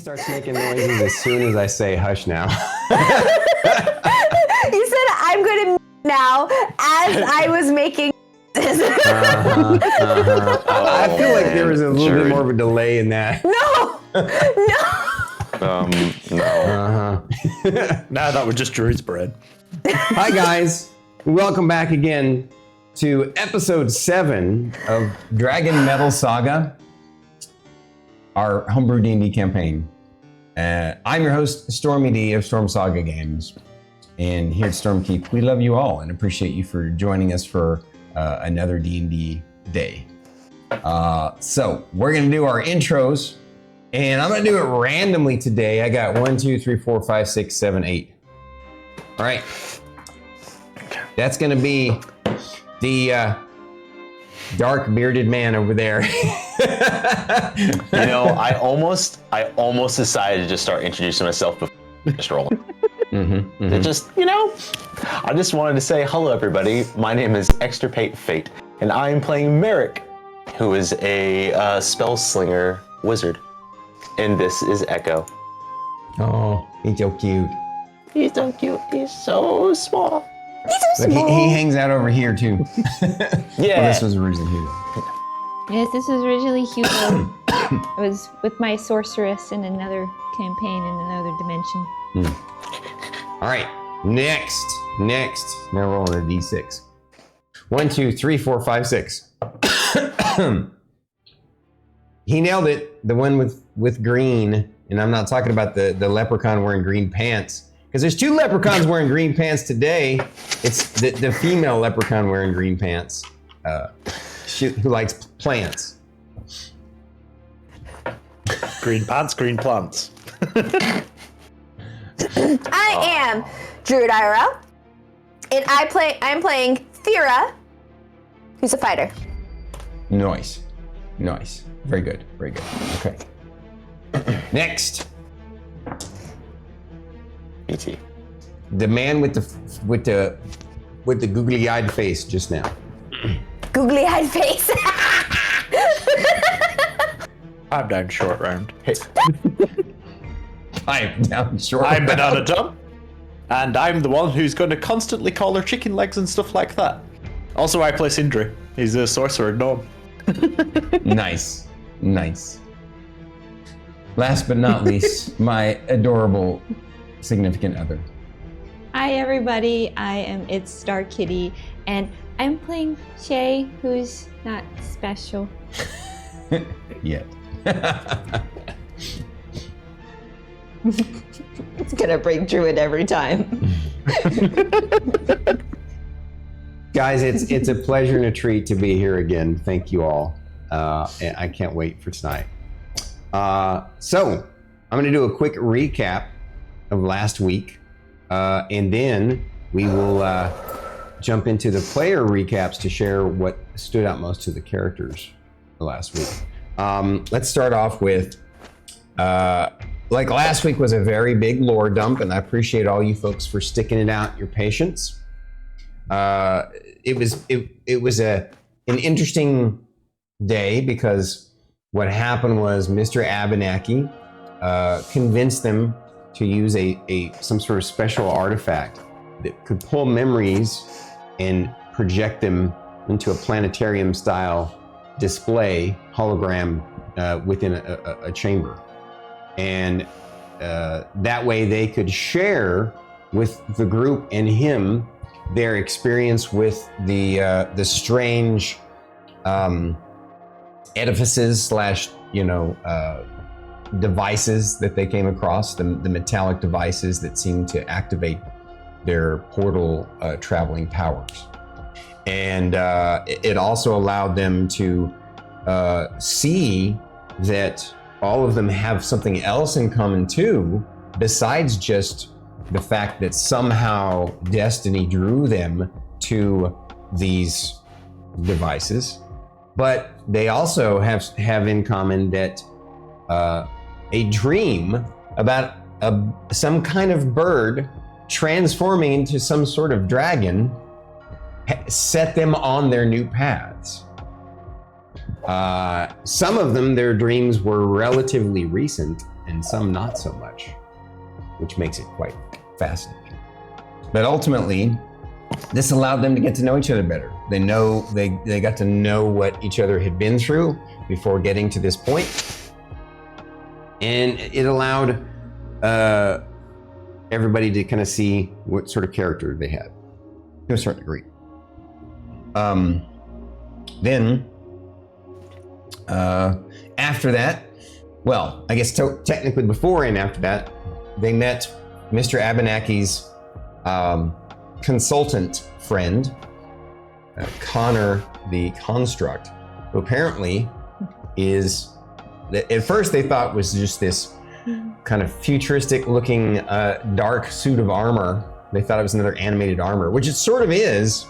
starts making noises as soon as I say hush now. You said I'm going to now as I was making I feel like there was a little bit more of a delay in that. No! No. Nah, that was just Drew's brain. Hi guys, welcome back again to episode 7 of DragonMetal Saga, our homebrew D&D campaign. I'm your host, StormyD of Storm Saga Games, and here at Stormkeep, we love you all and appreciate you for joining us for another D&D day. So we're gonna do our intros, and I'm gonna do it randomly today. I got 1, 2, 3, 4, 5, 6, 7, 8. All right, that's gonna be the dark bearded man over there. You know, I almost decided to just start introducing myself before just rolling. To just, you know, I just wanted to say hello, everybody. My name is extirpatefate, and I am playing Merrik, who is a spell slinger wizard, and this is Echo. Oh, he's so cute. He's so cute. He's so small. He's so Look, small. he hangs out over here too. Yeah. Well, this was originally Hugo. Yes, this was originally Hugo. I was with my sorceress in another campaign in another dimension. All right, next. Now rolling a d6. 1, 2, 3, 4, 5, 6. He nailed it. The one with green, and I'm not talking about the leprechaun wearing green pants, because there's 2 leprechauns wearing green pants today. It's the female leprechaun wearing green pants, who likes plants. Green pants, green plants. I am Thyra, and I'm playing Thyra, who's a fighter. Nice. Very good. Okay. Next. BT. The man with the googly-eyed face just now. Googly-eyed face. I'm down short round. Hey. I'm down short. I'm BananaTom, and I'm the one who's going to constantly call her chicken legs and stuff like that. Also, I play Sindri. He's a sorcerer gnome. Nice. Last but not least, my adorable significant other. Hi everybody, I am itsStarkitty, and I'm playing Shae, who's not special. Yet. It's gonna break Druid every time. Guys, it's a pleasure and a treat to be here again. Thank you all. And I can't wait for tonight. So I'm gonna do a quick recap of last week, and then we will jump into the player recaps to share what stood out most to the characters last week. Let's start off with, like last week was a very big lore dump, and I appreciate all you folks for sticking it out, your patience. It was an interesting day because what happened was Mr. Abenaki convinced them to use some sort of special artifact that could pull memories and project them into a planetarium style display hologram within a chamber. And that way they could share with the group and him their experience with the strange edifices / devices that they came across, the metallic devices that seemed to activate their portal traveling powers. And it also allowed them to see that all of them have something else in common too, besides just the fact that somehow destiny drew them to these devices. But they also have in common that a dream about some kind of bird transforming into some sort of dragon set them on their new paths. Some of them, their dreams were relatively recent, and and some not so much, which makes it quite fascinating. But ultimately, this allowed them to get to know each other better. They got to know what each other had been through before getting to this point. And it allowed everybody to kind of see what sort of character they had to a certain degree. Then, after that, well, I guess technically before and after that, they met Mr. Abenaki's consultant friend, Connor the Construct, who apparently is, at first they thought was just this kind of futuristic looking dark suit of armor. They thought it was another animated armor, which it sort of is,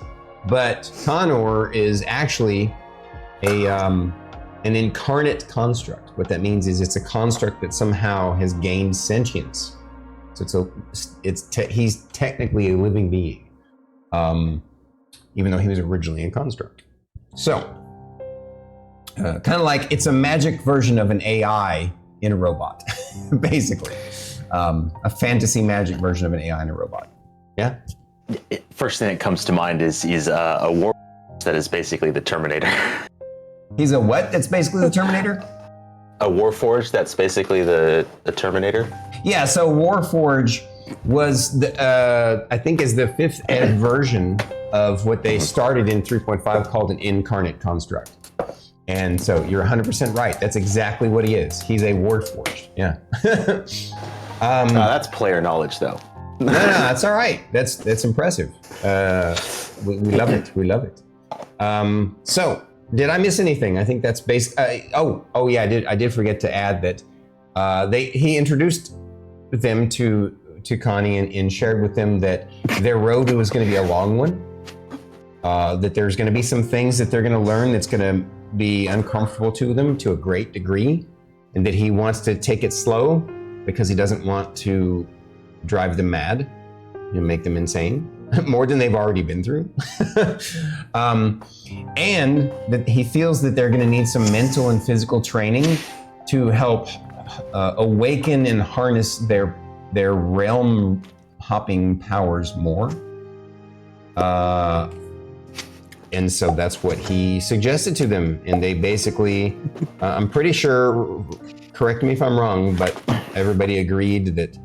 but Connor is actually an incarnate construct. What that means is it's a construct that somehow has gained sentience. So he's technically a living being, even though he was originally a construct. So, kind of like it's a magic version of an AI in a robot, basically. A fantasy magic version of an AI in a robot. Yeah? First thing that comes to mind is a war that is basically the Terminator. He's a what that's basically the Terminator? A Warforged that's basically the Terminator? Yeah, so Warforge was, I think, is the 5th ed version of what they started in 3.5 called an incarnate construct. And so you're 100% right. That's exactly what he is. He's a Warforged. Yeah. That's player knowledge, though. No, that's all right. That's impressive. We love it. We love it. So, did I miss anything? I think that's oh yeah, I did forget to add that he introduced them to Connie and shared with them that their road was going to be a long one. That there's going to be some things that they're going to learn that's going to be uncomfortable to them to a great degree, and that he wants to take it slow because he doesn't want to drive them mad and make them insane more than they've already been through. And that he feels that they're going to need some mental and physical training to help awaken and harness their realm hopping powers more. And so that's what he suggested to them. And they basically, I'm pretty sure, correct me if I'm wrong, but everybody agreed that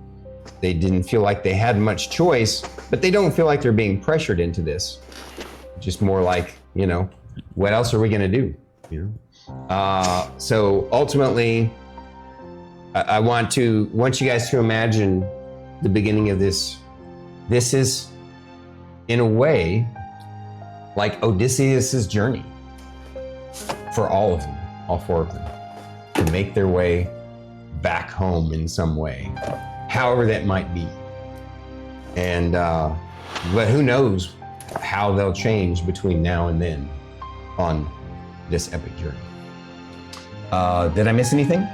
they didn't feel like they had much choice, but they don't feel like they're being pressured into this. Just more like, what else are we going to do? So ultimately, I want you guys to imagine the beginning of this. This is, in a way, like Odysseus's journey for all of them, all 4 of them, to make their way back home in some way, however that might be. And but who knows how they'll change between now and then on this epic journey. Did I miss anything?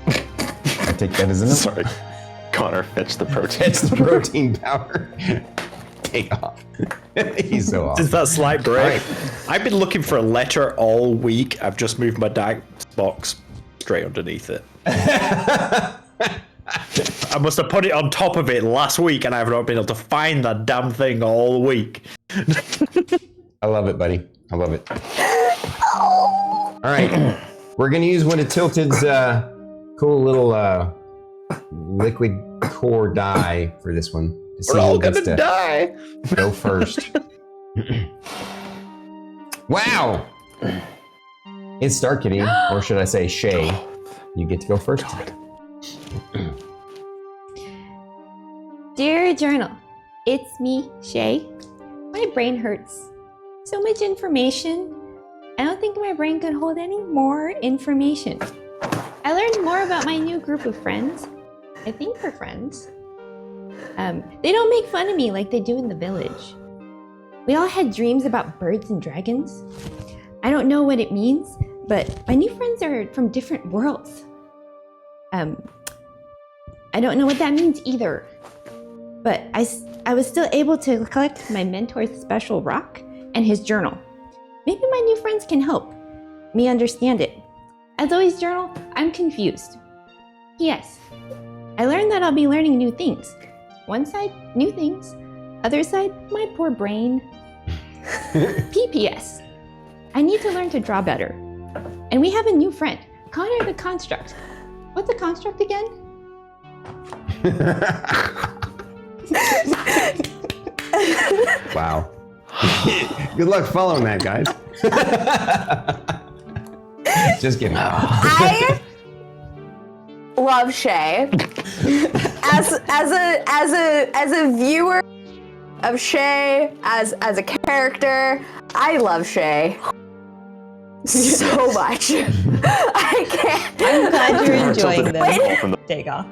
I take that as a no. Sorry. Connor, fetch the protein. Fetch the protein powder. Take off. He's so awesome. Since that slight break, Right. I've been looking for a letter all week. I've just moved my dice box straight underneath it. I must have put it on top of it last week, and I've not been able to find that damn thing all week. I love it, buddy. I love it. All right. We're going to use one of Tilted's cool little liquid core die for this one. To see We're all who gets gonna to die. Go first. Wow. It's Starkitty, or should I say Shae. You get to go first. Dear Journal, it's me, Shae. My brain hurts. So much information. I don't think my brain could hold any more information. I learned more about my new group of friends. I think we're friends. They don't make fun of me like they do in the village. We all had dreams about birds and dragons. I don't know what it means, but my new friends are from different worlds. I don't know what that means either. But I was still able to collect my mentor's special rock and his journal. Maybe my new friends can help me understand it. As always, journal, I'm confused. P.S. I learned that I'll be learning new things. One side, new things. Other side, my poor brain. P.P.S. I need to learn to draw better. And we have a new friend, Connor the Construct. What's a construct again? Wow. Good luck following that, guys. Just kidding. I love Shae. As a viewer of Shae, as a character, I love Shae so much. I can't. I'm glad you're enjoying them. Wait. Take off.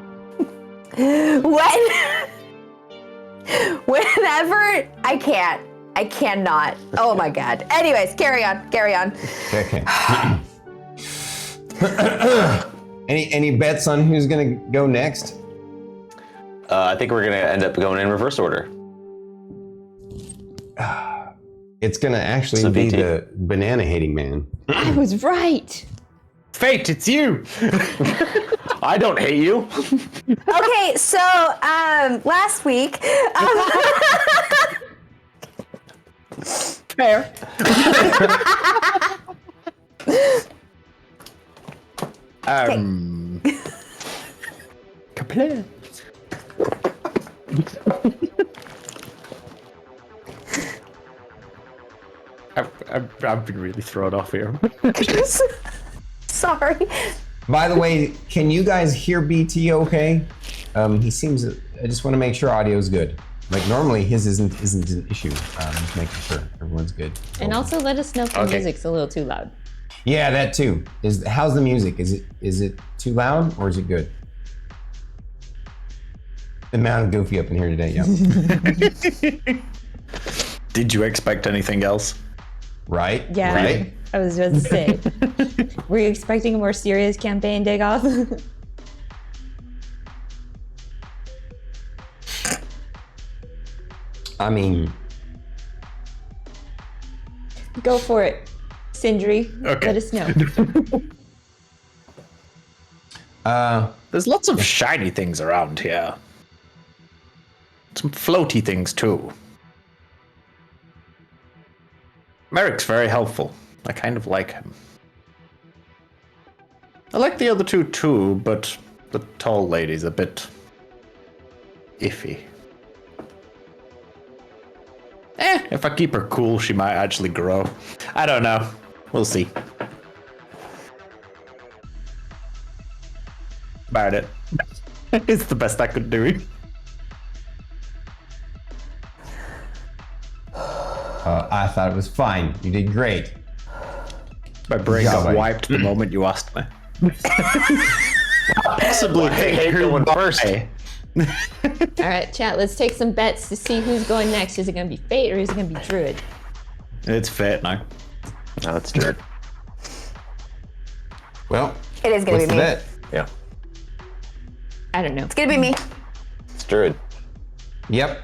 Whenever I cannot. Oh my god. Anyways, carry on. Okay. Any bets on who's gonna go next? I think we're gonna end up going in reverse order. It's gonna actually So be BT. the banana hating man. I was right. Fate, it's you. I don't hate you. Okay, so last week, Fair. Complain. I've been really thrown off here. sorry. By the way, can you guys hear BT okay? He seems. I just want to make sure audio is good. Like normally his isn't an issue. Just making sure everyone's good. And also let us know if the music's a little too loud. Yeah, that too. How's the music? Is it too loud or is it good? The amount of goofy up in here today, yeah. Did you expect anything else? Right? Yeah, Right? I was about to say. Were you expecting a more serious campaign, Dagoff? I mean, Go for it, Sindri. Okay. Let us know. There's lots of shiny things around here. Some floaty things too. Merrik's very helpful. I kind of like him. I like the other two too, but the tall lady's a bit iffy. If I keep her cool, she might actually grow. I don't know. We'll see. About it. It's the best I could do. I thought it was fine. You did great. My brain Yeah, got buddy. wiped the moment you asked me. Possibly Hey, going first. All right, chat, let's take some bets to see who's going next. Is it going to be Fate or is it going to be Druid? It's fate now. No, that's true. Well, It is gonna what's be the me. bet? Yeah, I don't know. It's gonna be me. it's Druid. Yep.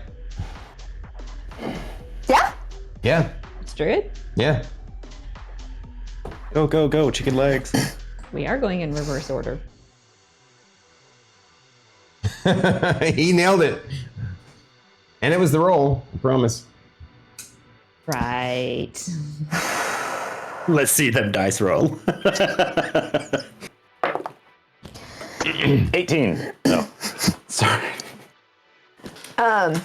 Yeah? Yeah. It's Druid? Yeah. Go, go, go, chicken legs. We are going in reverse order. He nailed it. And it was the roll, I promise. Right. Let's see them dice roll. 18. No. Sorry. 7.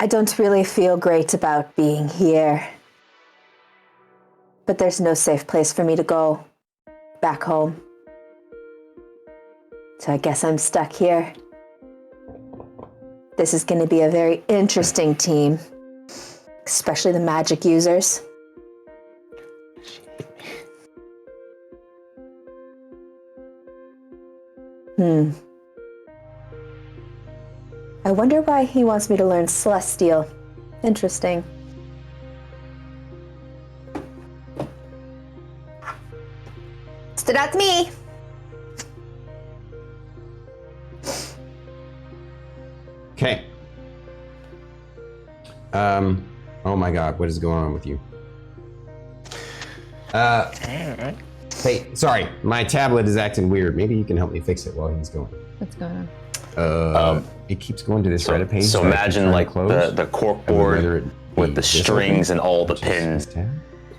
I don't really feel great about being here. But there's no safe place for me to go. Back home. So I guess I'm stuck here. This is going to be a very interesting team. Especially the magic users. I wonder why he wants me to learn Celestial. Interesting. Stood out to me. Okay. Oh my God, what is going on with you? Hey, sorry, my tablet is acting weird. Maybe you can help me fix it while he's going. What's going on? It keeps going to this Reddit page. So that I keep imagine trying to like close. the cork I would rather board it be with the this strings open, and all the which is this pins. tab.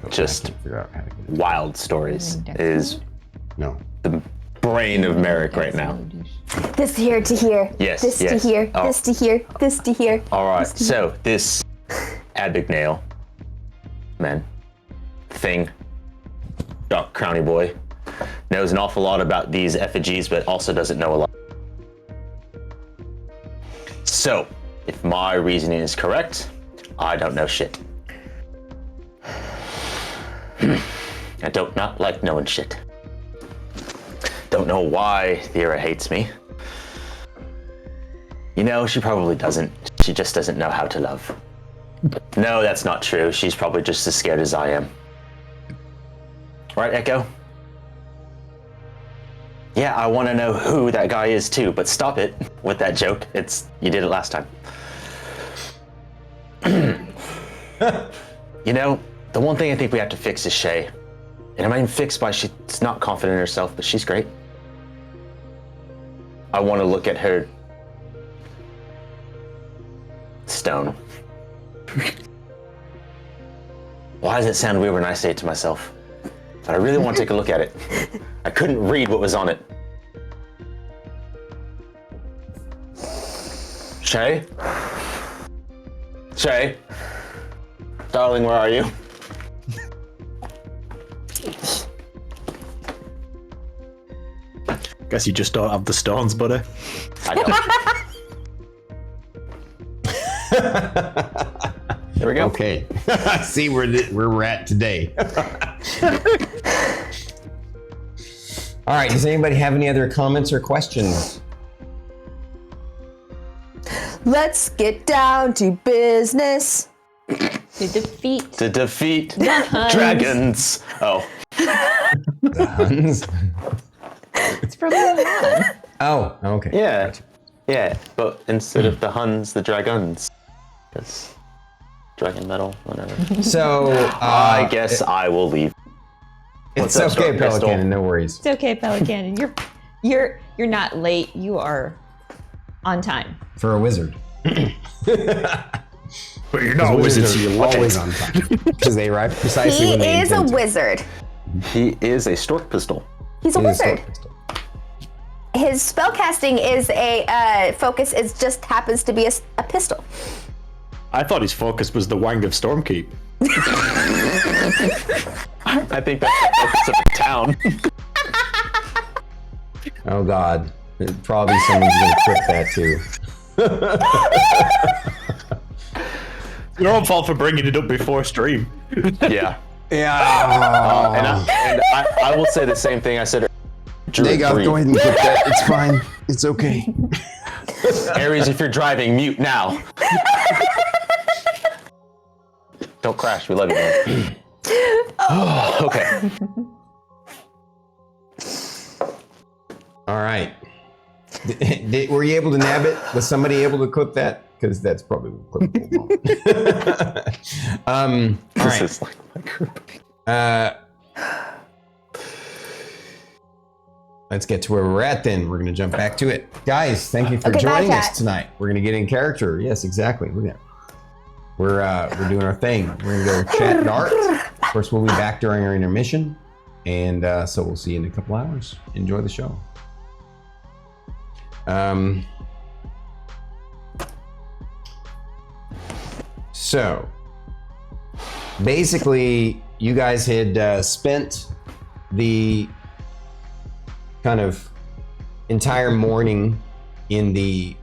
So I Just can't figure out how to get it. Wild stories is No. the brain of Merrik right now. This here to here. Yes, This yes. to here. Oh. This to here. This to here. All right, so this Abignale thing, Dark Crowny boy, knows an awful lot about these effigies, but also doesn't know a lot. So, if my reasoning is correct, I don't know shit. I don't not like knowing shit. Don't know why Thyra hates me. You know, she probably doesn't. She just doesn't know how to love. No, that's not true. She's probably just as scared as I am. Right, Echo? Yeah, I want to know who that guy is too, but stop it with that joke. You did it last time. You know, the one thing I think we have to fix is Shae. And I'm not even fixed by she's not confident in herself, but she's great. I want to look at her stone. Why does it sound weird when I say it to myself? But I really want to take a look at it. I couldn't read what was on it. Shae? Shae? Darling, where are you? Guess you just don't have the stones, buddy. I don't. There we go. Okay. See where we're at today. All right. Does anybody have any other comments or questions? Let's get down to business. To defeat. To defeat Huns. dragons. Oh. The Huns? It's from Mulan. Oh, okay. Yeah. Yeah, but instead of the Huns, the dragons. Because dragon metal, whatever. So I guess I will leave. it's What's up, okay, Storm Pistol? Pelican. No worries. It's okay, Pelican. And you're not late. You are on time. For a wizard. But you're not a wizard, so you're always on time. Because they arrive precisely He when they is a intend to. wizard. He is a stork pistol. He's a It is wizard. sword pistol. His spellcasting is a focus is just happens to be a pistol. I thought his focus was the Wang of Stormkeep. I think that's the focus of the town. Oh God. Probably someone's gonna clip that too. Your own fault for bringing it up before stream. Yeah. Yeah. And I will say the same thing I said. They got Druid go ahead and clip that. It's fine. It's okay. Aries, if you're driving, mute now. Don't crash. We love you, man. Okay. All right. Were you able to nab it? Was somebody able to clip that? Because that's probably clippable. All This right. is like my group. Let's get to where we're at then. We're going to jump back to it. Guys, thank you for Okay, bye, joining us Kat. tonight. We're going to get in character. Yes, exactly. Look at that. We're doing our thing. We're going to go chat dark. Of course, we'll be back during our intermission. And so we'll see you in a couple hours. Enjoy the show. So, basically, you guys had spent the kind of entire morning in the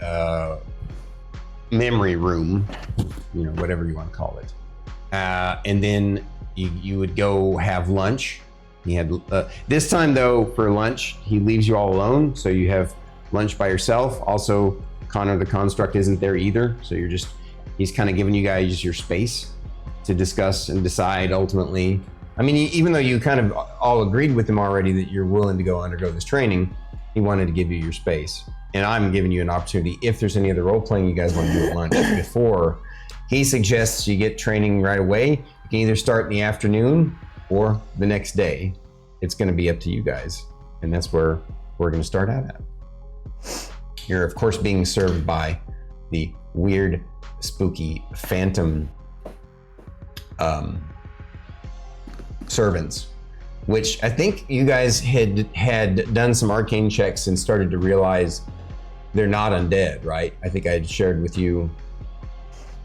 memory room, you know, whatever you want to call it. And then you would go have lunch. He had this time though for lunch, he leaves you all alone, so you have lunch by yourself. Also, Connor the Construct isn't there either, so he's kind of giving you guys your space to discuss and decide ultimately. I mean, even though you kind of all agreed with him already that you're willing to go undergo this training, he wanted to give you your space. And I'm giving you an opportunity, if there's any other role playing you guys want to do at lunch before he suggests you get training right away. You can either start in the afternoon or the next day. It's going to be up to you guys. And that's where we're going to start out at. You're, of course, being served by the weird, spooky phantom servants, which I think you guys had done some arcane checks and started to realize they're not undead, right? I think I had shared with you.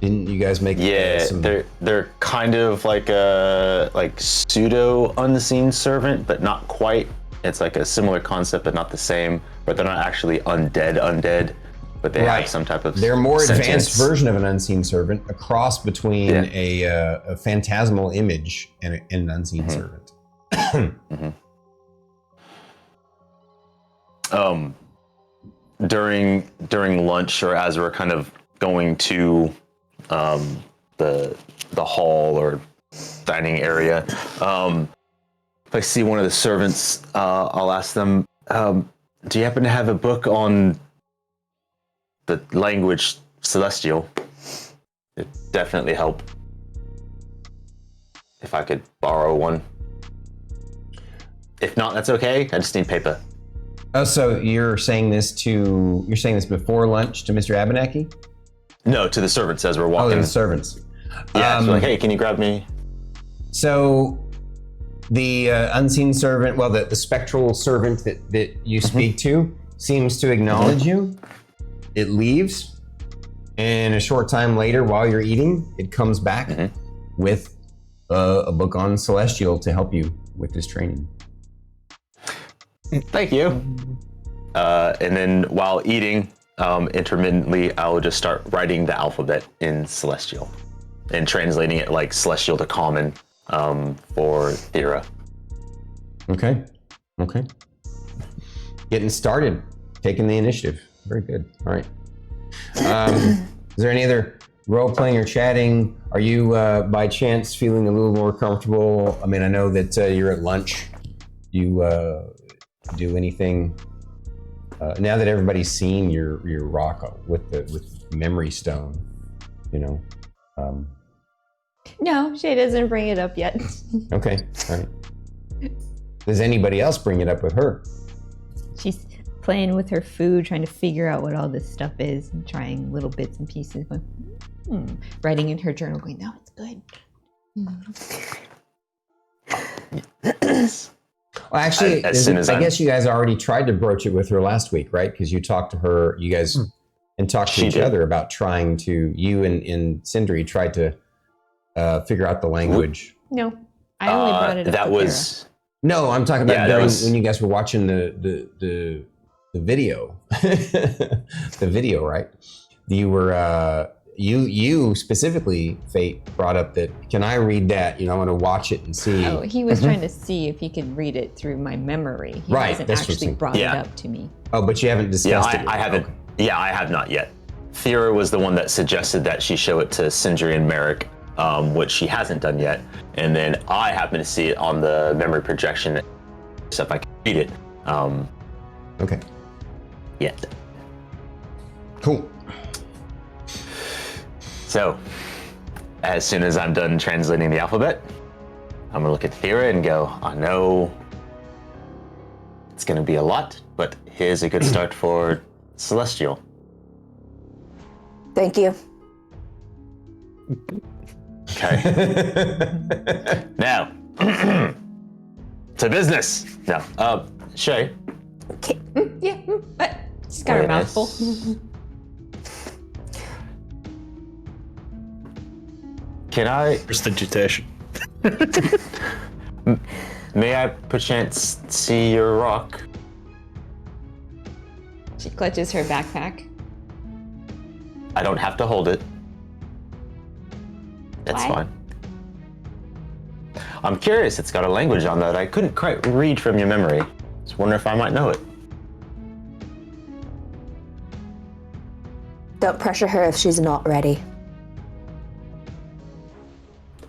Didn't you guys make? They're kind of like a pseudo unseen servant, but not quite. It's like a similar concept, but not the same. But they're not actually undead, but they have some type of. They're a more sentience. advanced version of an unseen servant, a cross between a phantasmal image and an unseen servant. During lunch, or as we're kind of going to the hall or dining area, if I see one of the servants, I'll ask them, do you happen to have a book on the language Celestial? It'd definitely help if I could borrow one. If not, that's okay. I just need paper. Oh, so you're saying this before lunch to Mr. Abenaki? No, to the servants as we're walking. Oh, the servants. Yeah, so like, hey, can you grab me? So the unseen servant, well, the spectral servant that you speak to seems to acknowledge you. It leaves, and a short time later, while you're eating, it comes back with a book on Celestial to help you with this training. Thank you. And then while eating, intermittently, I'll just start writing the alphabet in Celestial and translating it like Celestial to Common for Thyra. Okay. Getting started, taking the initiative. Very good. All right. Is there any other role-playing or chatting? Are you, by chance, feeling a little more comfortable? I mean, I know that you're at lunch. You do anything now that everybody's seen your rock with memory stone, you know? No, Shae doesn't bring it up yet. Okay, all right. Does anybody else bring it up with her? She's playing with her food, trying to figure out what all this stuff is, and trying little bits and pieces. Going, writing in her journal, going, "No, it's good." Well, actually, I guess you guys already tried to broach it with her last week, right? Because you talked to her, you guys, and talked to each other about trying to. You and Sindri tried to figure out the language. No, I only brought it up. That was. No, I'm talking about when you guys were watching the video, the video, right? You were you specifically, Fate, brought up that. Can I read that? You know, I want to watch it and see. Oh, he was trying to see if he could read it through my memory. He hasn't actually brought it up to me. Oh, but you haven't discussed it. I haven't. Okay. Yeah, I have not yet. Thyra was the one that suggested that she show it to Sindri and Merrik, which she hasn't done yet. And then I happen to see it on the memory projection, so if I can read it. Okay. Yet. Cool. So, as soon as I'm done translating the alphabet, I'm gonna look at Thyra and go, I know it's gonna be a lot, but here's a good start for Celestial. Thank you. Okay. Now, to business. No, Shae. Okay. Yeah, but she's got her mouth full. Can I? Prestidigitation. May I perchance see your rock? She clutches her backpack. I don't have to hold it. That's Why? fine. I'm curious, it's got a language on that I couldn't quite read from your memory. Just wonder if I might know it. Don't pressure her if she's not ready.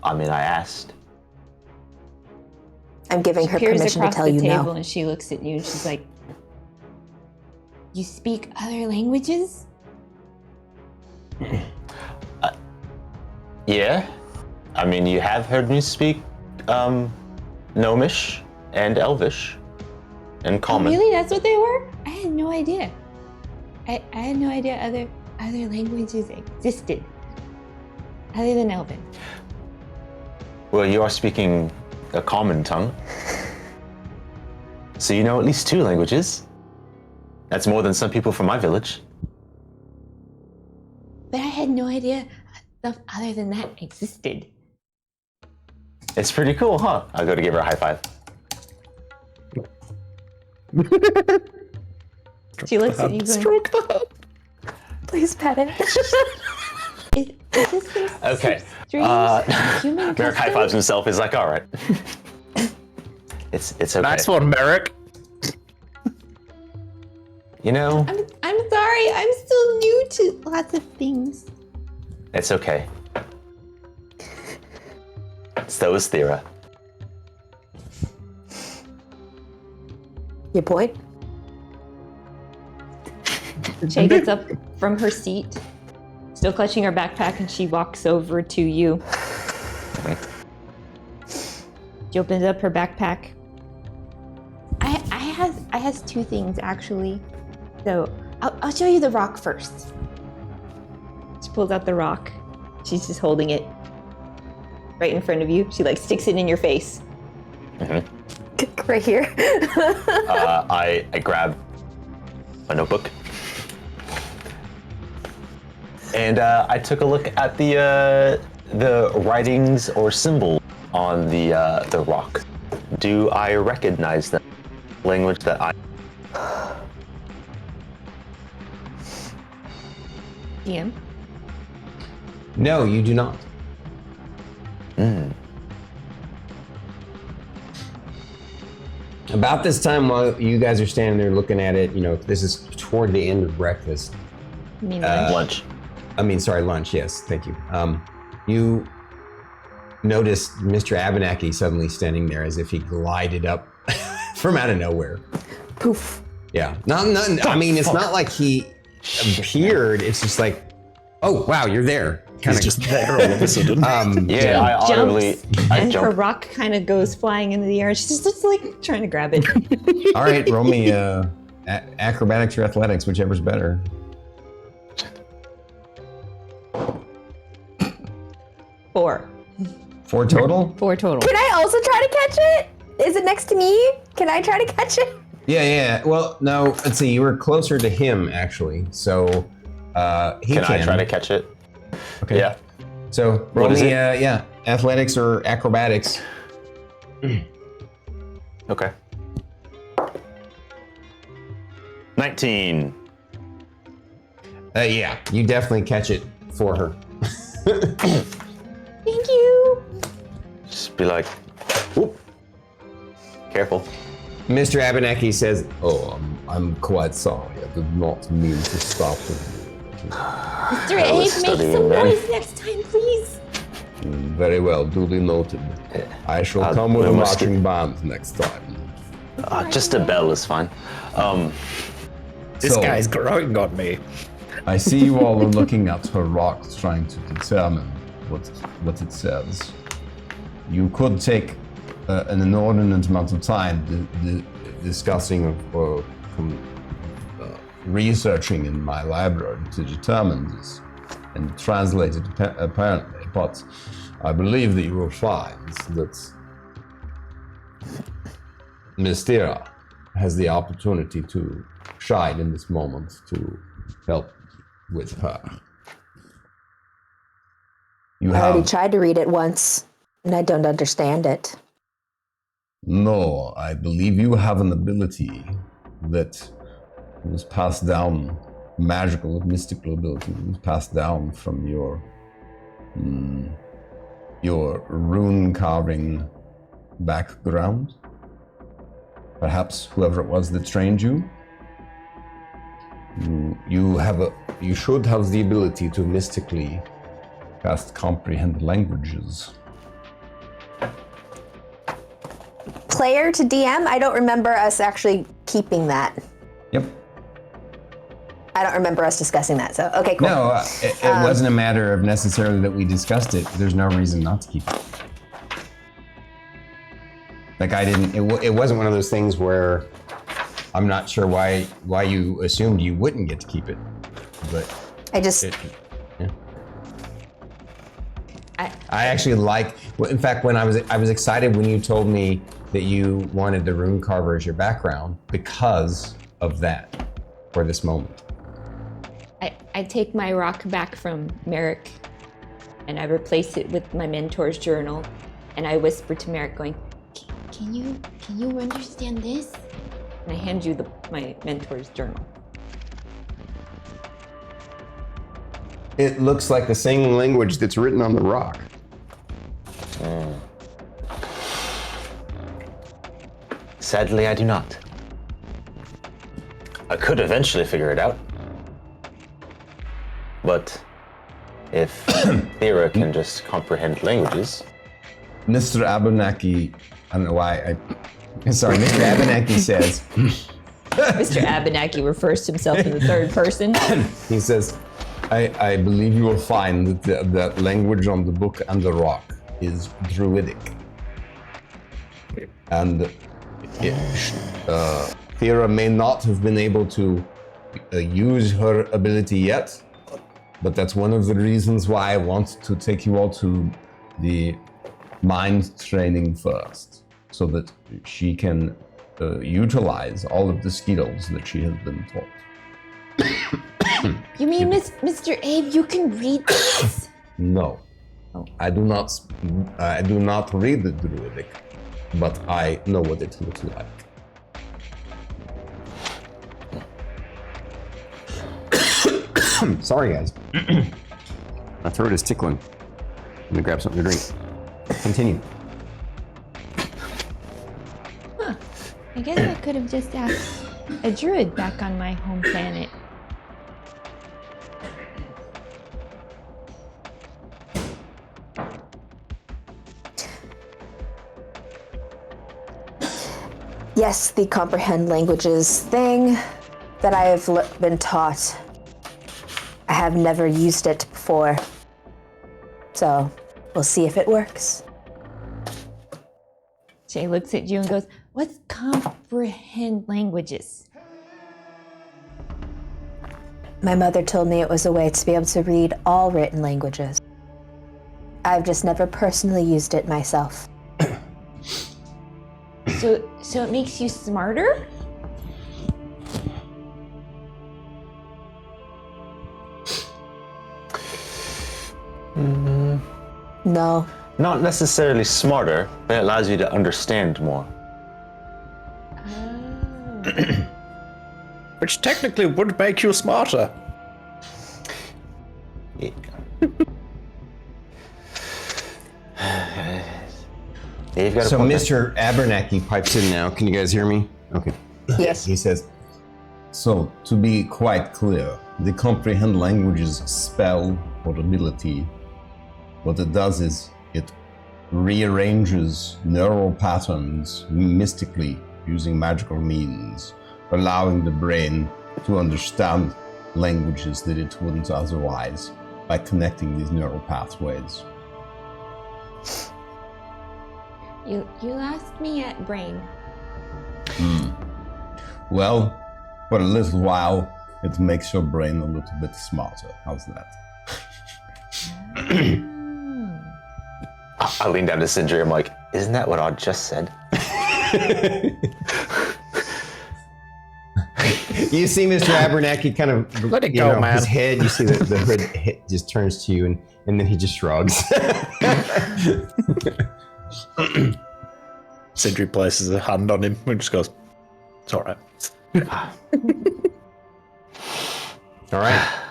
I mean, I asked. I'm giving her Peers permission to across tell the you table no. and she looks at you and she's like, "You speak other languages?" Yeah. I mean, you have heard me speak Gnomish and Elvish and Common. Really? That's what they were? I had no idea. I had no idea other languages existed. Other than Elven. Well, you are speaking a common tongue. So you know at least 2 languages. That's more than some people from my village. But I had no idea stuff other than that existed. It's pretty cool, huh? I'll go to give her a high five. She looks at you going, Stroke the hub. Please pet it. is this some Okay. strange human Merrik high custom? fives himself. He's like, all right. It's okay. Nice one, Merrik. You know, I'm sorry, I'm still new to lots of things. it's okay. So is Thyra. Your point? Shae gets up from her seat, still clutching her backpack, and she walks over to you. She opens up her backpack. I has 2 things actually. So I'll show you the rock first. She pulls out the rock. She's just holding it right in front of you. She like sticks it in your face. Right here. I grab a notebook. And I took a look at the writings or symbol on the rock. Do I recognize them? Language that I... DM. No, you do not. About this time, while you guys are standing there looking at it, you know, this is toward the end of breakfast. I mean, lunch. Lunch, yes, thank you. You noticed Mr. Abenaki suddenly standing there as if he glided up from out of nowhere. Poof. Yeah, I mean, it's not like he appeared, it's just like, oh, wow, you're there. He's just there all of a sudden. Yeah, I audibly... I and her jump. rock kind of goes flying into the air. She's just like trying to grab it. All right, roll me acrobatics or athletics, whichever's better. 4. 4 total? 4 total. Can I also try to catch it? Is it next to me? Can I try to catch it? Yeah. Well, no, let's see. You were closer to him, actually. So he can. Can I try to catch it? Okay. Yeah. So roll is me, it? athletics or acrobatics. Okay. 19. Yeah, you definitely catch it for her. Thank you. Just be like, whoop. Careful. Mr. Abenaki says, "Oh, I'm quite sorry. I did not mean to stop you. Mr. I A, was make studying some then. noise next time, please. Very well, duly noted. I shall come with a marching band next time." Just a bell is fine. This So- guy's growing on me. I see you all are looking at her rocks, trying to determine what it says. You could take an inordinate amount of time discussing or researching in my library to determine this and translate it apparently, but I believe that you will find that Miss Thyra has the opportunity to shine in this moment to help with her. You I already have tried to read it once, and I don't understand it. no, I believe you have an ability that was passed down, magical, mystical ability that was passed down from your rune carving background. Perhaps whoever it was that trained you. You should have the ability to mystically cast comprehend languages. Player to DM? I don't remember us actually keeping that. Yep. I don't remember us discussing that. So okay, cool. No, it wasn't a matter of necessarily that we discussed it. There's no reason not to keep it. Like I didn't. It wasn't one of those things where I'm not sure why you assumed you wouldn't get to keep it, but I just. Yeah. I actually like. In fact, when I was excited when you told me that you wanted the rune carver as your background because of that, for this moment. I take my rock back from Merrik and I replace it with my mentor's journal, and I whisper to Merrik, going, Can you understand this? And I hand you my mentor's journal. It looks like the same language that's written on the rock. Sadly, I do not. I could eventually figure it out. But if Thyra can just comprehend languages. Mr. Abernathy, I don't know why sorry, Mr. Abernathy says. Mr. Abernathy refers to himself in the third person. He says, I believe you will find that the language on the book and the rock is Druidic. And Thyra may not have been able to use her ability yet, but that's one of the reasons why I want to take you all to the mind training first, so that she can utilize all of the skills that she has been taught. You mean, Mr. Abe, you can read this? No, I do not read the Druidic, but I know what it looks like. Sorry, guys. My throat is tickling. I'm gonna grab something to drink. Continue. I guess I could have just asked a druid back on my home planet. Yes, the comprehend languages thing that I have been taught. I have never used it before. So we'll see if it works. Shae looks at you and goes, What's comprehend languages? My mother told me it was a way to be able to read all written languages. I've just never personally used it myself. So it makes you smarter? No. Not necessarily smarter, but it allows you to understand more. Which technically would make you smarter. Yeah. You've got So a point. Mr. Abernathy pipes in now. Can you guys hear me? Okay. Yes. He says, so to be quite clear, the comprehend languages spell or ability, what it does is it rearranges neural patterns mystically using magical means, allowing the brain to understand languages that it wouldn't otherwise by connecting these neural pathways. You lost me at brain. Well, for a little while, it makes your brain a little bit smarter. How's that? I lean down to Sindri. I'm like, isn't that what I just said? You see Mr. Abernathy kind of, Let it go, man. His head, you see the hood just turns to you and then he just shrugs. Sindri places a hand on him and just goes, it's all right. All right.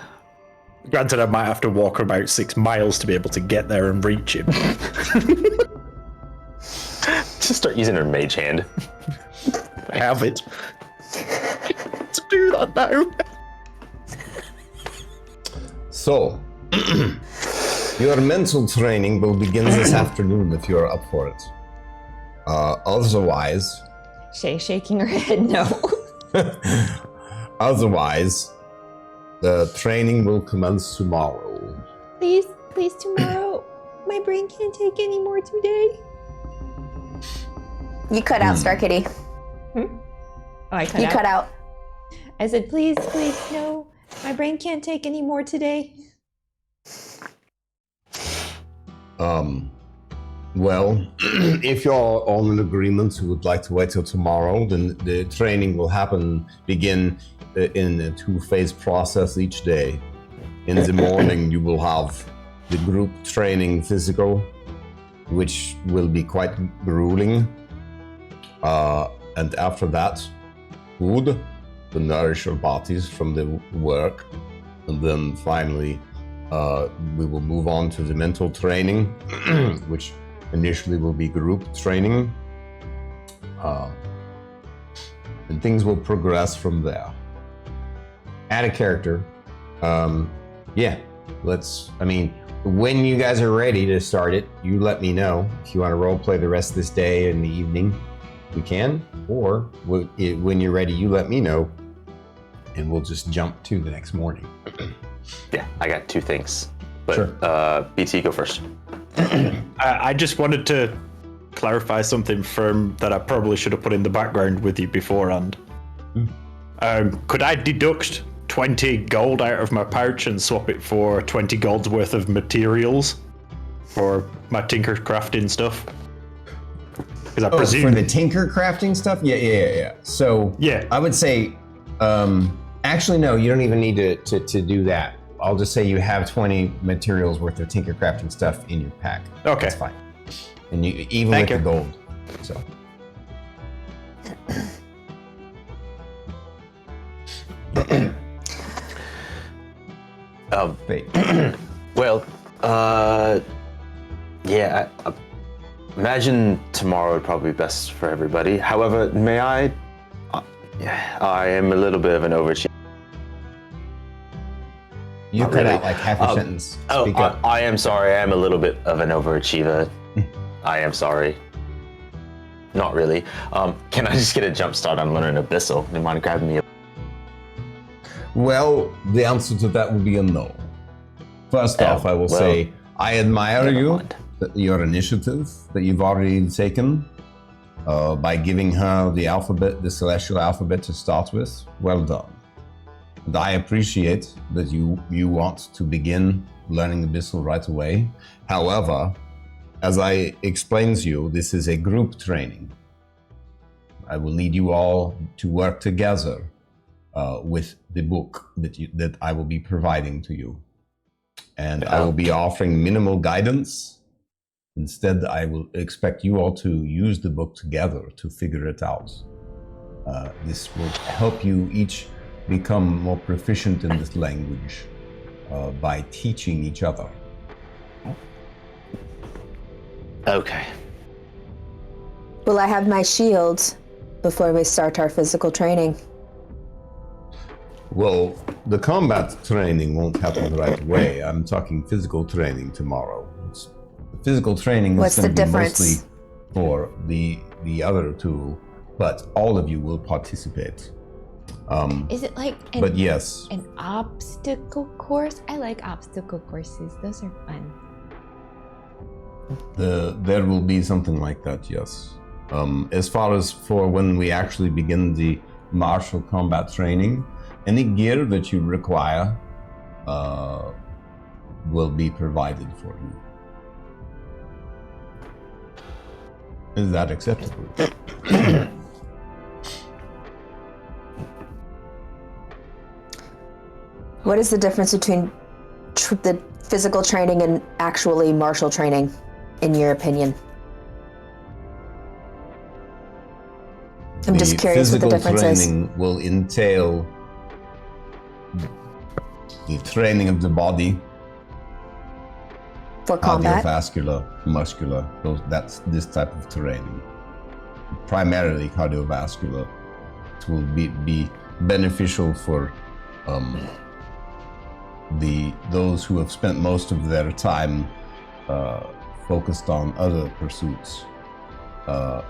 Granted, I might have to walk about 6 miles to be able to get there and reach him. Just start using her mage hand. I have it. To do that now. So, your mental training will begin this afternoon if you're up for it. Otherwise, Shae shaking her head no. Otherwise, The training will commence tomorrow. Please, tomorrow. My brain can't take any more today. You cut out, Starkitty. Oh, I cut You out. cut out. I said, please, no. My brain can't take any more today. Well, if you're all in agreement who would like to wait till tomorrow, then the training will begin in a 2-phase process each day. In the morning, you will have the group training physical, which will be quite grueling. And after that, food to nourish your bodies from the work. And then finally, we will move on to the mental training, which initially will be group training. And things will progress from there. Add a character. When you guys are ready to start it, you let me know. If you want to role play the rest of this day in the evening, we can. Or when you're ready, you let me know, and we'll just jump to the next morning. Yeah, I got 2 things. But Sure. BT, go first. I just wanted to clarify something that I probably should have put in the background with you beforehand. Could I deduct 20 gold out of my pouch and swap it for 20 gold's worth of materials for my tinker crafting stuff? Because I presume for the tinker crafting stuff? Yeah. So Yeah. I would say, actually, no, you don't even need to do that. I'll just say you have 20 materials worth of tinker crafting stuff in your pack. Okay. That's fine. And you even Thank with you. the gold. So. Wait. Well, yeah, I imagine tomorrow would probably be best for everybody. However, may I am a little bit of an overachiever. You Not cut really. out like half a sentence. Oh, Speak up. I am sorry. I am a little bit of an overachiever. I am sorry. Not really. Can I just get a jump start on learning Abyssal? Do you mind grabbing me? Well, the answer to that would be a no. First off, I will say I admire never you, mind. your initiative that you've already taken by giving her the alphabet, the celestial alphabet to start with. Well done. And I appreciate that you want to begin learning Abyssal right away. However, as I explained to you, this is a group training. I will need you all to work together with the book that I will be providing to you. And I will be offering minimal guidance. Instead, I will expect you all to use the book together to figure it out. This will help you each become more proficient in this language by teaching each other. Okay. Will I have my shield before we start our physical training? Well, the combat training won't happen right away. I'm talking physical training tomorrow. The physical training What's is the going to be difference? mostly for the other two, but all of you will participate. Is it like But yes, an obstacle course? I like obstacle courses. Those are fun. there will be something like that, yes. As far as for when we actually begin the martial combat training, any gear that you require will be provided for you. Is that acceptable? What is the difference between the physical training and actually martial training, in your opinion? I'm just curious what the difference physical is. training will entail the training of the body, For combat? cardiovascular, muscular. That's this type of training. Primarily cardiovascular. It will be beneficial for those who have spent most of their time focused on other pursuits.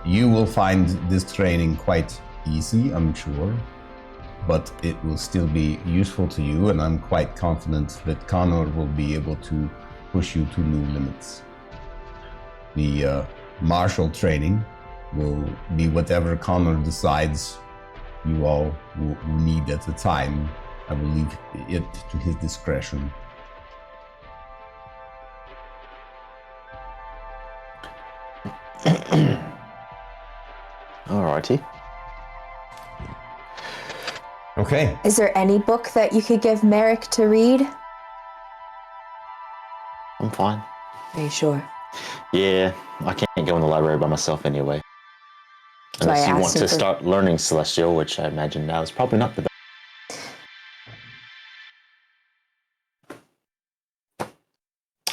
You will find this training quite easy, I'm sure. but it will still be useful to you, and I'm quite confident that Connor will be able to push you to new limits. The martial training will be whatever Connor decides you all will need at the time. I will leave it to his discretion. Alrighty. Okay. Is there any book that you could give Merrik to read? I'm fine. Are you sure? Yeah, I can't go in the library by myself anyway. So Unless I you want asked him to for- start learning Celestial, which I imagine now is probably not the best.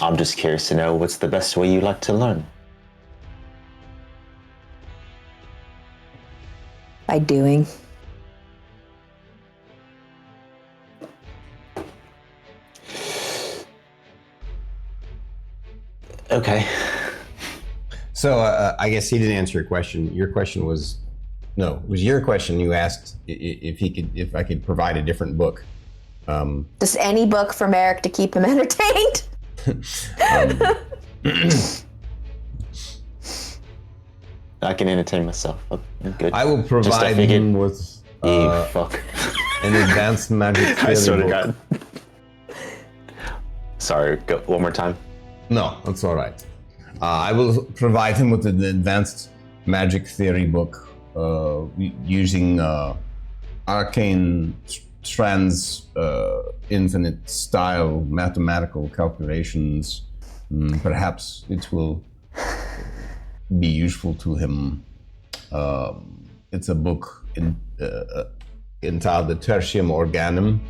I'm just curious to know what's the best way you like to learn. By doing. Okay. So I guess he didn't answer your question. Your question was, no, it was your question. You asked if I could provide a different book. Just any book for Merrik to keep him entertained. I can entertain myself. I'm good. I will Just provide figured- him with Fuck. an advanced magic I swear to book. God. Sorry, go one more time. No, that's all right. I will provide him with an advanced magic theory book using arcane strands, infinite style mathematical calculations. Perhaps it will be useful to him. It's a book entitled the Tertium Organum.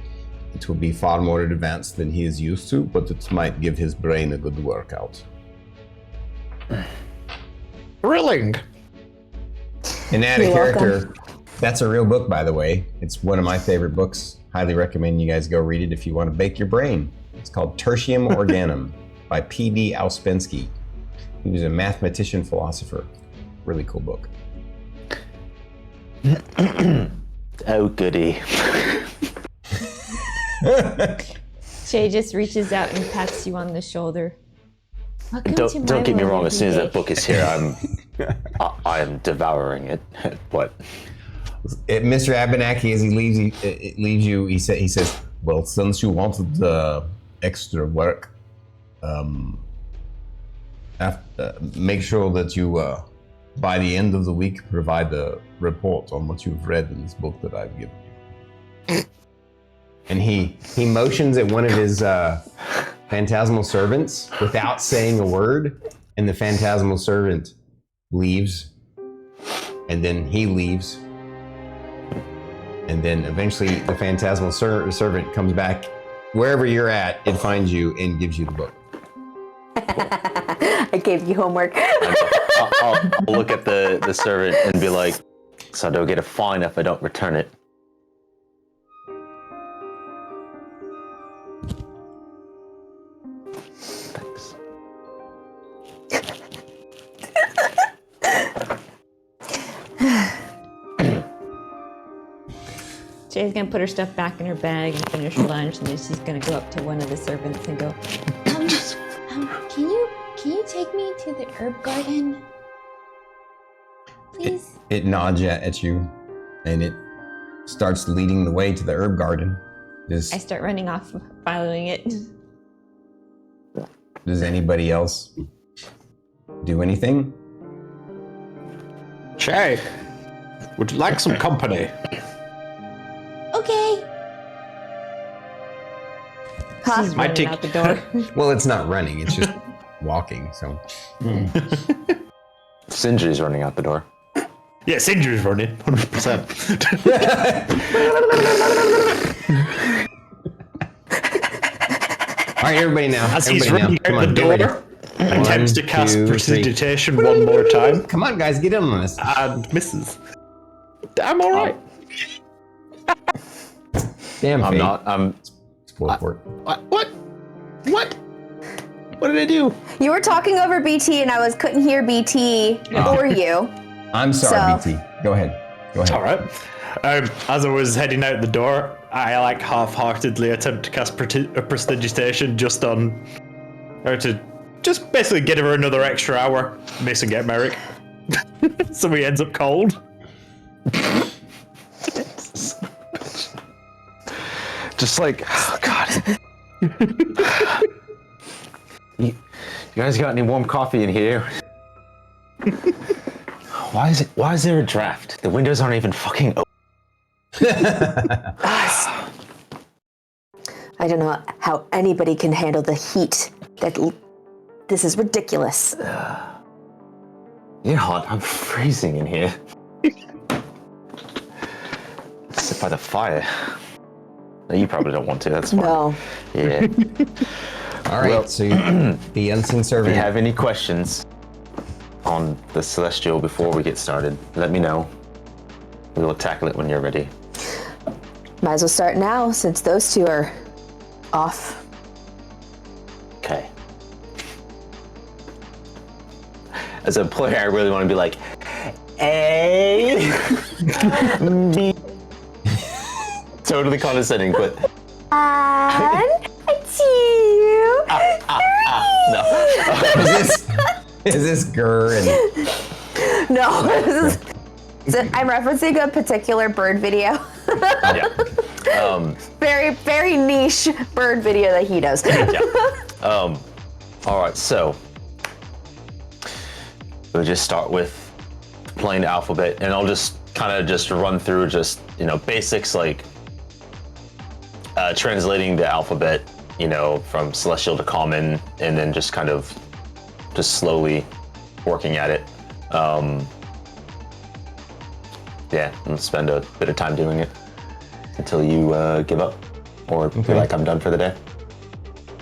It will be far more advanced than he is used to, but it might give his brain a good workout. Thrilling. And add a You're character. That's a real book, by the way. It's one of my favorite books. Highly recommend you guys go read it if you want to bake your brain. It's called Tertium Organum by P.D. Ouspensky. He was a mathematician philosopher. Really cool book. Oh, goody. Shay just reaches out and pats you on the shoulder. Welcome to my Don't get me world wrong. As soon as every that book is here, I am devouring it. But Mr. Abenaki, as he leaves you, he says, "Well, since you wanted the extra work, make sure that you, by the end of the week, provide a report on what you've read in this book that I've given you." And he motions at one of his phantasmal servants without saying a word, and the phantasmal servant leaves, and then he leaves. And then eventually the phantasmal servant comes back wherever you're at, it finds you and gives you the book. I gave you homework. I'll look at the servant and be like, so I don't get a fine if I don't return it. Thanks. Shay's gonna put her stuff back in her bag and finish her lunch, and then she's gonna go up to one of the servants and go, can you take me to the herb garden? Please? It nods at you, and it starts leading the way to the herb garden. I start running off, following it. Does anybody else do anything? Shae, would you like some company? Okay. She's Might running take- out the door. Well, it's not running, it's just walking, so. Sindri's running out the door. Yeah, Sindri's running, 100%. All right, everybody now. As he's Everybody running now. Come out on, the get ready. door, attempts to cast 1, 2, 3. prestidigitation one more time, Come on, guys, get in on this. and misses. I'm alright. Damn, I'm Fate. not. Spoil for it. What? What did I do? You were talking over BT and couldn't hear BT or you. I'm sorry, So- BT. Go ahead. Go ahead. All right. As I was heading out the door, I like half-heartedly attempt to cast prestidigitation just on her to just basically get her another extra hour, miss and get Merrik, so he ends up cold. Just like, oh god. You guys got any warm coffee in here? Why is there a draft? The windows aren't even fucking open. I don't know how anybody can handle the heat. This is ridiculous. You're hot. I'm freezing in here. Sit by the fire. No, you probably don't want to. That's fine. No. Yeah. All right, Well, so the unseen If servant. you have any questions on the Celestial before we get started, let me know. We will tackle it when you're ready. Might as well start now since those two are off. Okay. As a player, I really want to be like, A, B. Totally condescending, but And two. no. Is this Gurr and No, I'm referencing a particular bird video. Yeah. Very, very niche bird video that he does. Yeah. All right, so we'll just start with playing the alphabet, and I'll just kind of just run through just, basics like translating the alphabet, from Celestial to Common, and then just kind of just slowly working at it. Yeah, and spend a bit of time doing it until you give up or feel like I'm done for the day.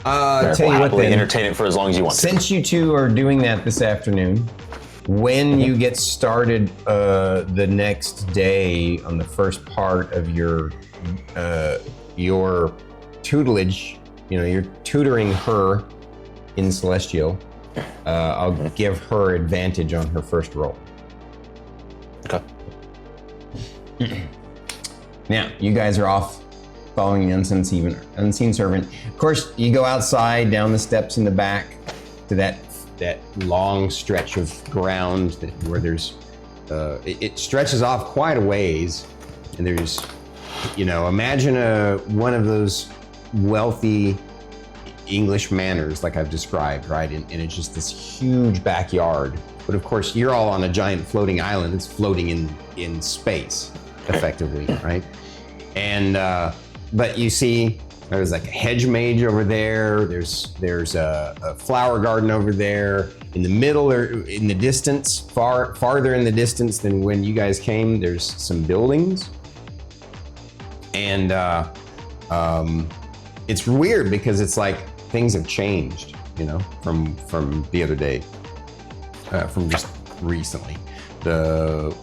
tell you what happily then. entertain it for as long as you want. Since you two are doing that this afternoon, when you get started the next day on the first part of your tutelage, you're tutoring her in Celestial, I'll give her advantage on her first roll. Okay. Now, you guys are off following the unseen servant. Of course, you go outside, down the steps in the back to that long stretch of ground where there's, it stretches off quite a ways. And there's, imagine one of those wealthy English manors like I've described, right? And it's just this huge backyard. But of course, you're all on a giant floating island that's floating in space, effectively, right? And but you see, there's like a hedge mage over there. There's a flower garden over there. In the middle, or in the distance, farther in the distance than when you guys came, there's some buildings. And it's weird because it's like things have changed, from the other day, from just recently. The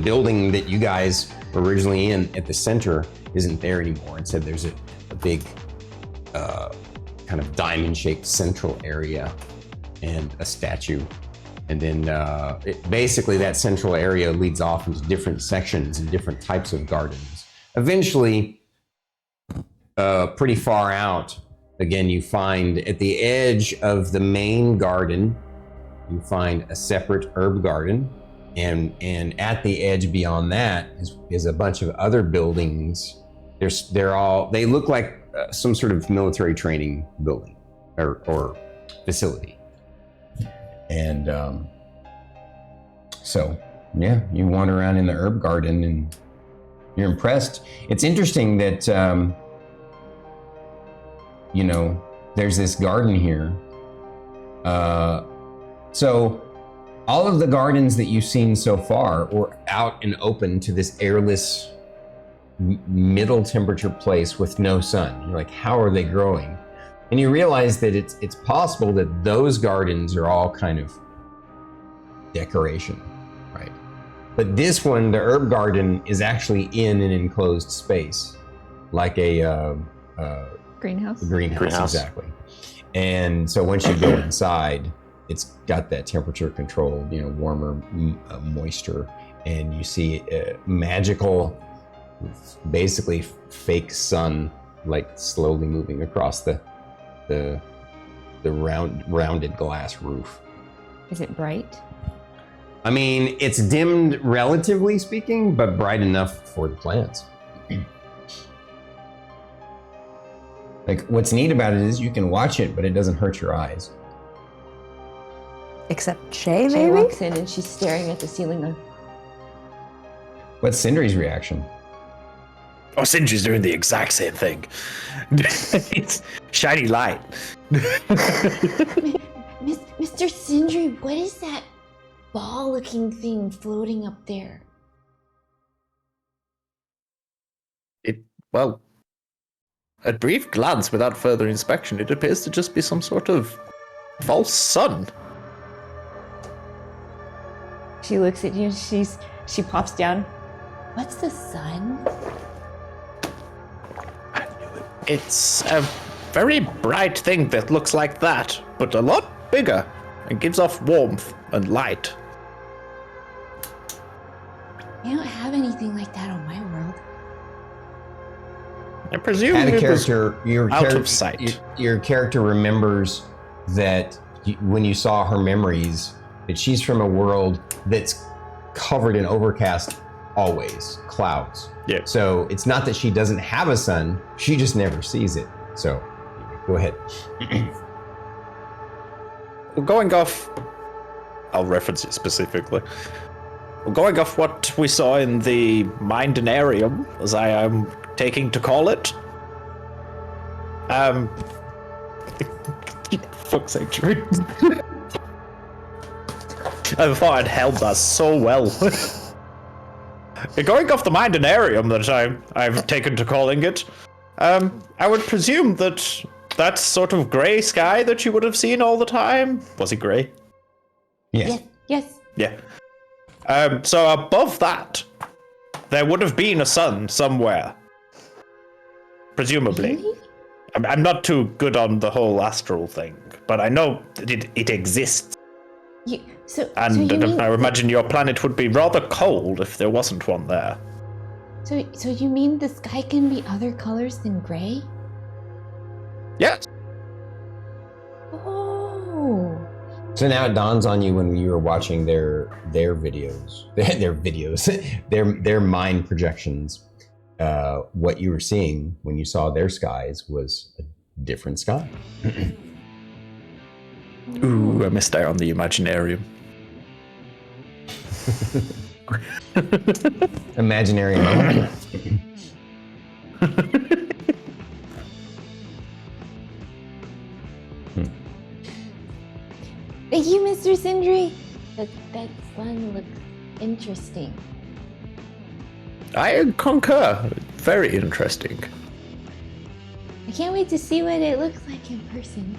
building that you guys were originally in at the center isn't there anymore. Instead, there's a big kind of diamond-shaped central area and a statue. And then basically that central area leads off into different sections and different types of gardens. Eventually, pretty far out, again, you find at the edge of the main garden, you find a separate herb garden. And at the edge beyond that is a bunch of other buildings. They look like some sort of military training building or facility. And so, yeah, you wander around in the herb garden and you're impressed. It's interesting that, there's this garden here. So all of the gardens that you've seen so far were out and open to this airless middle temperature place with no sun. You're like, how are they growing? And you realize that it's possible that those gardens are all kind of decoration, right? But this one, the herb garden, is actually in an enclosed space, like a Greenhouse. greenhouse, exactly. And so once you go inside, it's got that temperature controlled, warmer moisture. and you see a magical, basically fake sun, like slowly moving across the rounded glass roof. Is it bright? I mean, it's dimmed relatively speaking, but bright enough for the plants. Like, what's neat about it is you can watch it, but it doesn't hurt your eyes. Except Shae, Shae maybe? walks in and she's staring at the ceiling. Going, What's Sindri's reaction? Oh, Sindri's doing the exact same thing. It's shiny light. Mr. Sindri, what is that ball-looking thing floating up there? Well, at brief glance, without further inspection, it appears to just be some sort of false sun. she looks at you. She pops down. What's the sun? It's a very bright thing that looks like that, but a lot bigger and gives off warmth and light. We don't have anything like that on my world. I presume Add a it was character, your out character, of sight. Your character remembers that when you saw her memories, that she's from a world that's covered in overcast always, clouds. Yeah. So it's not that she doesn't have a sun, she just never sees it. So go ahead. Well, going off, I'll reference it specifically. Well, going off what we saw in the Mindonarium, as I am taking to call it. Fuck's sake, Drew. I thought I'd held that so well. Going off the Mindonarium that I've taken to calling it, I would presume that that sort of grey sky that you would have seen all the time, was it grey? Yes. Yes. Yeah. So above that, there would have been a sun somewhere. Presumably. Really? I'm not too good on the whole astral thing, but I know that it exists. So And you mean, I imagine your planet would be rather cold if there wasn't one there. so you mean the sky can be other colors than gray? Yes. Oh. So now it dawns on you when you were watching their videos, their mind projections. What you were seeing when you saw their skies was a different sky. Ooh, I missed out on the Imaginarium. Imaginary moment. Thank you, Mr. Sindri. That sun looks interesting. I concur. Very interesting. I can't wait to see what it looks like in person.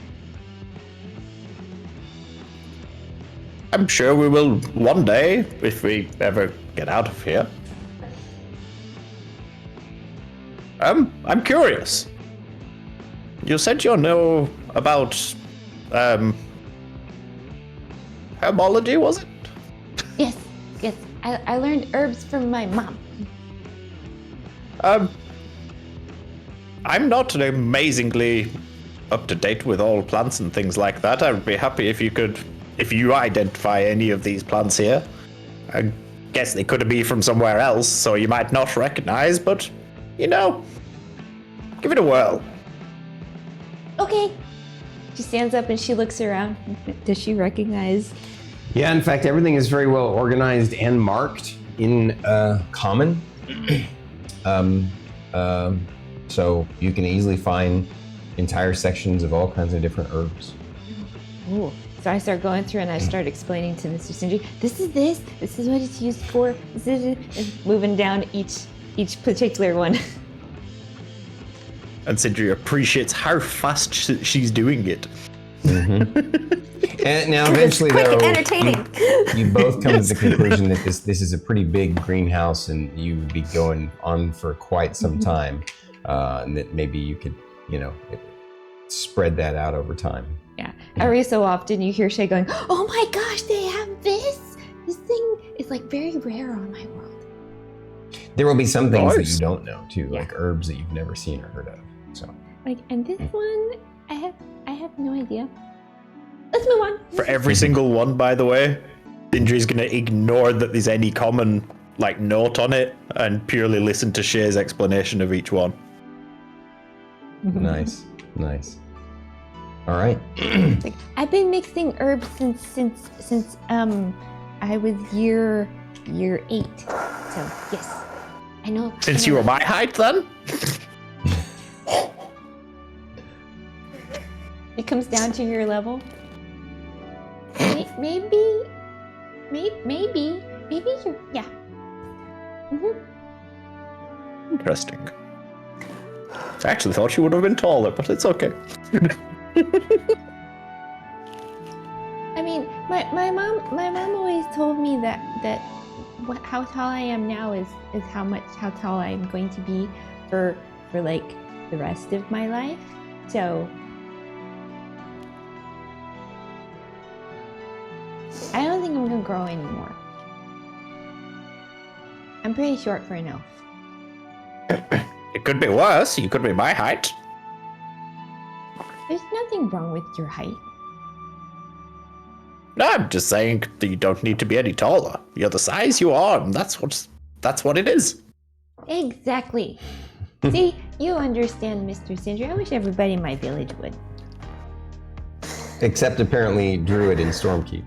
I'm sure we will one day, if we ever get out of here. I'm curious. You said you know about, herbology, was it? Yes. I learned herbs from my mom. I'm not amazingly up to date with all plants and things like that. I would be happy if you identify any of these plants here. I guess they could be from somewhere else, so you might not recognize, but, give it a whirl. Okay. She stands up and she looks around. Does she recognize? Yeah, in fact, everything is very well organized and marked in common. So you can easily find entire sections of all kinds of different herbs. Ooh. So I start going through and I start explaining to Mr. Sindri, this is what it's used for, this is it, and moving down each particular one. And Sindri appreciates how fast she's doing it. And now eventually, quick though, and entertaining. you both come to the conclusion that this is a pretty big greenhouse and you would be going on for quite some time, and that maybe you could, spread that out over time. Yeah. Every so often you hear Shae going, oh my gosh, they have this thing. is like very rare on my world. There will be some things that Nice. you don't know too, Yeah. like herbs that you've never seen or heard of. So Like, and this one, I have no idea. Let's move on. For every single one, by the way, Sindri's gonna ignore that there's any common like note on it and purely listen to Shae's explanation of each one. nice. All right. Like, I've been mixing herbs since I was year 8. So yes, I know. Since you were my height, then? It comes down to your level. Maybe you're, yeah. Interesting. I actually thought you would have been taller, but it's okay. I mean, my mom always told me that how tall I am now is how tall I'm going to be for like the rest of my life. So I don't think I'm gonna grow anymore. I'm pretty short for an elf. It could be worse. You could be my height. There's nothing wrong with your height. No, I'm just saying that you don't need to be any taller. You're the size you are, and that's what it is. Exactly. See, you understand, Mr. Sindri. I wish everybody in my village would. Except apparently Druid and Stormkeep.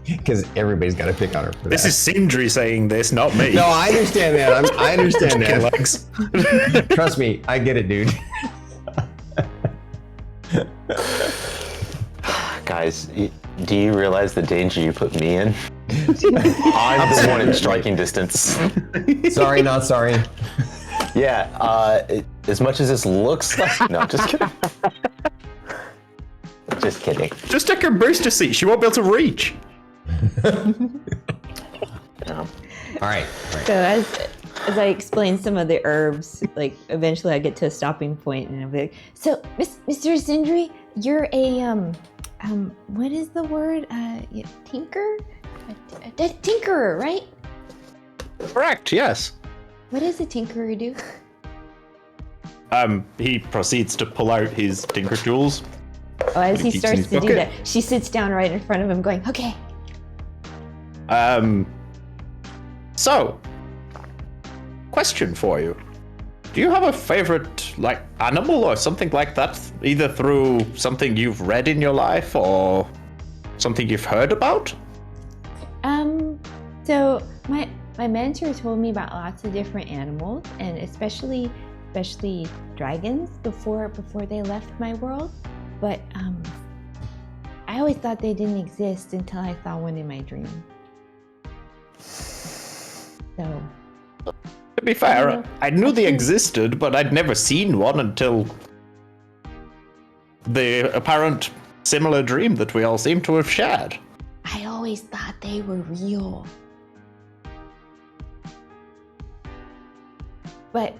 Because everybody's got to pick on her for that. This is Sindri saying this, not me. No, I understand that. I understand Chicken that. legs. Trust me, I get it, dude. Guys, do you realize the danger you put me in? I'm the one in striking distance. Sorry, not sorry. Yeah, as much as this looks like... No, just kidding. Just kidding. Just take her booster seat. She won't be able to reach. No. All right. So as I explain some of the herbs, like eventually I get to a stopping point and I'll be like, so Mr. Sindri, you're a what is the word? Tinker? A tinkerer, right? Correct, yes. What does a tinkerer do? He proceeds to pull out his tinker tools. Oh, as he Keeps starts his to do bucket. that, she sits down right in front of him going, okay. So, question for you. Do you have a favorite, like, animal or something like that? Either through something you've read in your life or something you've heard about? So my mentor told me about lots of different animals, and especially dragons before they left my world. But I always thought they didn't exist until I saw one in my dream. So To be fair, I knew they existed, but I'd never seen one until the apparent similar dream that we all seem to have shared. I always thought they were real. But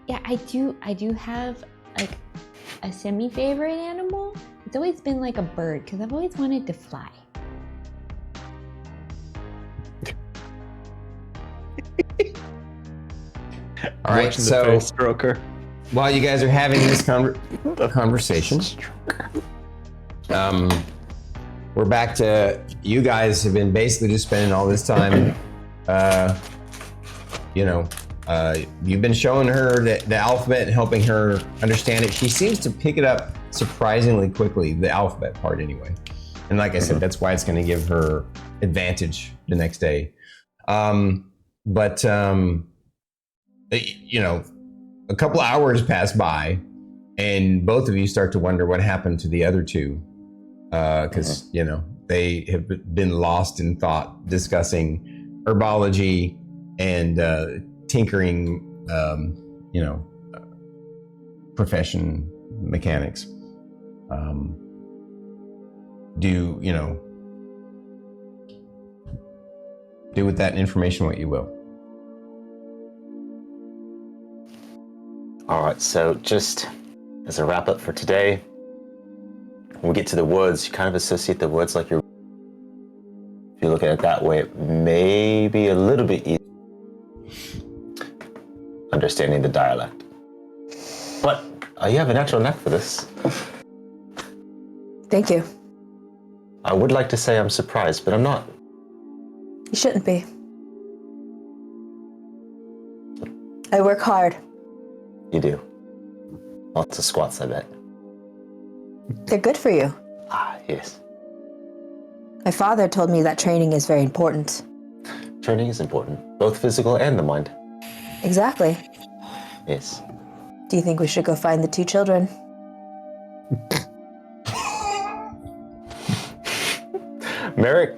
yeah, I do have like a semi-favorite animal. It's always been like a bird because I've always wanted to fly. All right. Watching the So face stroker. while you guys are having this conversation, we're back to you guys have been basically just spending all this time, you've been showing her the alphabet and helping her understand it. She seems to pick it up surprisingly quickly, the alphabet part anyway. And like I said, that's why it's going to give her advantage the next day. A couple hours pass by and both of you start to wonder what happened to the other two. Because, they have been lost in thought discussing herbology and tinkering, profession mechanics. Do with that information what you will. All right, so just as a wrap up for today, when we get to the woods, you kind of associate the woods like you're If you look at it that way, it may be a little bit easier understanding the dialect. But you have a natural knack for this. Thank you. I would like to say I'm surprised, but I'm not. You shouldn't be. I work hard. You do. Lots of squats, I bet. They're good for you. Ah, yes. My father told me that training is very important. Training is important, both physical and the mind. Exactly. Yes. Do you think we should go find the two children? Merrik,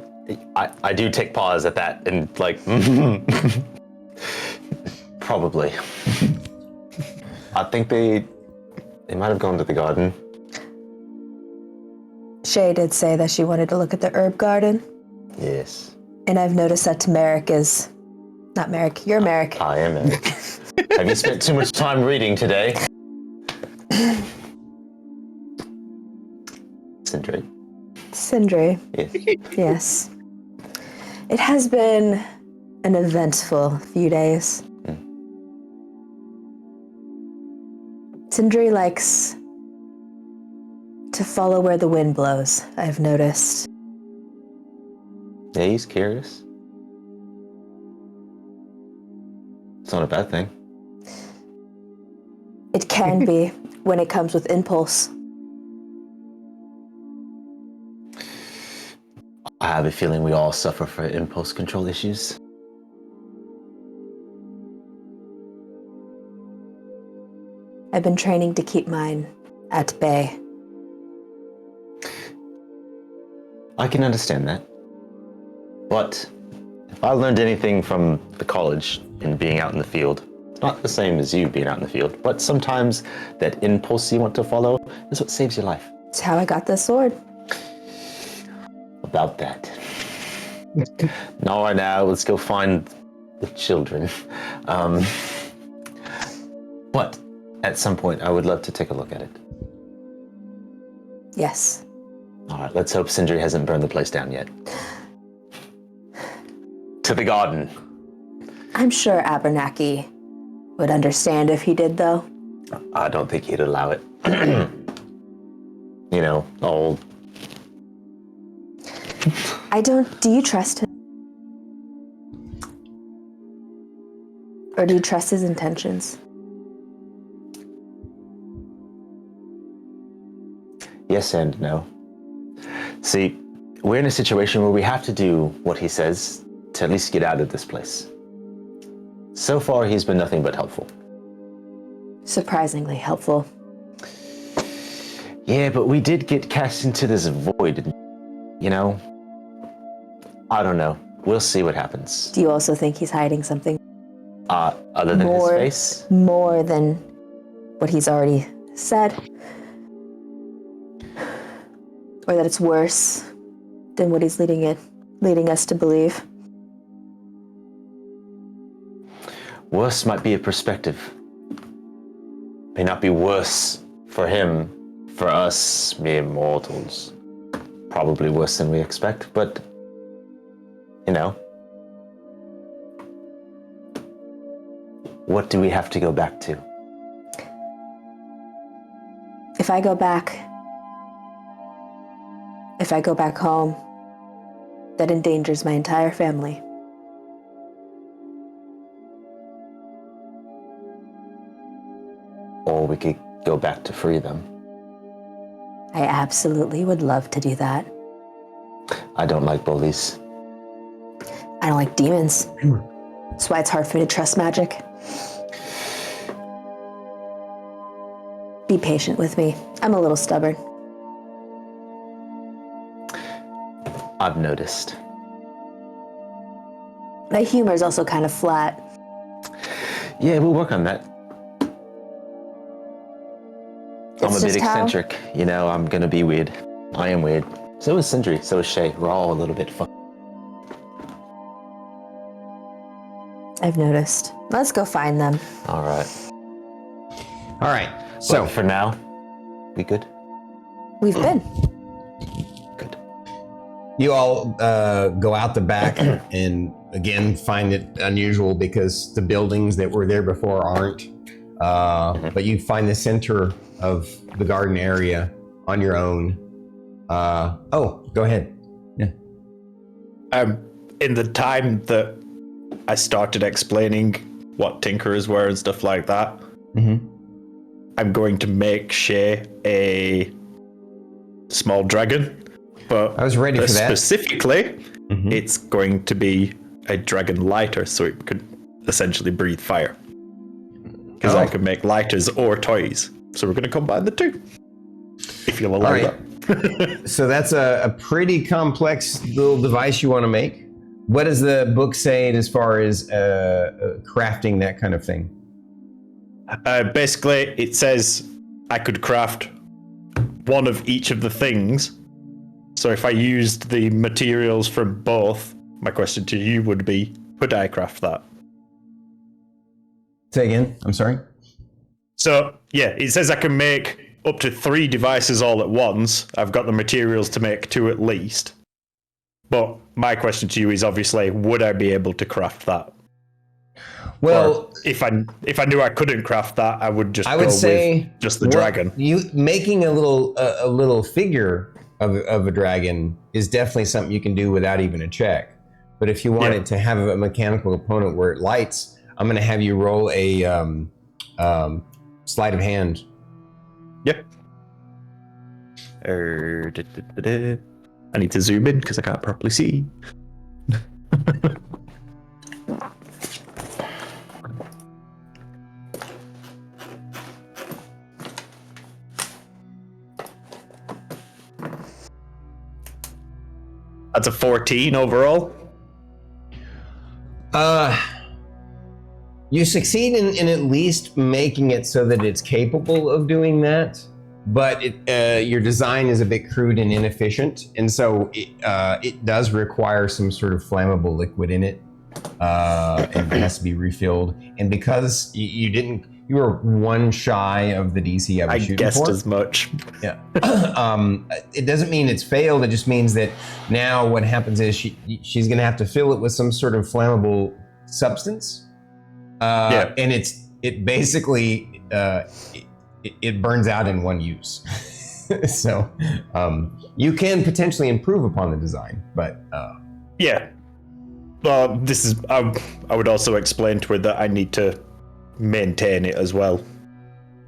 I do take pause at that and like, probably. I think they might have gone to the garden. Shae did say that she wanted to look at the herb garden. Yes. And I've noticed that Merrik is... Not Merrik, you're Merrik. I am Merrik. Have you spent too much time reading today? Sindri. Sindri. Yes. Yes. It has been an eventful few days. Sindri likes to follow where the wind blows, I've noticed. Yeah, he's curious. It's not a bad thing. It can be when it comes with impulse. I have a feeling we all suffer from impulse control issues. I've been training to keep mine at bay. I can understand that. But if I learned anything from the college and being out in the field, it's not the same as you being out in the field, but sometimes that impulse you want to follow is what saves your life. It's how I got this sword. About that. No, right now, let's go find the children. But at some point, I would love to take a look at it. Yes. All right, let's hope Sindri hasn't burned the place down yet. To the garden. I'm sure Abernathy would understand if he did, though. I don't think he'd allow it. You know, old. Do you trust him? Or do you trust his intentions? Yes and no. See, we're in a situation where we have to do what he says to at least get out of this place. So far, he's been nothing but helpful. Surprisingly helpful. Yeah, but we did get cast into this void, you know? I don't know. We'll see what happens. Do you also think he's hiding something? Other than his face? More than what he's already said? Or that it's worse than what he's leading us to believe? Worse might be a perspective. May not be worse for him, for us mere mortals. Probably worse than we expect, but, you know. What do we have to go back to? If I go back home, that endangers my entire family. Or we could go back to free them. I absolutely would love to do that. I don't like bullies. I don't like demons. That's why it's hard for me to trust magic. Be patient with me. I'm a little stubborn. I've noticed. My humor is also kind of flat. Yeah, we'll work on that. I'm a bit eccentric, you know, I'm gonna be weird. I am weird. So is Sindri, so is Shae. We're all a little bit fun. I've noticed. Let's go find them. All right. All right. So But for now, we good? We've been. Good. You all go out the back and again find it unusual because the buildings that were there before aren't. But you find the center of the garden area on your own. Go ahead. Yeah. In the time that I started explaining what tinkerers were and stuff like that, I'm going to make Shae a small dragon. But I was ready for that. Specifically, it's going to be a dragon lighter, so it could essentially breathe fire. Because I can make lighters or toys. So we're going to combine the two. If you'll allow that. So that's a pretty complex little device you want to make. What does the book say as far as crafting that kind of thing? Basically, it says I could craft one of each of the things. So if I used the materials from both, my question to you would be, could I craft that? Say again, I'm sorry. So, yeah, it says I can make up to 3 devices all at once. I've got the materials to make 2 at least. But my question to you is obviously, would I be able to craft that? Well, or if I knew I couldn't craft that, I would just say with just the dragon. You making a little figure of a dragon is definitely something you can do without even a check. But if you want it to have a mechanical component where it lights, I'm going to have you roll a sleight of hand. Yep. I need to zoom in because I can't properly see. That's a 14 overall. You succeed in at least making it so that it's capable of doing that, but your design is a bit crude and inefficient, and so it does require some sort of flammable liquid in it, and it has to be refilled. And because you were 1 shy of the DC I was shooting for. I guessed as much. Yeah. It doesn't mean it's failed. It just means that now what happens is she's going to have to fill it with some sort of flammable substance. And it basically it burns out in 1 use. So you can potentially improve upon the design, but yeah. Well, this is I would also explain to her that I need to maintain it as well.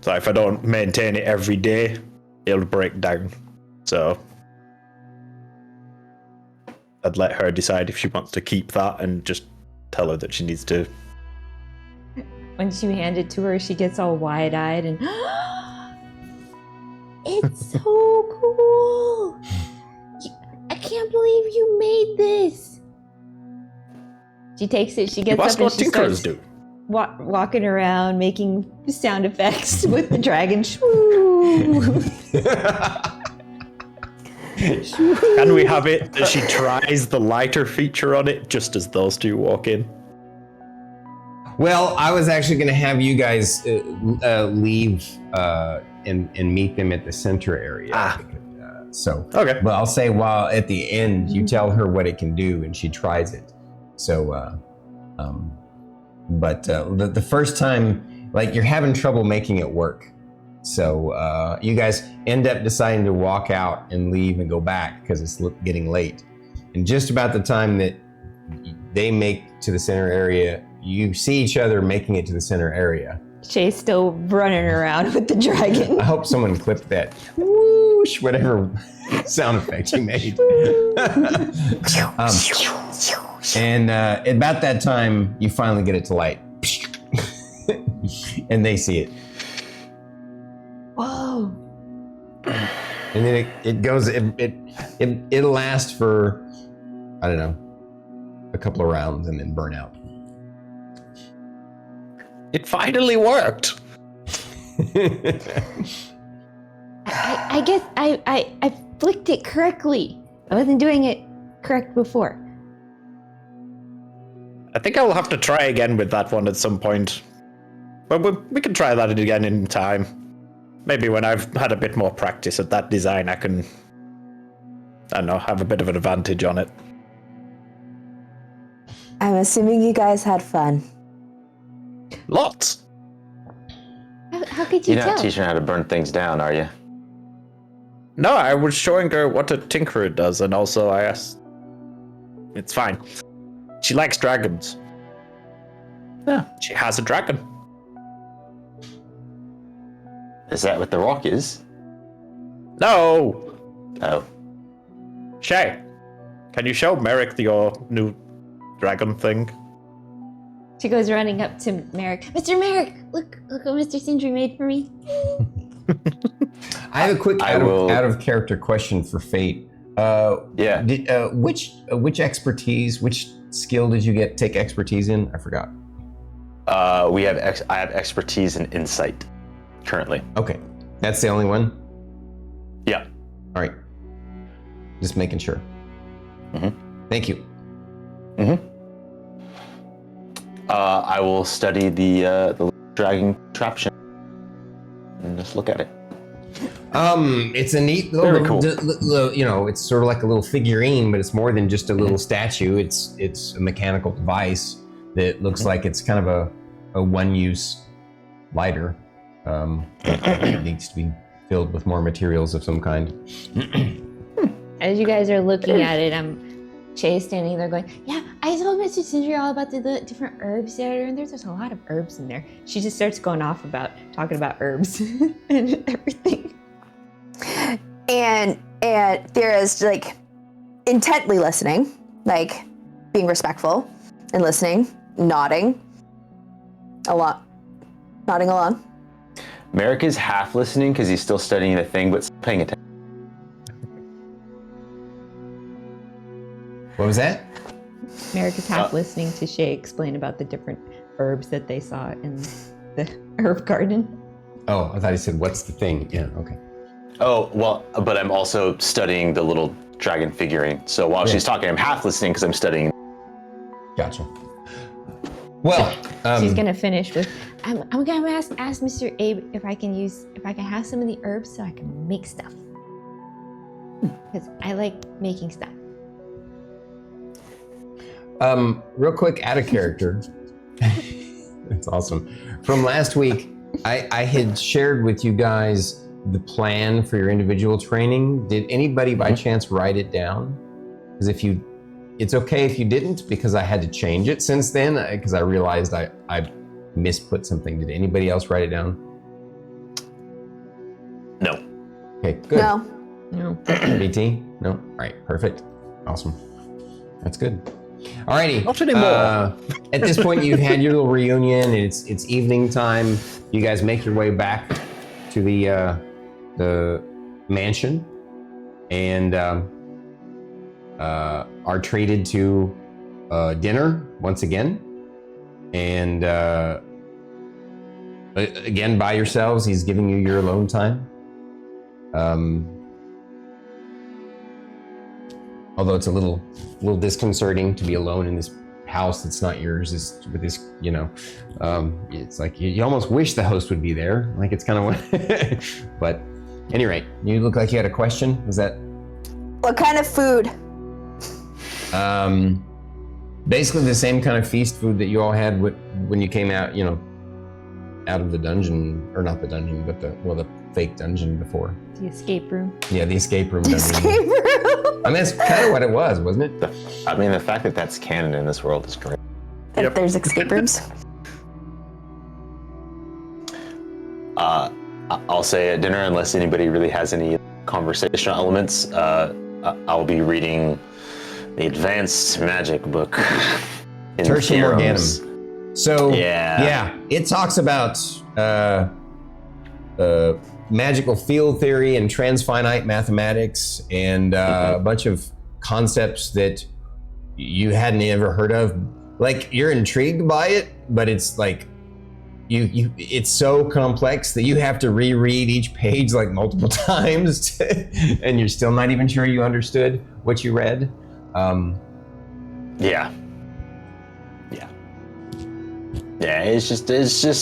So if I don't maintain it every day, it'll break down. So I'd let her decide if she wants to keep that and just tell her that she needs to. Once you hand it to her, she gets all wide-eyed and it's so cool. I can't believe you made this. She takes it, she gets up and she starts walking around, making sound effects with the dragon. Can we have it that she tries the lighter feature on it just as those two walk in? Well, I was actually going to have you guys leave and meet them at the center area. Okay. But I'll say while at the end you tell her what it can do and she tries it. So, but the first time, like, you're having trouble making it work. So you guys end up deciding to walk out and leave and go back because it's getting late. And just about the time that they make to the center area, you see each other making it to the center area. Shae's still running around with the dragon. I hope someone clipped that whoosh, whatever sound effect you made. And about that time, you finally get it to light. And they see it. Whoa. And then it goes, it'll last for, I don't know, a couple of rounds and then burn out. It finally worked. I guess I flicked it correctly. I wasn't doing it correct before. I think I'll have to try again with that one at some point. But we can try that again in time. Maybe when I've had a bit more practice at that design, I can I don't know, have a bit of an advantage on it. I'm assuming you guys had fun. Lots. How could you You're not tell? teaching her how to burn things down, are you? No, I was showing her what a tinkerer does, and also I asked. It's fine. She likes dragons. Yeah. She has a dragon. Is that what the rock is? No! Oh. Shae, can you show Merrik your new dragon thing? She goes running up to Merrik. Mr. Merrik, look what Mr. Sindri made for me. I have a quick out of character question for Fate. Yeah. Which expertise, which skill did you take expertise in? I forgot. I have expertise in insight currently. Okay, that's the only one. Yeah. All right, just making sure. Thank you. I will study the dragon contraption and just look at it. It's a neat little, Very cool. It's sort of like a little figurine, but it's more than just a little statue. It's a mechanical device that looks like it's kind of a one-use lighter. It needs to be filled with more materials of some kind. As you guys are looking at it, Shae's standing there going, yeah, I told Mr. Sindri all about the different herbs that are in there. There's a lot of herbs in there. She just starts going off talking about herbs and everything. And Thyra's like intently listening, like being respectful and listening, nodding along. Merrik is half listening because he's still studying the thing, but paying attention. What was that? Merrik is half listening to Shae explain about the different herbs that they saw in the herb garden. Oh, I thought he said, "What's the thing?" Yeah. Okay. Oh, well, but I'm also studying the little dragon figurine. So while she's talking, I'm half listening because I'm studying. Gotcha. Well, She's gonna finish with, I'm gonna ask Mr. Abe if I can have some of the herbs so I can make stuff. Because I like making stuff. real quick, out of character. That's awesome. From last week, I had shared with you guys the plan for your individual training. Did anybody by chance write it down? Because it's okay if you didn't, because I had to change it since then, because I realized I misput something. Did anybody else write it down? No. Okay, good. No. BT? No? All right, perfect. Awesome. That's good. Alrighty. Not anymore. At this point, you've had your little reunion. And it's evening time. You guys make your way back to the mansion, and are treated to dinner once again. And again, by yourselves. He's giving you your alone time. Although it's a little disconcerting to be alone in this house that's not yours, with this, it's like you almost wish the host would be there. Like, it's kind of what. But at any rate, you look like you had a question. Was that? What kind of food? Basically the same kind of feast food that you all had when you came out, out of the dungeon, or not the dungeon, but the fake dungeon before. The escape room. Yeah, the escape room dungeon. Escape room. I mean, that's kind of what it was, wasn't it? The fact that that's canon in this world is great. That there's escape rooms. I'll say at dinner, unless anybody really has any conversational elements, I'll be reading the advanced magic book in Tertium theorems. Organum. So yeah, it talks about magical field theory and transfinite mathematics and a bunch of concepts that you hadn't ever heard of. Like, you're intrigued by it, but it's like it's so complex that you have to reread each page like multiple times and you're still not even sure you understood what you read. Yeah, it's just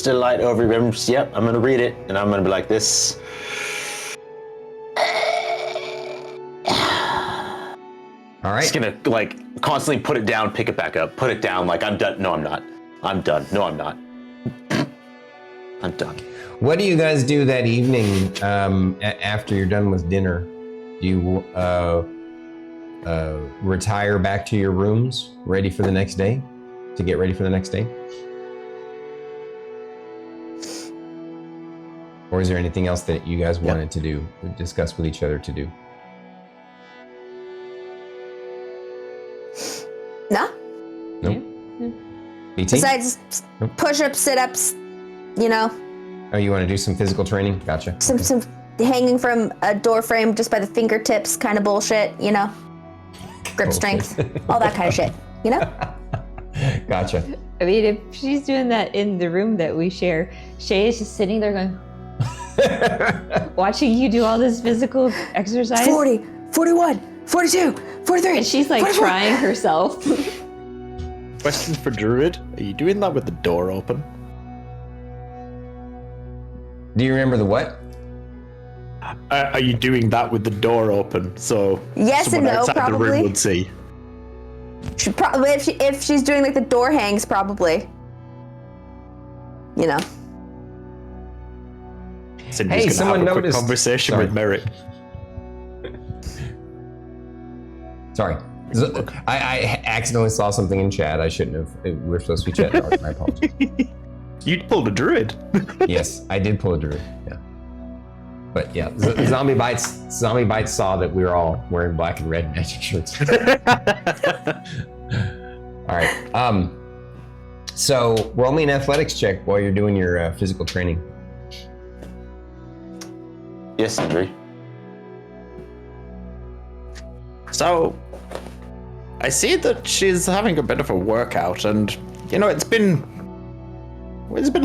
a light overview. Yep, I'm gonna read it, and I'm gonna be like this. All right. Just gonna like constantly put it down, pick it back up, put it down. Like I'm done. No, I'm not. I'm done. No, I'm not. I'm done. What do you guys do that evening after you're done with dinner? Do you retire back to your rooms, ready for the next day? To get ready for the next day? Or is there anything else that you guys wanted to do, discuss with each other to do? No? No? BT? Besides push-ups, sit-ups, you know, Oh, you want to do some physical training? Gotcha. some hanging from a door frame just by the fingertips kind of bullshit, you know? Grip strength, all that kind of shit, you know? Gotcha. I mean, if she's doing that in the room that we share, Shae is just sitting there going, watching you do all this physical exercise. 40, 41, 42, 43. And she's like 44. trying herself. Question for Druid: are you doing that with the door open? Do you remember the what? Are you doing that with the door open so Yes and someone no, outside the probably. room would see? She probably, if she's doing like the door hangs, probably. You know. Sindri's Hey, gonna someone have a quick noticed. conversation Sorry. with Merrik. Sorry. I accidentally saw something in chat. I shouldn't have. We're supposed to be chatting. My apologies. You pulled a druid. Yes, I did pull a druid. Yeah. But yeah, Zombie Bites saw that we were all wearing black and red magic shirts. All right. So roll me an athletics check while you're doing your physical training. Yes, Sindri. So, I see that she's having a bit of a workout, and you know, there's been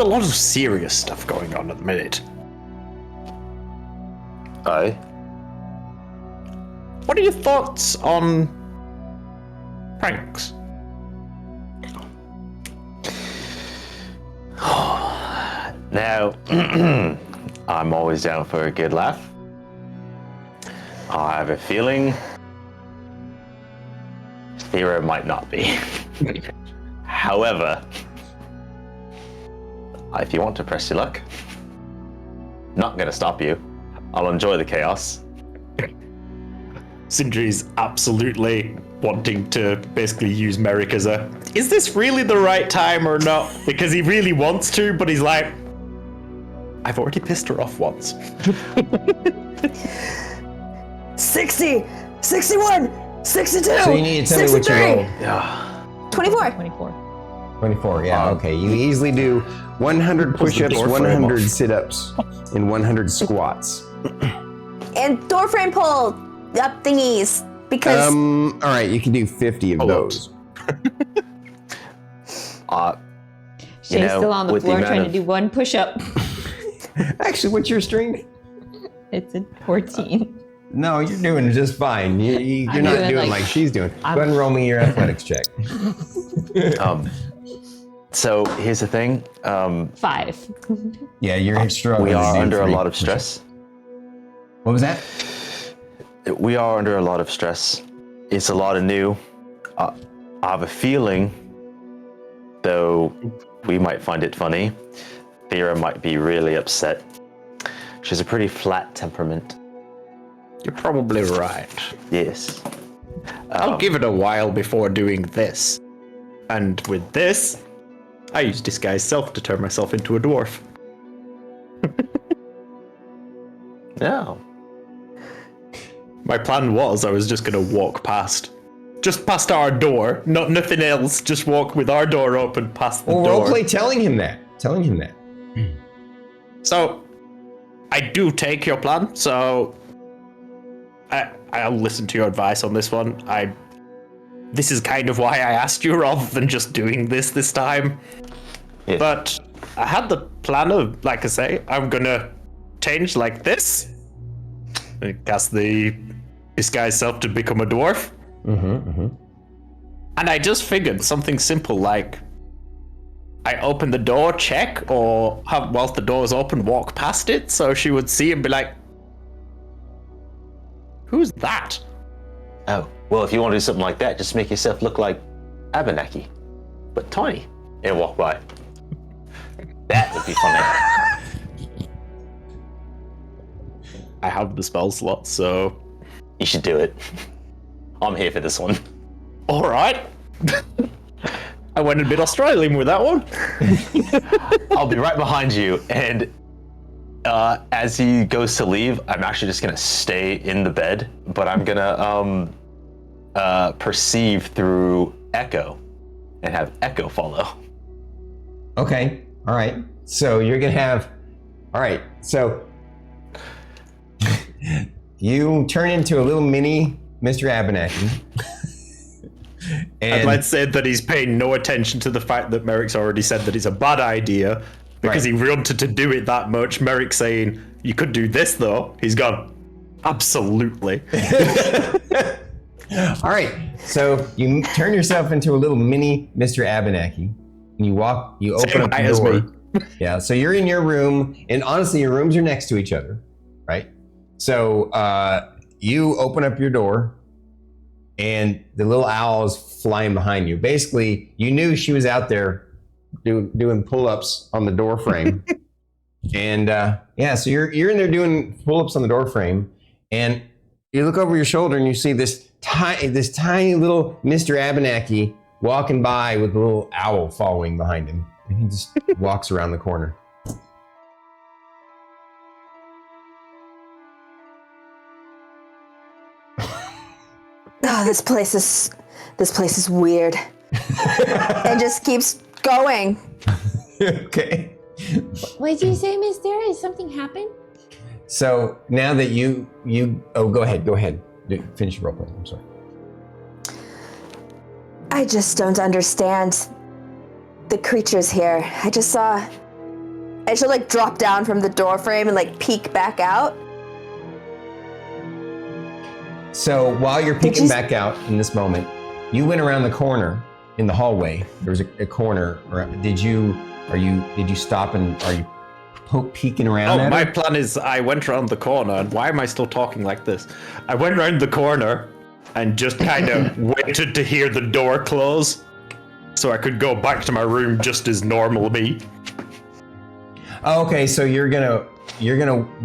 a lot of serious stuff going on at the minute. Aye. What are your thoughts on pranks? Now, I'm always down for a good laugh. I have a feeling Thyra might not be. However, if you want to press your luck, not going to stop you. I'll enjoy the chaos. Sindri's absolutely wanting to basically use Merrik as a, is this really the right time or not? Because he really wants to, but he's like, I've already pissed her off once. 60, 61, 62, So you need to tell me what you 63, roll. Yeah. 24. 24. 24. Yeah. Okay. You easily do 100 push-ups, door frame 100 off. sit-ups, and 100 squats. And door frame pull up thingies because All right. You can do 50 of those. Shae's You know, still on the with the floor amount trying to of- do one push-up. Actually, what's your strength? It's a 14. No, you're doing just fine. You're I'm not doing doing like- like she's doing. Go ahead and roll me your athletics check. So here's the thing. 5. Yeah, you're struggling. We to are do under a 3 lot of push-ups. stress. What was that? We are under a lot of stress. It's a lot of new. I have a feeling, though we might find it funny, Thyra might be really upset. She's a pretty flat temperament. You're probably right. Yes. I'll give it a while before doing this. And with this, I use disguise self to turn myself into a dwarf. No. My plan was I was just gonna walk past. Just past our door, not nothing else. Just walk with our door open past the Well, door. roleplay telling him that. Telling him that. So, I do take your plan. So, I'll listen to your advice on this one. This is kind of why I asked you rather than just doing this time. Yes. But I had the plan of, like I say, I'm gonna change like this. And cast the disguise self to become a dwarf. And I just figured something simple like I open the door, check, or have, whilst the door is open, walk past it so she would see and be like, who's that? Oh. Well, if you want to do something like that, just make yourself look like Abenaki, but tiny, and walk by. That would be funny. I have the spell slot, so... You should do it. I'm here for this one. All right. I went a bit Australian with that one. I'll be right behind you, and as he goes to leave, I'm actually just gonna stay in the bed, but I'm gonna perceive through Echo and have Echo follow. Okay. All right. So you're gonna have. All right. So you turn into a little mini Mr. Abenaki. I'd like to say that he's paying no attention to the fact that Merrik's already said that it's a bad idea because he wanted to do it that much. Merrik saying, you could do this though. He's gone, absolutely. All right. So you turn yourself into a little mini Mr. Abenaki. And you open up the door. Yeah. So you're in your room, and honestly, your rooms are next to each other, right? So you open up your door. And the little owl is flying behind you. Basically, you knew she was out there doing pull-ups on the door frame. And so you're in there doing pull-ups on the door frame, and you look over your shoulder and you see this tiny little Mr. Abenaki walking by with a little owl following behind him. And he just walks around the corner. Oh, this place is weird. And just keeps going. Okay. What did you say, Miss Thyra? Has something happened? So now that you go ahead. Finish your roleplay. I'm sorry. I just don't understand the creatures here. I should like drop down from the door frame and like peek back out. So while you're peeking back out in this moment, you went around the corner in the hallway. There was a corner. Did you stop and are you peeking around? Oh, my plan is I went around the corner. And why am I still talking like this? I went around the corner and just kind of waited to hear the door close, so I could go back to my room just as normal me. Oh, okay, so you're gonna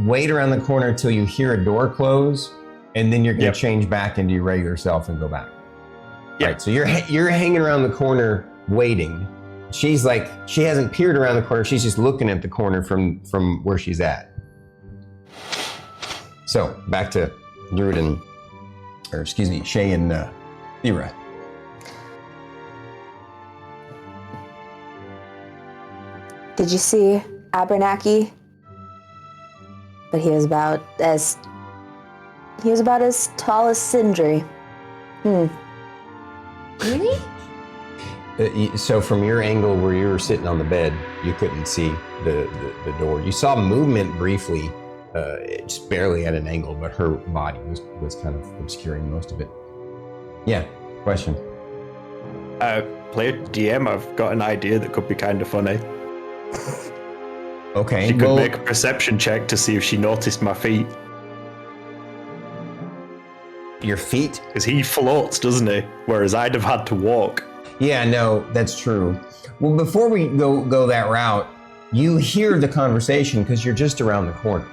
wait around the corner until you hear a door close. And then you're going to change back into your regular self and go back. Yep. Right. So you're hanging around the corner waiting. She hasn't peered around the corner. She's just looking at the corner from where she's at. So back to Shae and Thyra. Did you see Abenaki? But he was about as tall as Sindri. Really? So from your angle where you were sitting on the bed, you couldn't see the door. You saw movement briefly, just barely at an angle, but her body was kind of obscuring most of it. Yeah, question. Player DM, I've got an idea that could be kind of funny. Okay. She could make a perception check to see if she noticed my feet. Your feet? Because he floats, doesn't he? Whereas I'd have had to walk. Yeah, no, that's true. Well, before we go that route, you hear the conversation because you're just around the corner.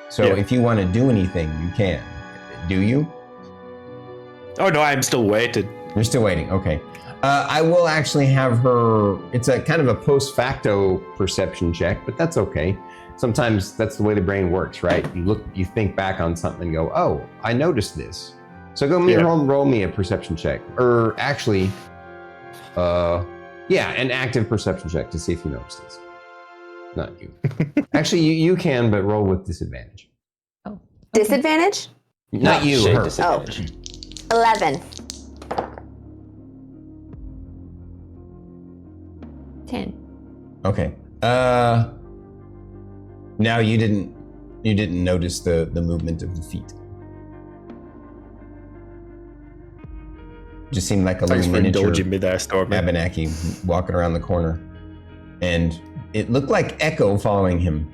So if you want to do anything, you can. Do you? Oh, no, I'm still waiting. You're still waiting, okay. I will actually have her, it's a kind of a post-facto perception check, but that's okay. Sometimes that's the way the brain works, right? You think back on something and go, oh, I noticed this. So go roll me a perception check. Or actually, an active perception check to see if you notice this. Not you. Actually, you can, but roll with disadvantage. Oh. Disadvantage? Not you, her. Disadvantage. 11. 10. Okay. Now you didn't notice the movement of the feet. Just seemed like a little miniature me there, Stormy. Abenaki walking around the corner, and it looked like Echo following him.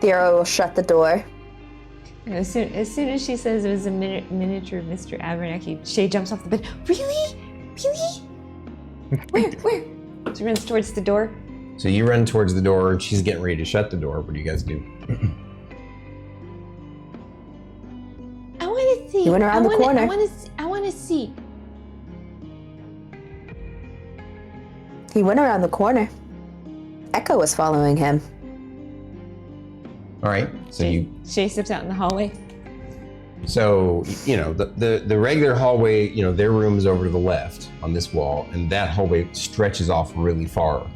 Thyra will shut the door. As soon as she says it was a miniature Mr. Abernathy, Shae jumps off the bed. Really? Where? She runs towards the door. So you run towards the door. She's getting ready to shut the door. What do you guys do? I want to see. He went around the corner. I want to see. He went around the corner. Echo was following him. All right. So Shae steps out in the hallway. So, the regular hallway, their room is over to the left on this wall, and that hallway stretches off really far.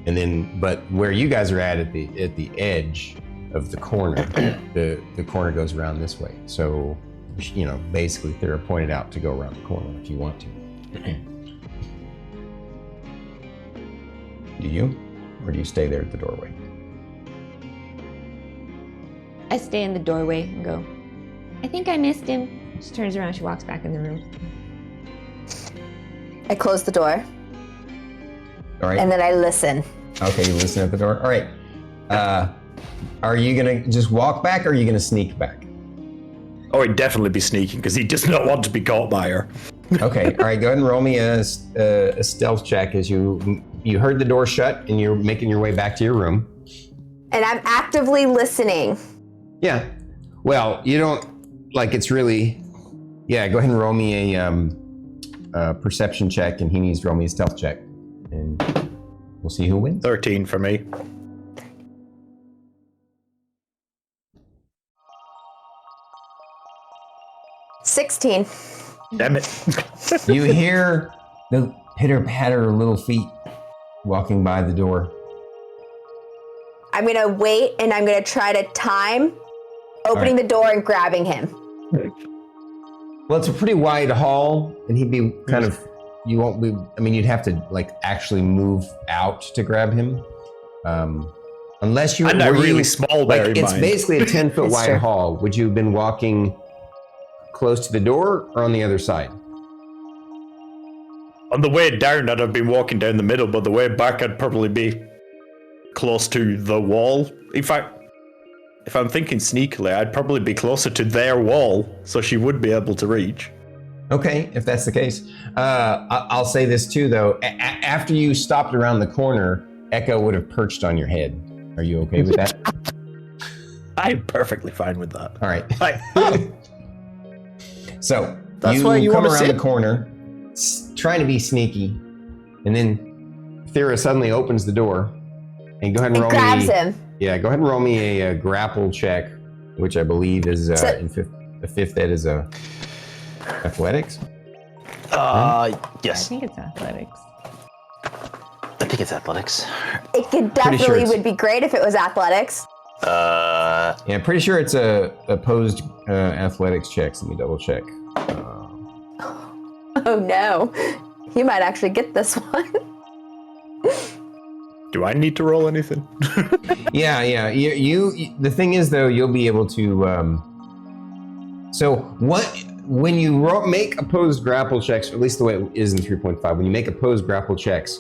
And then, but where you guys are at the edge of the corner, the corner goes around this way. So, basically Thyra pointed out to go around the corner if you want to. Do you? Or do you stay there at the doorway? I stay in the doorway and go, I think I missed him. She turns around, she walks back in the room. I close the door. All right. And then I listen. Okay, you listen at the door. All right. Are you gonna just walk back, or are you gonna sneak back? Oh, he'd definitely be sneaking because he does not want to be caught by her. Okay. All right. Go ahead and roll me a stealth check as you heard the door shut and you're making your way back to your room. And I'm actively listening. Yeah. Well, you don't it's really. Yeah. Go ahead and roll me a perception check, and he needs to roll me a stealth check, and we'll see who wins. 13 for me. $16. Damn it. You hear the pitter patter of little feet walking by the door. I'm going to wait, and I'm going to try to time opening the door and grabbing him. Well, it's a pretty wide hall, and he'd be kind of, you won't be, you'd have to actually move out to grab him. Unless you I'm not really small there. It's basically a 10-foot wide true. hall. Would you have been walking close to the door or on the other side? On the way down, I'd have been walking down the middle, but the way back, I'd probably be close to the wall. In fact, if I'm thinking sneakily, I'd probably be closer to their wall, so she would be able to reach. Okay, if that's the case. I'll say this too, though. After you stopped around the corner, Echo would have perched on your head. Are you okay with that? I'm perfectly fine with that. All right. So That's why you come wanna around sit? the corner, trying to be sneaky, and then Thyra suddenly opens the door, and go ahead and And roll grabs me. him. Yeah, go ahead and roll me a grapple check, which I believe is in fifth ed is athletics. I Yes. think it's athletics. I think it's athletics. It could Pretty sure definitely it's- would be great if it was athletics. Yeah, I'm pretty sure it's a opposed athletics checks. Let me double check. Oh no. He might actually get this one. Do I need to roll anything? Yeah. You. The thing is, though, you'll be able to. So when you make opposed grapple checks, or at least the way it is in 3.5, when you make opposed grapple checks,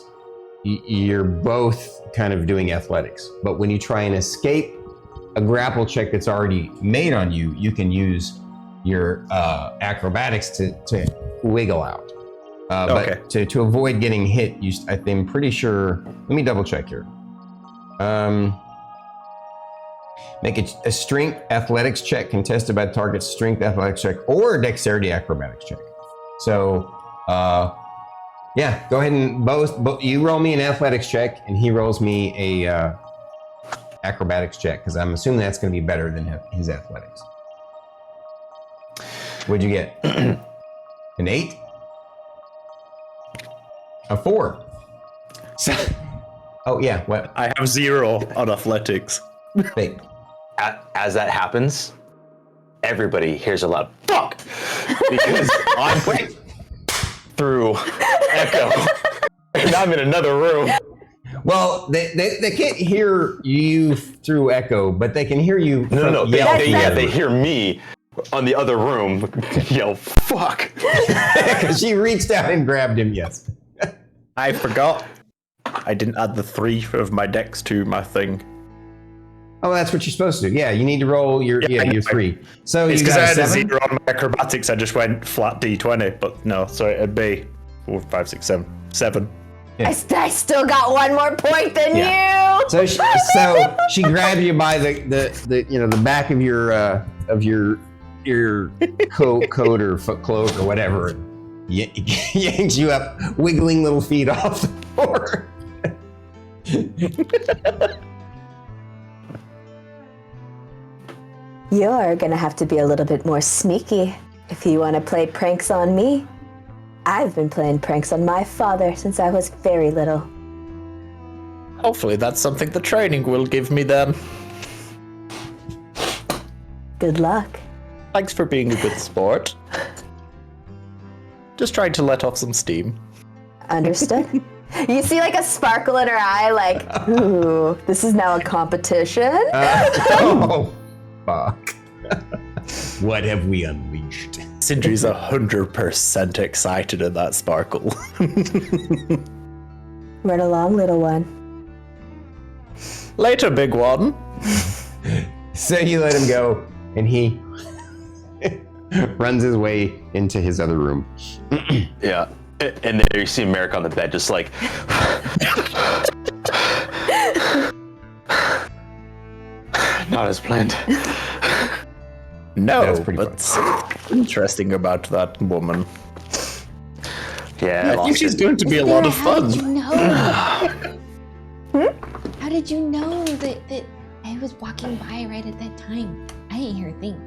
you're both kind of doing athletics. But when you try and escape a grapple check that's already made on you, you can use your acrobatics to wiggle out. Okay. But to avoid getting hit, I'm pretty sure. Let me double check here. Make a strength athletics check contested by the target's strength athletics check or a dexterity acrobatics check. So, yeah, go ahead and both you roll me an athletics check and he rolls me a acrobatics check, because I'm assuming that's going to be better than his athletics. What'd you get? An 8? A 4? Oh yeah, what? I have 0 on athletics. Wait. As that happens, everybody hears a loud fuck because I'm through Echo and I'm in another room. Well, they can't hear you through Echo, but they can hear you. No. yell. They hear me on the other room yell fuck. Because she reached out and grabbed him. Yes. I forgot. I didn't add the 3 of my dex to my thing. Oh, that's what you're supposed to do. Yeah, you need to roll your your 3. So It's you because I got a had a 7? 0 on my acrobatics. I just went flat D20, but no, sorry, it'd be 4, 5, 6, 7. 7. I still got one more point than you. So she grabbed you by the back of your coat or foot cloak or whatever, and yanks you up, wiggling little feet off the floor. You're gonna have to be a little bit more sneaky if you want to play pranks on me. I've been playing pranks on my father since I was very little. Hopefully that's something the training will give me then. Good luck. Thanks for being a good sport. Just trying to let off some steam. Understood. You see like a sparkle in her eye, like, ooh, this is now a competition. Oh, fuck. What have we unleashed? Sindri's 100% excited at that sparkle. Run along, little one. Later, big one. So you let him go, and he runs his way into his other room. Yeah. And there you see Merrik on the bed, just like. Not as planned. No, That's pretty but interesting about that woman. Yeah, I think she's going to be a lot of How fun. did you know? How did you know that I was walking by right at that time? I didn't hear a thing.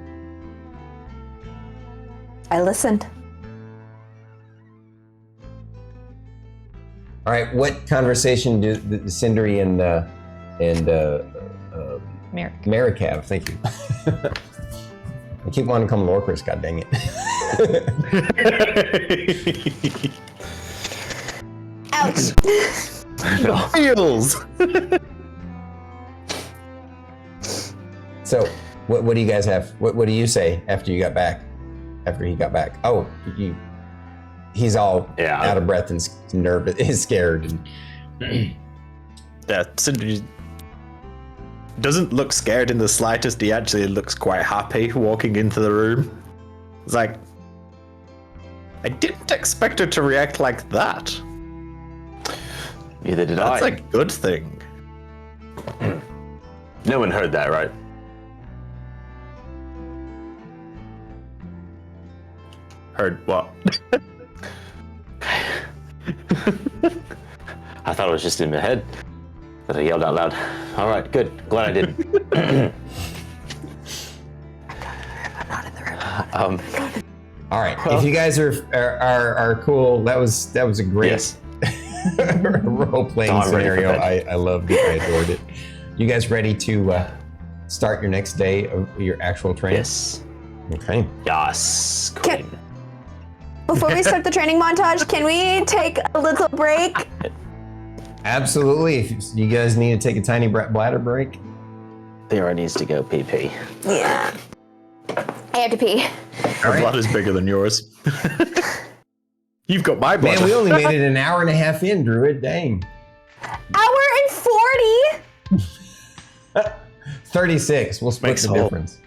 I listened. All right, what conversation do Sindri and Merrik. Merrik have? Thank you. I keep wanting to call him Lorcris, god dang it. Ouch. Feels. So, what do you guys have? What do you say after you got back? After he got back? Oh, he's all out of breath and nervous, he's scared. And Yeah, Sindri doesn't look scared in the slightest. He actually looks quite happy walking into the room. It's like, I didn't expect her to react like that. Neither did That's I. a good thing. No one heard that, right? Heard what? I thought it was just in my head that I yelled out loud. All right, good. Glad I didn't. I'm not in the room. all right, if you guys are cool, that was a great role-playing scenario. I loved it. I adored it. You guys ready to start your next day of your actual training? Yes. Okay. Yes. Queen. Before we start the training montage, can we take a little break? Absolutely. If you guys need to take a tiny bladder break. Thyra needs to go pee. Yeah. I have to pee. Her blood is bigger than yours. You've got my blood. Man, we only made it an hour and a half in, Druid. Dang. Hour and 40? 36. We'll split Makes the all- difference.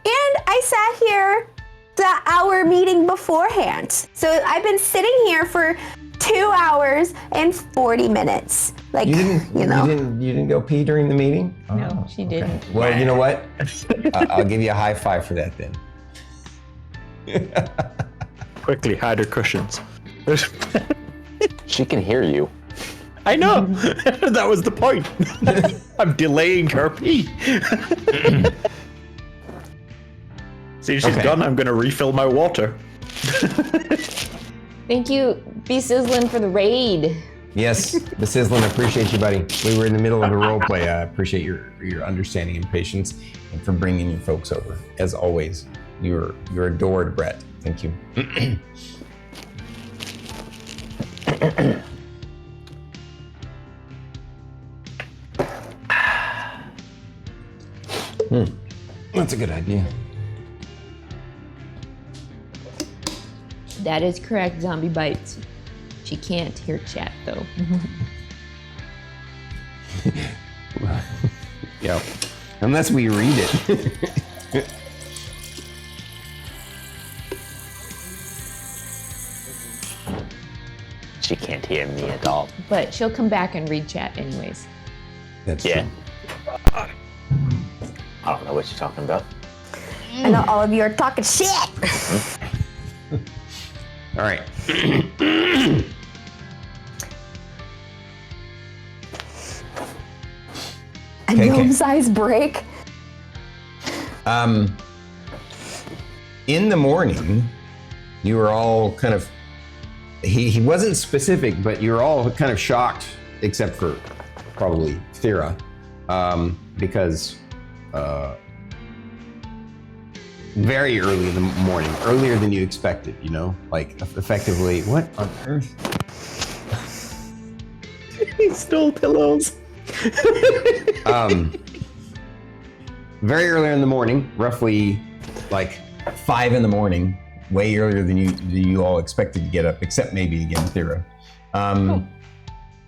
And I sat here the hour meeting beforehand. So I've been sitting here for 2 hours and 40 minutes. Like, You didn't go pee during the meeting? No, she didn't. Well, you know what? I'll give you a high five for that then. Quickly hide her cushions. She can hear you. I know. That was the point. I'm delaying her pee. See, she's gone. I'm going to refill my water. Thank you, Be Sizzlin', for the raid. Yes, the Sizzlin, I appreciate you, buddy. We were in the middle of a role play. I appreciate your understanding and patience, and for bringing your folks over. As always, you're adored, Brett. Thank you. That's a good idea. That is correct, Zombie Bites. She can't hear chat, though. Yeah. Unless we read it. She can't hear me at all. But she'll come back and read chat anyways. That's Yeah. true. I don't know what you're talking about. I know all of you are talking shit. All right. A Okay. gnome-sized break. In the morning, you were all kind of, he wasn't specific, but you were all kind of shocked, except for probably Thyra, because very early in the morning, earlier than you expected, you know, like effectively, what on earth? He stole pillows. Very early in the morning, roughly like 5 in the morning, way earlier than you all expected to get up, except maybe again Thyra.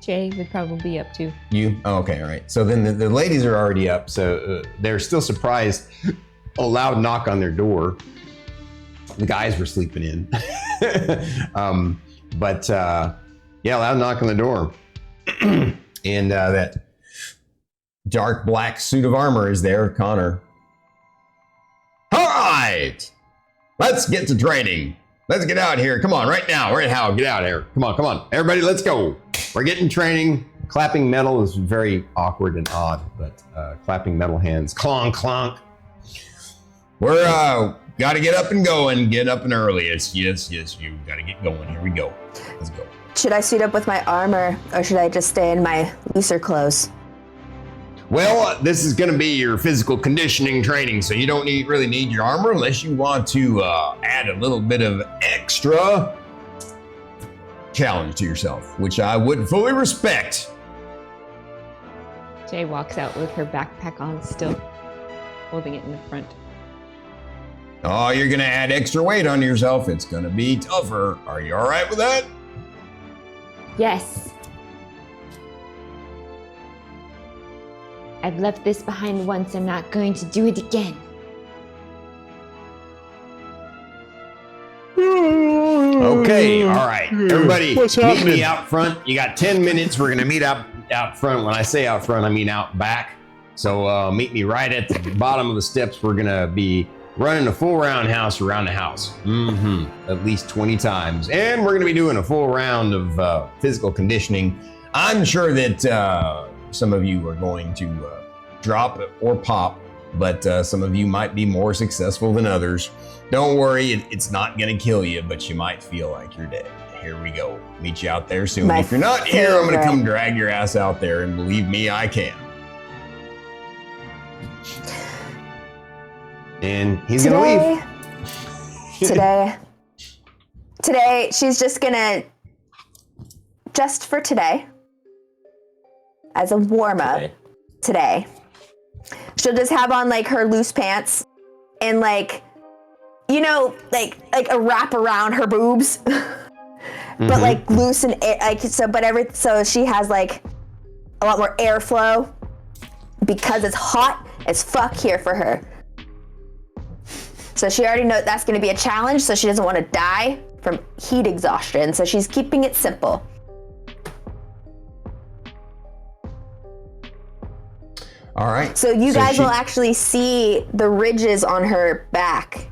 Jay would probably be up too. You? Oh, okay, all right. So then the ladies are already up, so they're still surprised. A loud knock on their door. The guys were sleeping in. Yeah, loud knock on the door. And that dark black suit of armor is there, Connor. All right, let's get to training. Let's get out here. Come on, right now. Right now, get out here. Come on. Everybody, let's go. We're getting training. Clapping metal is very awkward and odd, but clapping metal hands. Clonk, clonk. We're gotta get up and going. Get up and early. Yes, you gotta get going. Here we go. Let's go. Should I suit up with my armor, or should I just stay in my looser clothes? Well, this is going to be your physical conditioning training, so you don't really need your armor unless you want to add a little bit of extra challenge to yourself, which I would fully respect. Jay walks out with her backpack on still, holding it in the front. Oh, you're going to add extra weight on yourself. It's going to be tougher. Are you all right with that? Yes. I've left this behind once. I'm not going to do it again. Okay, all right. Everybody, What's meet happening? me out front. You got 10 minutes. We're going to meet out front. When I say out front, I mean out back. So meet me right at the bottom of the steps. We're going to be running a full roundhouse around the house. At least 20 times. And we're going to be doing a full round of physical conditioning. I'm sure that some of you are going to drop or pop, but some of you might be more successful than others. Don't worry, it's not going to kill you, but you might feel like you're dead. Here we go. Meet you out there soon. My If you're not here, I'm going to favorite. come drag your ass out there, and believe me, I can. And he's going to leave. Today, she's just gonna, just for today, as a warm-up, today, she'll just have on like her loose pants and like, you know, like a wrap around her boobs, but like loose and like so she has like a lot more airflow because it's hot as fuck here for her. So she already knows that's going to be a challenge, so she doesn't want to die from heat exhaustion. So she's keeping it simple. All right. So you guys will actually see the ridges on her back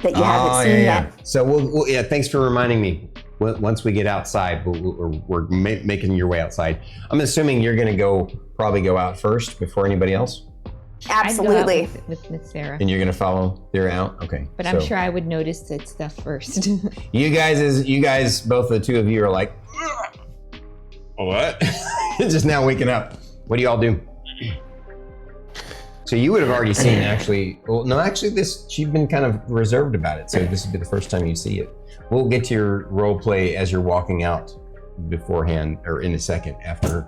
that you haven't seen yet. So we'll thanks for reminding me. Once we get outside, we're making your way outside. I'm assuming you're going to probably go out first before anybody else. Absolutely. I'd go out with Miss Sarah. And you're going to follow Thyra out? Okay. But I'm sure I would notice that stuff first. You guys, both the two of you are like, what? Just now waking up. What do y'all do? So you would have already seen she'd been kind of reserved about it. So this would be the first time you see it. We'll get to your role play as you're walking out beforehand, or in a second after.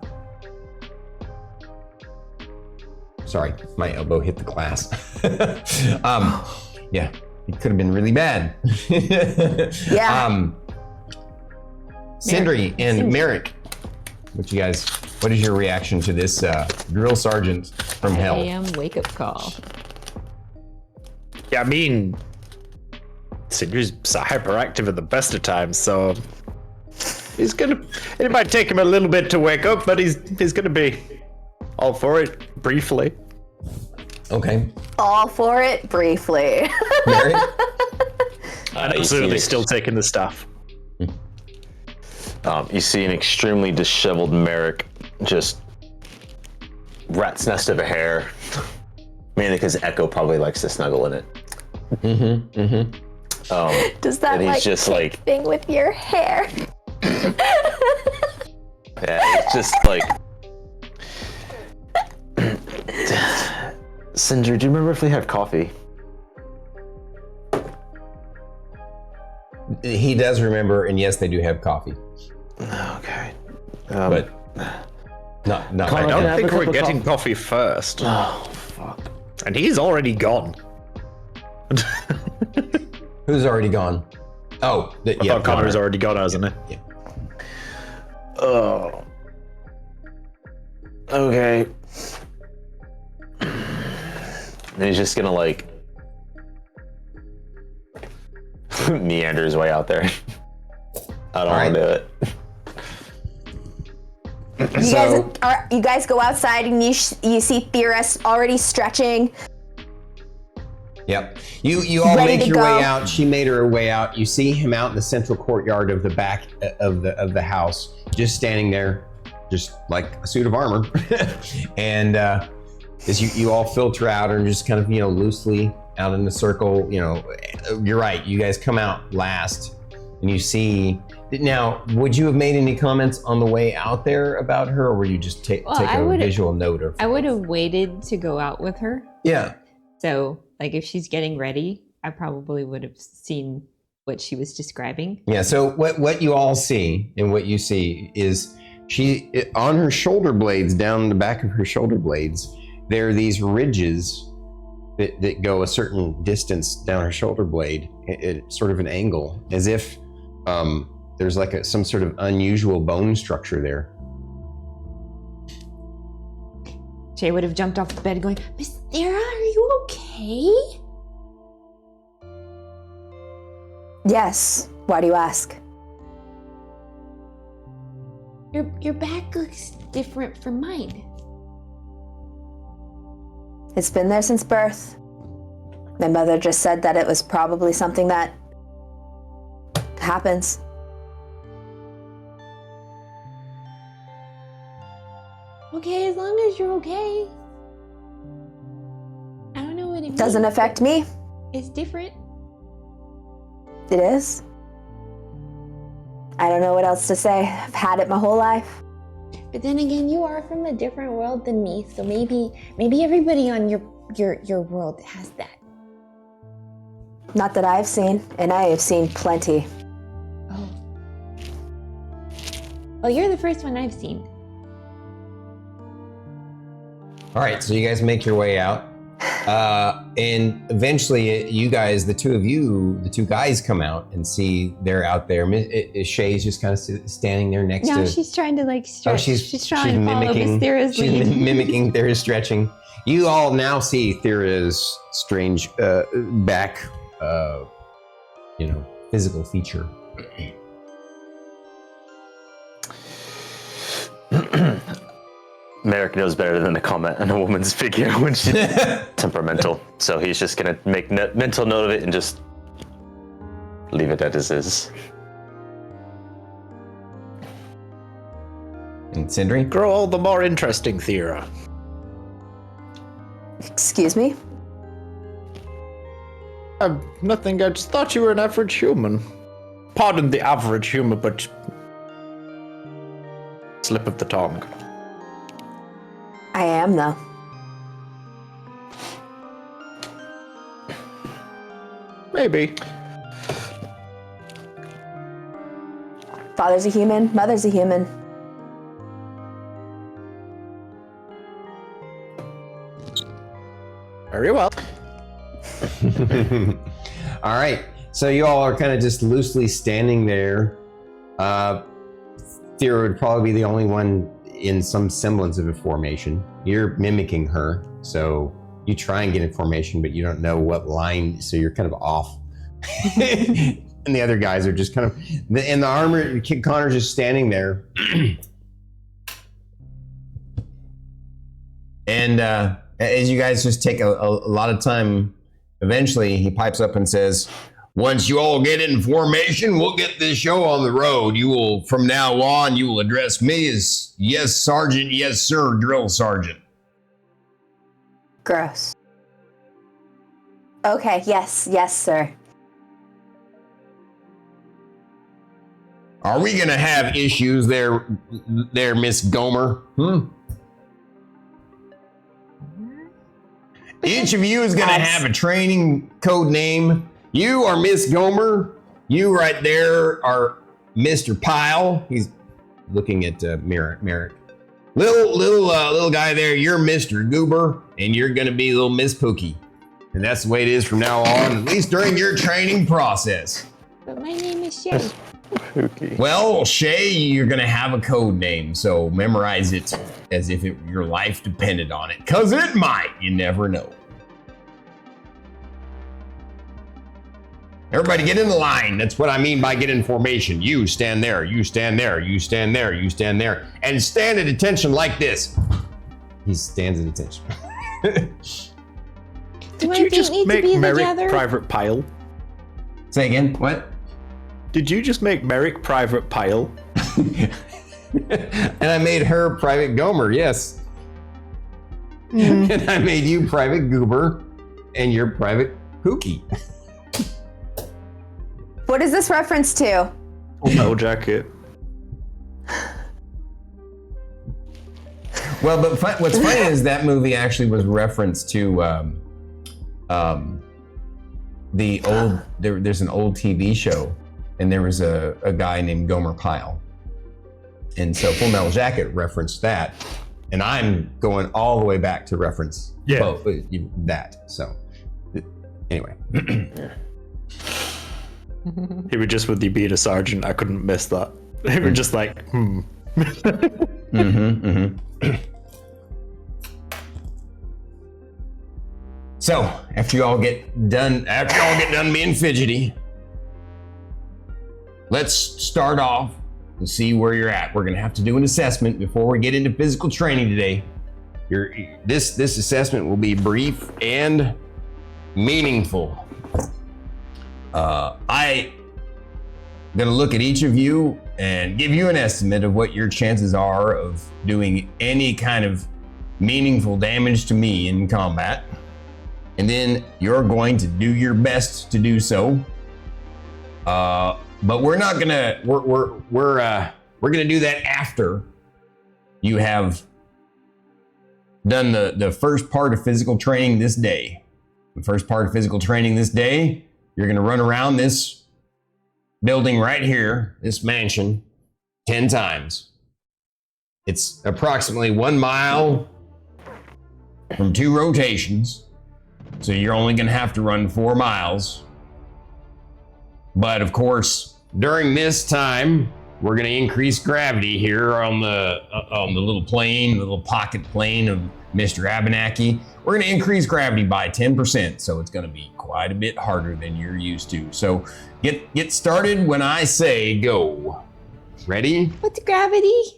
Sorry, my elbow hit the glass. Yeah, it could have been really bad. Yeah. Sindri and Merrik, What is your reaction to this drill sergeant from hell? AM wake up call. Yeah, I mean, Sindri's hyperactive at the best of times, so it might take him a little bit to wake up, but he's gonna be all for it briefly. Okay. All for it briefly. Merrik? Absolutely still taking the staff. You see an extremely disheveled Merrik, just rat's nest of a hair. Mainly because Echo probably likes to snuggle in it. Does that and he's like just like thing with your hair? Yeah, it's just like. Sindri, do you remember if we had coffee? He does remember, and yes, they do have coffee. Okay. But not I right don't now. think we're getting coffee first. Oh, fuck. And he's already gone. Who's already gone? Oh, I thought Connor's already gone, hasn't he? Yeah. Oh. Okay. And he's just gonna like meander his way out there. I don't want to do it. You guys go outside and you see Thyra already stretching. Yep. You all Ready make to your go. way out. She made her way out. You see him out in the central courtyard of the back of the house, just standing there, just like a suit of armor. And as you all filter out and just kind of loosely out in the circle, you're right. You guys come out last, and you see. Now, would you have made any comments on the way out there about her, or were you just take a visual note of? I would have waited to go out with her. Yeah. So, like, if she's getting ready, I probably would have seen what she was describing. Yeah. So what you all see and what you see is she on her shoulder blades, down the back of her shoulder blades, there are these ridges that go a certain distance down her shoulder blade at sort of an angle, as if there's like some sort of unusual bone structure there. Shae would have jumped off the bed going, Miss Thyra, are you okay? Yes. Why do you ask? Your back looks different from mine. It's been there since birth. My mother just said that it was probably something that happens. Okay, as long as you're okay. I don't know what it means. Doesn't affect me. It's different. It is. I don't know what else to say. I've had it my whole life. But then again, you are from a different world than me, so maybe everybody on your world has that. Not that I've seen, and I have seen plenty. Oh. Well, you're the first one I've seen. All right, so you guys make your way out, and eventually, you guys, the two guys, come out and see they're out there. Shae's just kind of standing there next to. No, she's trying to like stretch. She's trying to follow Miss Thyra's lead. She's mimicking Thyra's stretching. You all now see Thyra's strange back, physical feature. Merrik knows better than to comment on a woman's figure when she's temperamental. So he's just going to make mental note of it and just leave it as is. And Sindri? Grow all the more interesting, Thyra. Excuse me? Nothing, I just thought you were an average human. Pardon the average human, but slip of the tongue. I am, though. Maybe. Father's a human, mother's a human. Very well. All right, so you all are kind of just loosely standing there. Thyra, Thyra would probably be the only one in some semblance of a formation. You're mimicking her, so you try and get information, but you don't know what line, so you're kind of off. And the other guys are just kind of, in the armor, Connor's just standing there. And as you guys just take a lot of time, eventually he pipes up and says, once you all get in formation, we'll get this show on the road. You will, from now on, you will address me as, yes, Sergeant, yes, sir, Drill Sergeant. Gross. Okay, yes, sir. Are we gonna have issues there, Miss Gomer? Each of you is gonna have a training code name. You are Miss Gomer. You right there are Mr. Pyle. He's looking at Merrik. Little guy there. You're Mr. Goober, and you're gonna be little Miss Pookie. And that's the way it is from now on, at least during your training process. But my name is Shae. Okay. Well, Shae, you're gonna have a code name, so memorize it as if your life depended on it, cause it might. You never know. Everybody get in the line. That's what I mean by get in formation. You stand there, you stand there, you stand there, you stand there, and stand at attention like this. He stands at attention. Do my Did you feet just need to make be Merrik together? Private Pyle? Say again, what? Did you just make Merrik Private Pyle? And I made her Private Gomer, yes. And I made you Private Goober, and you're Private Pookie. What is this reference to? Full Metal Jacket. Well, but what's funny is that movie actually was referenced to the old. There's an old TV show, and there was a guy named Gomer Pyle, and so Full Metal Jacket referenced that, and I'm going all the way back to reference that. So anyway. He was just with you being a sergeant. I couldn't miss that. He was just like, So after you all get done being fidgety, let's start off and see where you're at. We're gonna have to do an assessment before we get into physical training today. This assessment will be brief and meaningful. I'm gonna look at each of you and give you an estimate of what your chances are of doing any kind of meaningful damage to me in combat. And then you're going to do your best to do so. But we're not gonna, we're gonna do that after you have done the first part of physical training this day. The first part of physical training this day, you're gonna run around this building right here, this mansion, 10 times. It's approximately 1 mile from 2 rotations. So you're only gonna have to run 4 miles. But of course, during this time, we're gonna increase gravity here on the little plane, the little pocket plane of Mr. Abenaki. We're gonna increase gravity by 10%, so it's gonna be quite a bit harder than you're used to. So get started when I say go. Ready? What's gravity?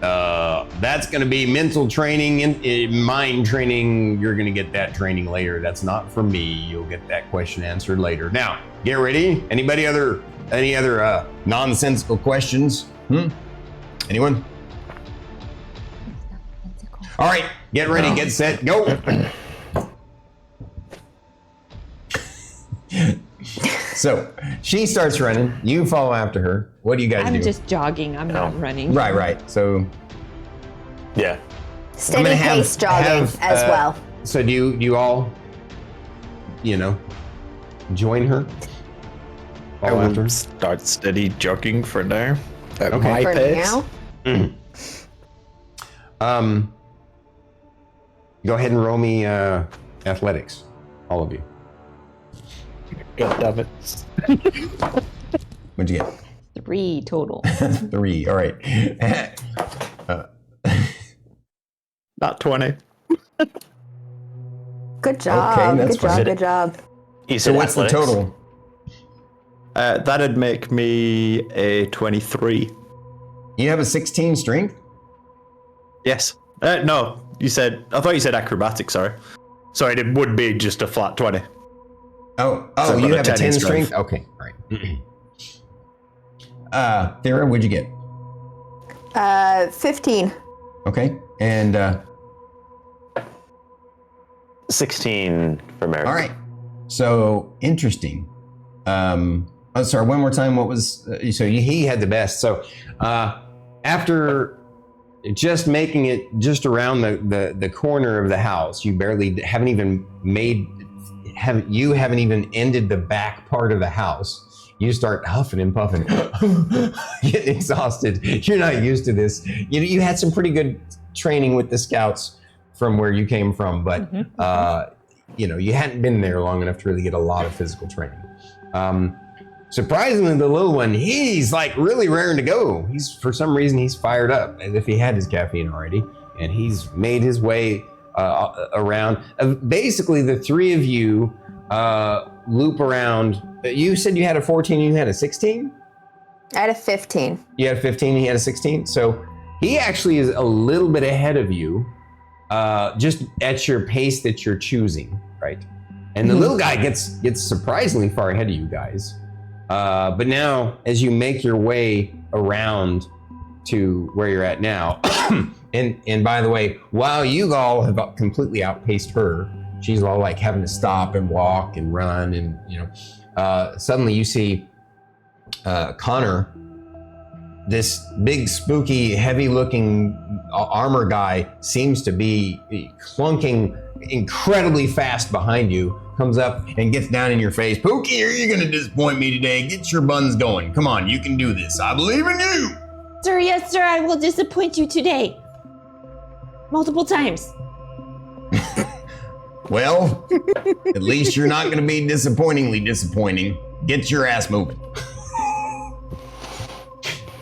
That's gonna be mental training and mind training. You're gonna get that training later. That's not from me. You'll get that question answered later. Now, get ready. Any other nonsensical questions? Anyone? All right, get ready, get set, go. So she starts running. You follow after her. What do you guys do? I'm just jogging. I'm not running. Right. So Yeah. Steady pace jogging as well. So do you all, join her? I Follow after will her? start steady jogging for now. At Okay. my For pace. now. Go ahead and roll me athletics, all of you. God damn it. What'd you get? 3 total. 3. All right. Not 20. Good job. Okay, that's good job. fine. Good job. You So said what's athletics? the total? That'd make me a 23. You have a 16 strength? Yes. No, I thought you said acrobatics, sorry. Sorry, it would be just a flat 20. Oh, So I've you got have a a 10 10 in strength? strength. Okay, all right. Thyra, what'd you get? 15. Okay, and 16 for Merrik. all right. So interesting. Sorry, one more time. What was he had the best? So after just making it just around the corner of the house, you haven't even ended the back part of the house. You start huffing and puffing, getting exhausted. You're not used to this. You had some pretty good training with the scouts from where you came from, but you hadn't been there long enough to really get a lot of physical training. Surprisingly, the little one, he's like really raring to go. For some reason, he's fired up as if he had his caffeine already, and he's made his way around. Basically, the three of you loop around. You said you had a 14 and you had a 16? I had a 15. You had a 15 and he had a 16? So he actually is a little bit ahead of you, just at your pace that you're choosing, right? And the little guy gets surprisingly far ahead of you guys. But now, as you make your way around to where you're at now, and by the way, while you all have completely outpaced her, she's all like having to stop and walk and run, and suddenly you see Connor, this big, spooky, heavy-looking armor guy, seems to be clunking incredibly fast behind you, comes up and gets down in your face. Pookie, are you going to disappoint me today? Get your buns going. Come on, you can do this. I believe in you. Sir, yes, sir, I will disappoint you today. Multiple times. Well, at least you're not going to be disappointingly disappointing. Get your ass moving.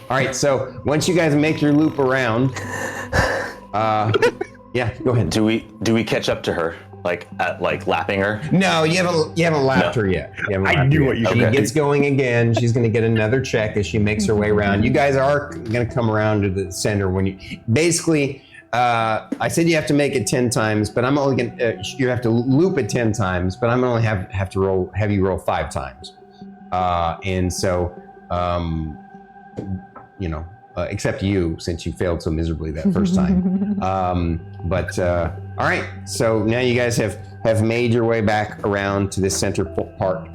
All right, so once you guys make your loop around, yeah, go ahead. Do we catch up to her, like lapping her? No, you haven't lapped her yet. I knew what you She Okay. gets going again. She's going to get another check as she makes her way around. You guys are going to come around to the center when you basically. I said you have to make it 10 times, but I'm only going to. You have to loop it 10 times, but I'm only have you roll 5 times, and so except you, since you failed so miserably that first time. But all right, so now you guys have made your way back around to this center part.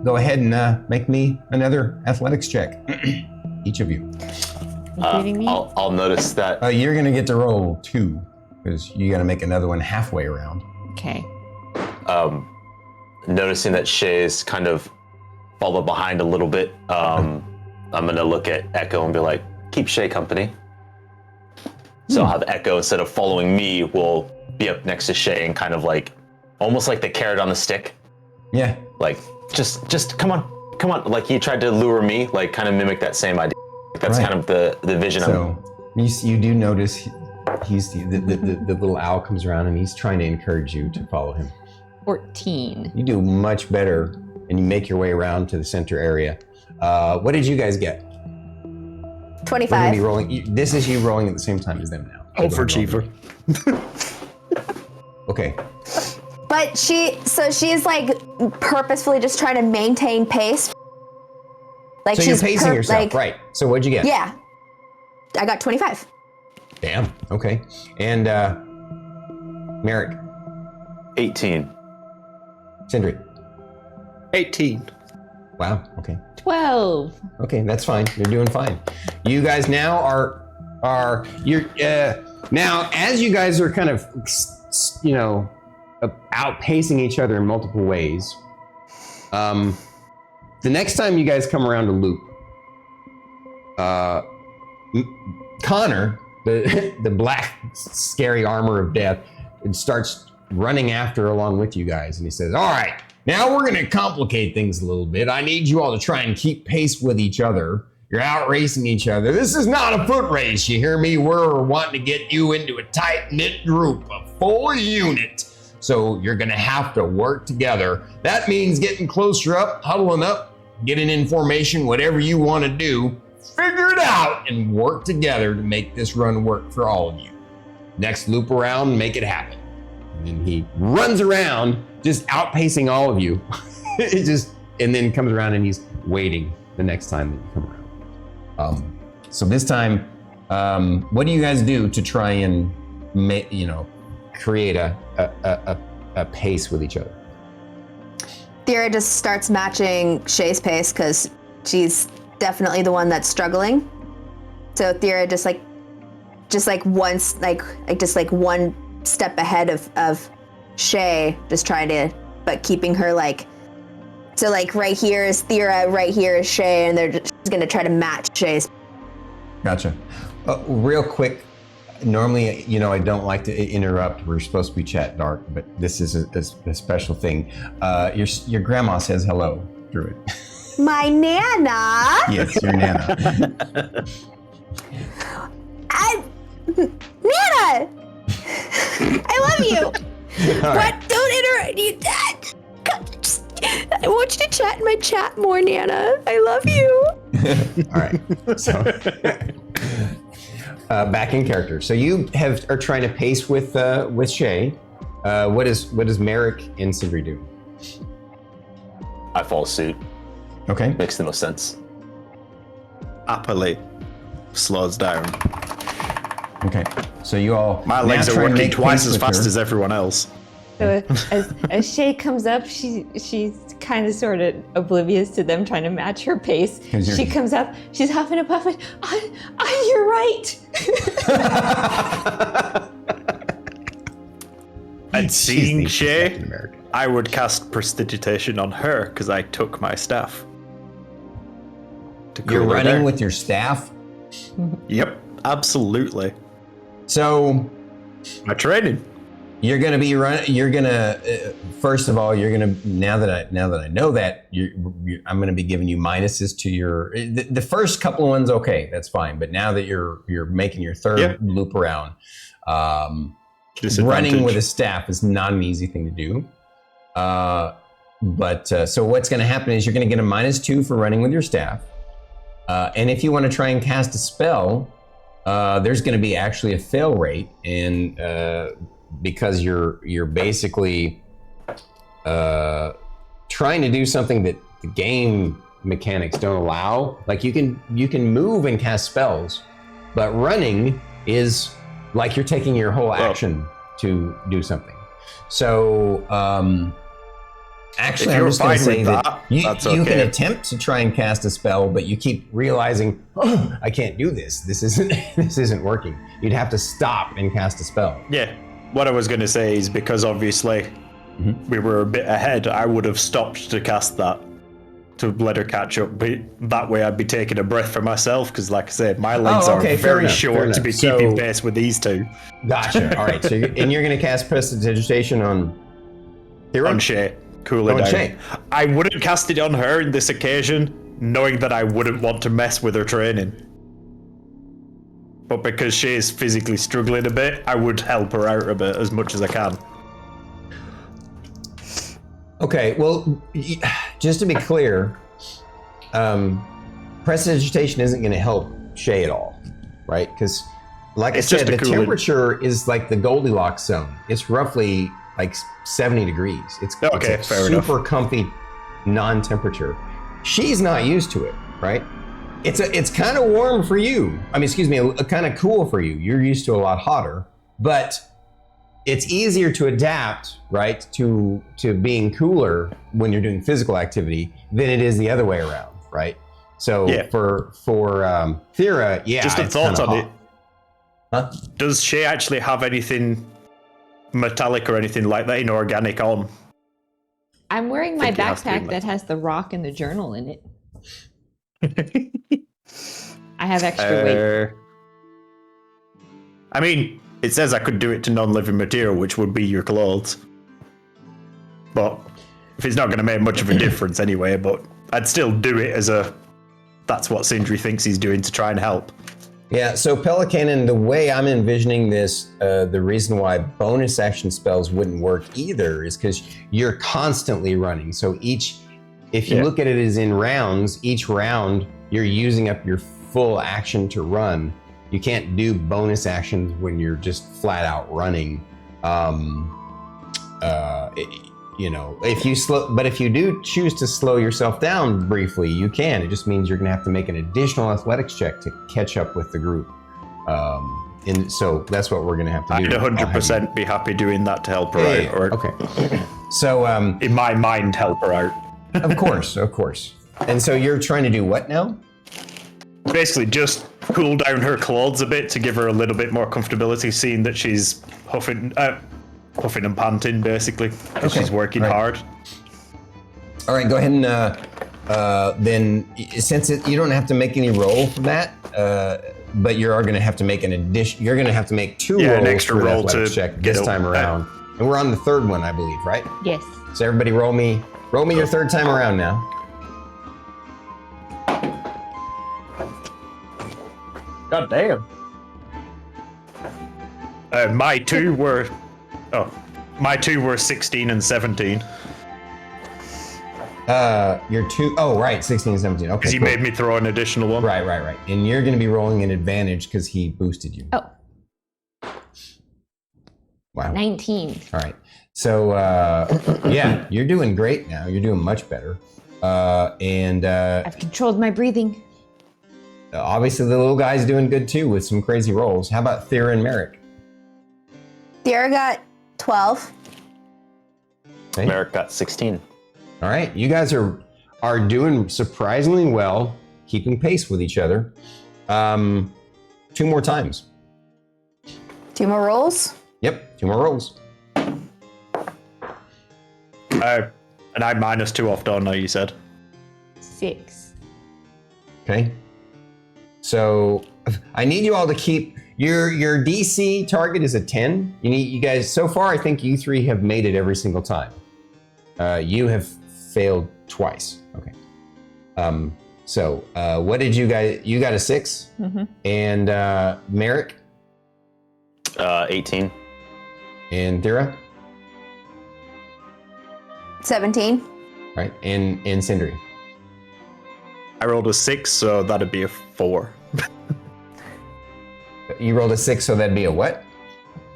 Go ahead and make me another athletics check, each of you. Including me? I'll notice that. You're gonna get to roll 2 because you got to make another one halfway around. Okay. Noticing that Shae's kind of followed behind a little bit. I'm gonna look at Echo and be like, keep Shae company. So I'll have Echo, instead of following me, will be up next to Shae and kind of like, almost like the carrot on the stick. Yeah. Like, just come on. Like he tried to lure me, like kind of mimic that same idea. That's Right. kind of the vision. So you do notice he's the little owl comes around and he's trying to encourage you to follow him. 14. You do much better and you make your way around to the center area. What did you guys get? We're gonna 25. be rolling. This is you rolling at the same time as them now. Overachiever. Okay. But she's like purposefully just trying to maintain pace. Like So you're she's pacing yourself, right? So what'd you get? Yeah. I got 25. Damn. Okay. And Merrik, 18. Sindri. 18. Wow. Okay. 12. Okay, that's fine. You're doing fine. You guys now are you're now as you guys are kind of outpacing each other in multiple ways. The next time you guys come around a loop, Connor, the black scary armor of death, starts running after along with you guys, and he says, "All right, Now we're going to complicate things a little bit. I need you all to try and keep pace with each other. You're out racing each other. This is not a foot race, you hear me? We're wanting to get you into a tight-knit group, a full unit. So you're going to have to work together. That means getting closer up, huddling up, getting in formation, whatever you want to do. Figure it out and work together to make this run work for all of you. Next loop around, make it happen. And he runs around, just outpacing all of you. And then comes around and he's waiting the next time that you come around. So this time, what do you guys do to try and create a pace with each other? Thyra just starts matching Shae's pace because she's definitely the one that's struggling. So Thyra just one step ahead of Shae, just trying to, but keeping her right here is Thyra, right here is Shae, and they're just gonna try to match Shae's. Gotcha. Real quick, normally, I don't like to interrupt. We're supposed to be chat dark, but this is a special thing. Your grandma says hello, Druid. My Nana. Yes, your Nana. Nana, I love you. All right. What? Don't interrupt you, Dad. I want you to chat in my chat more, Nana. I love you. All right. So back in character. So you are trying to pace with Shae. What does Merrik and Sindri do? I follow suit. Okay. Makes the most sense. Happily slows down. Okay. So you all. My legs now are try and working make twice pace as with fast her. as everyone else. So as Shae comes up, she's kind of sort of oblivious to them trying to match her pace. She comes up, she's huffing and puffing. You're right. And seeing She's the Shae, American. I would cast Prestidigitation on her because I took my staff. To You're cool her running down. with your staff. Yep, absolutely. So My training. you're gonna be running. You're gonna first of all, you're gonna now that I know that I'm gonna be giving you minuses to your the first couple of ones. Okay, that's fine. But now that you're making your third loop around, running with a staff is not an easy thing to do. So what's gonna happen is you're gonna get a -2 for running with your staff, and if you want to try and cast a spell, there's gonna be actually a fail rate and. Because you're basically trying to do something that the game mechanics don't allow. Like you can move and cast spells, but running is like you're taking your whole action to do something. So actually, I'm just going to say that you can attempt to try and cast a spell, but you keep realizing, oh, I can't do this. This isn't working. You'd have to stop and cast a spell. Yeah. What I was going to say is because obviously we were a bit ahead, I would have stopped to cast that to let her catch up. But that way I'd be taking a breath for myself because, like I said, my legs are very short to be keeping pace with these two. Gotcha. All right. So you're going to cast Prestidigitation on Thyra? On Shae. Cool it down. Shae. I wouldn't cast it on her in this occasion, knowing that I wouldn't want to mess with her training. But because Shae's physically struggling a bit, I would help her out a bit as much as I can. Okay, well, just to be clear, Prestidigitation isn't going to help Shae at all, right? Because, like I said, the temperature is like the Goldilocks zone. It's roughly like 70 degrees. It's a super comfy non-temperature. She's not used to it, right? It's kind of warm for you. I mean, excuse me, kind of cool for you. You're used to a lot hotter, but it's easier to adapt, right, to being cooler when you're doing physical activity than it is the other way around, right? So for Thyra, just a thought on it. Huh? Does Shae actually have anything metallic or anything like that inorganic on? I'm wearing my backpack that has the rock and the journal in it. I have extra weight. I mean, it says I could do it to non-living material, which would be your clothes. But if it's not going to make much of a difference anyway, but I'd still do it as a, that's what Sindri thinks he's doing to try and help. Yeah, so Pelicanon, the way I'm envisioning this, the reason why bonus action spells wouldn't work either is because you're constantly running. So if you look at it as in rounds, each round you're using up your full action to run. You can't do bonus actions when you're just flat out running. If you do choose to slow yourself down briefly, you can. It just means you're gonna have to make an additional athletics check to catch up with the group. And so that's what we're gonna have to do. I'd 100% be happy doing that to help her out. Or okay. So in my mind, help her out. Of course. And so you're trying to do what now? Basically, just cool down her clothes a bit to give her a little bit more comfortability, seeing that she's huffing and panting, basically, because she's working hard. All right, go ahead and then, since you don't have to make any roll for that, but you are going to have to make an addition. You're going to have to make two rolls an extra for roll to check this time around, and we're on the third one, I believe, right? Yes. So everybody, roll me your third time around now. God damn. My two were 16 and 17. Your two, right, 16 and 17. Okay, Because he made me throw an additional one. Right. And you're going to be rolling an advantage because he boosted you. Oh. Wow. 19. All right. So, yeah, you're doing great now. You're doing much better. I've controlled my breathing. Obviously, the little guy's doing good too with some crazy rolls. How about Thyra and Merrik? Thyra got 12. Okay. Merrik got 16. All right, you guys are doing surprisingly well, keeping pace with each other. 2 more times. 2 more rolls? Yep, 2 more rolls. And I -2 off Donna, you said. 6. Okay. So I need you all to keep your DC target is a 10. You guys so far. I think you 3 have made it every single time. You have failed twice. Okay. So what did you guys? You got a 6, and Merrik, 18, and Thyra, 17. All right, and Sindri. I rolled a 6, so that'd be a 4. You rolled a 6, so that'd be a what?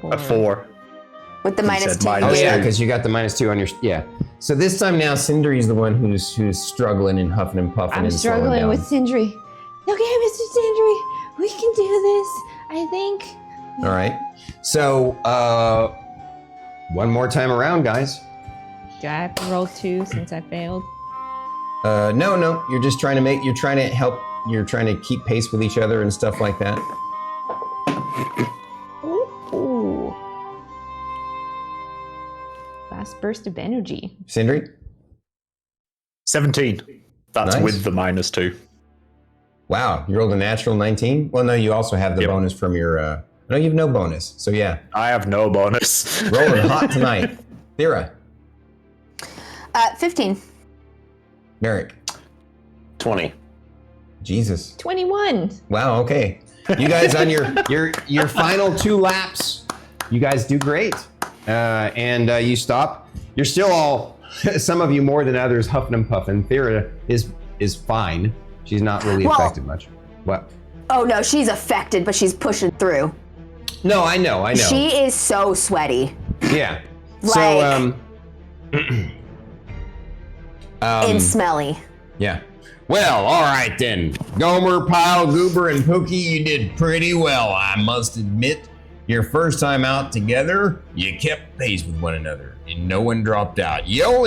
A 4. With the minus 2. minus Oh yeah, two. because you got the -2 on your So this time now, Sindri's the one who's struggling and huffing and puffing. I'm and slowing struggling down. with Sindri. Okay, Mr. Sindri, we can do this. I think. All right. So one more time around, guys. Do I have to roll 2 since I failed? No. You're just trying to help. You're trying to keep pace with each other and stuff like that. Ooh. Last burst of energy. Sindri? 17. That's Nice. with the -2. Wow, you rolled a natural 19? Well, no, you also have the Yep. bonus from your... No, you have no bonus. So yeah, I have no bonus. rolling hot tonight. Thyra, 15. Merrik, 20. Jesus. 21. Wow, okay. You guys on your final 2 laps, you guys do great. And you stop. You're still all, some of you more than others, huffing and puffing. Thyra is fine. She's not really affected much. What? Oh no, she's affected, but she's pushing through. No, I know. She is so sweaty. Yeah. Like- So, And smelly. yeah. Well, all right then. Gomer, Pyle, Goober, and Pookie, you did pretty well, I must admit. Your first time out together, you kept pace with one another, and no one dropped out. You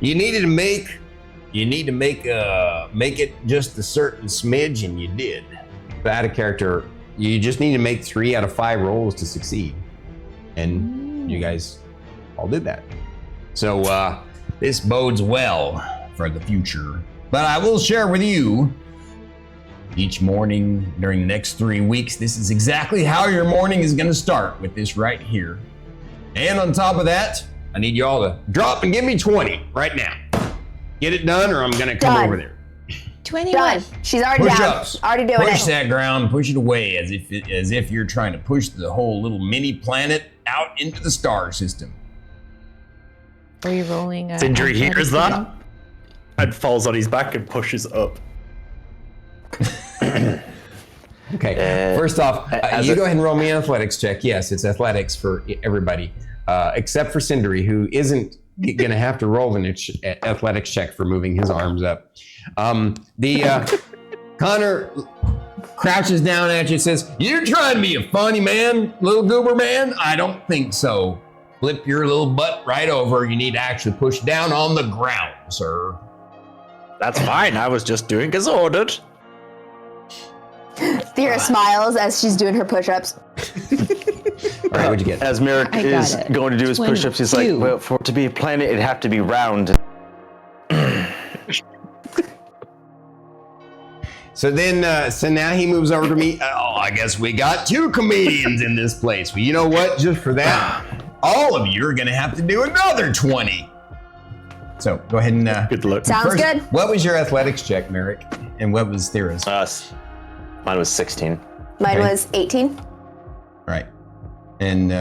need to make it just a certain smidge, and you did. But out of character, you just need to make 3 out of 5 rolls to succeed, and you guys all did that. So this bodes well for the future. But I will share with you, each morning during the next 3 weeks, this is exactly how your morning is going to start with this right here. And on top of that, I need y'all to drop and give me 20 right now. Get it done, or I'm gonna come Done. over there. 21. Done. She's already Push down. ups. Already doing Push it. that ground, push it away as if you're trying to push the whole little mini planet out into the star system. Are we rolling? Sindri hears that athletics and falls on his back and pushes up. Okay. First off, you go ahead and roll me an athletics check. Yes, it's athletics for everybody, except for Sindri, who isn't going to have to roll an athletics check for moving his arms up. Connor crouches down at you and says, "You're trying to be a funny man, little goober man? I don't think so. Flip your little butt right over. You need to actually push down on the ground, sir." That's fine. I was just doing as ordered. Thyra smiles as she's doing her push-ups. All right, what'd you get? As Merrik I got is it. going to do his push-ups, he's like, 22. well, for it to be a planet, it'd have to be round. So then, so now he moves over to me. Oh, I guess we got 2 comedians in this place. Well, you know what? Just for that, all of you are going to have to do another 20. So go ahead and Good luck. Sounds good. What was your athletics check, Merrik? And what was Thyra's? Mine was 16. Mine Okay. was 18. Right. And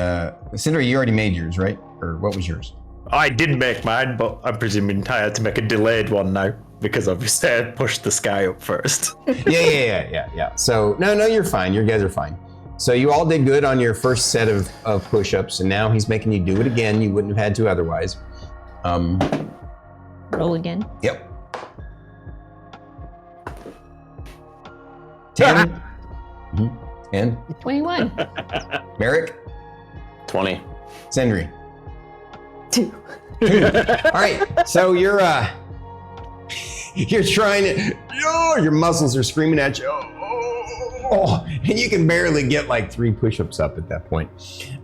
Sindri, you already made yours, right? Or what was yours? I did make mine, but I'm presuming I had to make a delayed one now because obviously I pushed the sky up first. Yeah. So no, you're fine. You guys are fine. So you all did good on your first set of push-ups, and now he's making you do it again. You wouldn't have had to otherwise. Roll again. Yep. 10. And 21. Merrik, 20. Sindri. 2. All right. So you're trying to. Oh, your muscles are screaming at you. Oh, and you can barely get like 3 push-ups up at that point.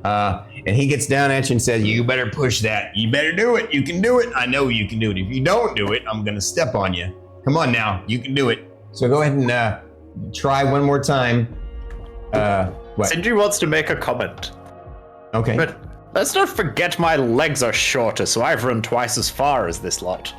And he gets down at you and says, "You better push that. You better do it. You can do it. I know you can do it. If you don't do it, I'm gonna step on you. Come on now. You can do it." So go ahead and try one more time. What? Sindri wants to make a comment. Okay. But let's not forget my legs are shorter, so I've run twice as far as this lot.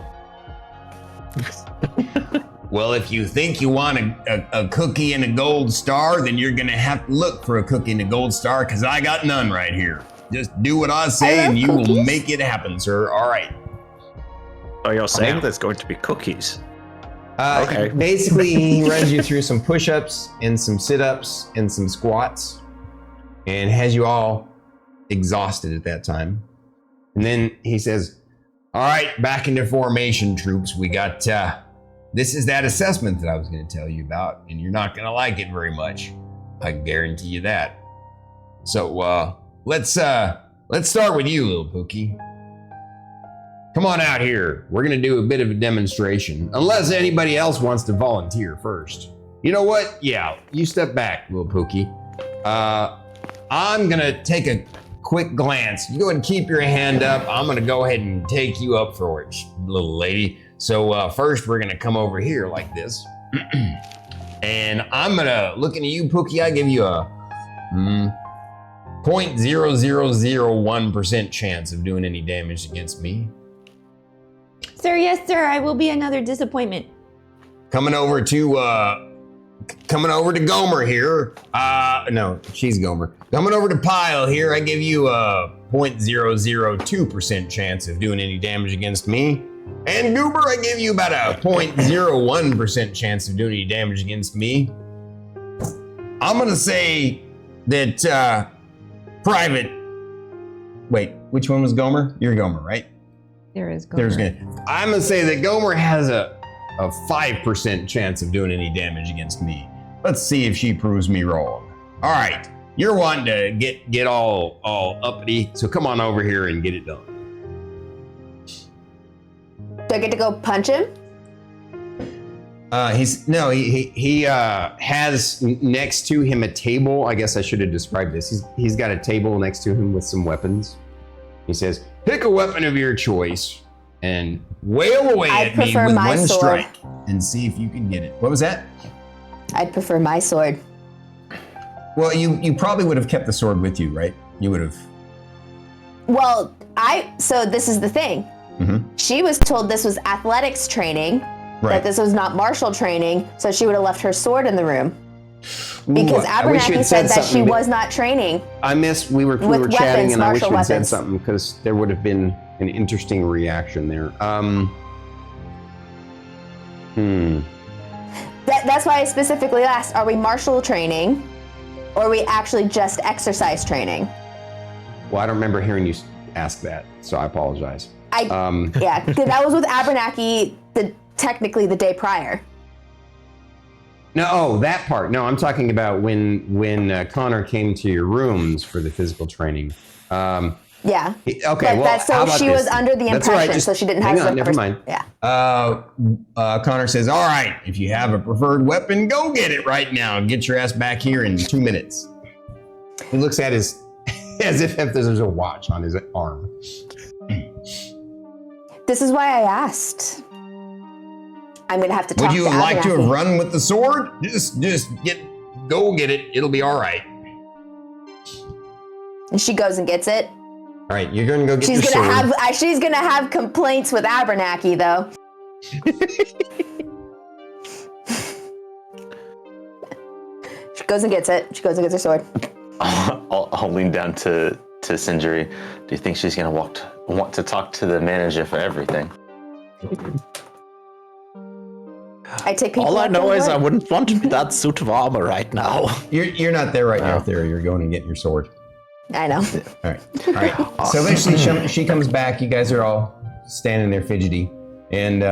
Well, if you think you want a cookie and a gold star, then you're gonna have to look for a cookie and a gold star, because I got none right here. Just do what I say and you will make it happen, sir. All right. Oh, you're saying Now. there's going to be cookies? Okay. Basically, he runs you through some push-ups and some sit-ups and some squats, and has you all exhausted at that time. And then he says, "All right, back into formation, troops. We got this is that assessment that I was going to tell you about, and you're not going to like it very much. I can guarantee you that. So let's start with you, little Pookie. Come on out here. We're going to do a bit of a demonstration, unless anybody else wants to first. You know what? Yeah, you step back, little Pookie. I'm going to take a quick glance. You go ahead and keep your hand up. I'm going to go ahead and take you up for it, little lady. So first, we're going to come over here like this. And I'm going to, looking at you, Pookie, I give you a 0.0001% chance of doing any damage against me. Sir, yes, sir. I will be another disappointment. Coming over to Gomer here. No, she's Gomer. Coming over to Pyle here, I give you a 0.002% chance of doing any damage against me. And Goober, I give you about a 0.01% chance of doing any damage against me. I'm gonna say that Private. Wait, which one was Gomer? You're Gomer, right? There is Gomer. I'm gonna say that Gomer has a 5% chance of doing any damage against me. Let's see if she proves me wrong. All right, you're wanting to get all uppity, so come on over here and get it done. Do I get to go punch him? He has next to him a table. I guess I should have described this. He's got a table next to him with some weapons. He says, "Pick a weapon of your choice and wail away at me with one strike and see if you can get it." What was that? I'd prefer my sword. Well, you probably would have kept the sword with you, right? You would have. Well, so this is the thing. She was told this was athletics training, that this was not martial training, so she would have left her sword in the room. Because Abernathy said that she was not training. We were chatting, and I wish you had said weapons. something, because there would have been an interesting reaction there. That's why I specifically asked, are we martial training, or are we actually just exercise training? Well, I don't remember hearing you ask that, so I apologize. Yeah, because that was with Abernathy technically the day prior. No, that part. No, I'm talking about when Connor came to your rooms for the physical training. Yeah. Okay, But well, so how about she this? was under the That's all right, impression, so she didn't have. Hang on, never mind. Yeah. Connor says, "All right, if you have a preferred weapon, go get it right now and get your ass back here in 2 minutes." He looks at his as if there's a watch on his arm. This is why I asked. I'm gonna have to talk Would you to like to Abernathy. have run with the sword? Just go get it. It'll be all right. And she goes and gets it. All right, you're gonna go get your sword. She's gonna have complaints with Abernathy though. She goes and gets it. She goes and gets her sword. I'll lean down to Sindri. Do you think she's gonna want to talk to the manager for everything? I take people. All I up know their is word. I wouldn't want that suit of armor right now. You're not there right now, Thyra. You're going and getting your sword. I know. All right. So eventually she comes back. You guys are all standing there fidgety, and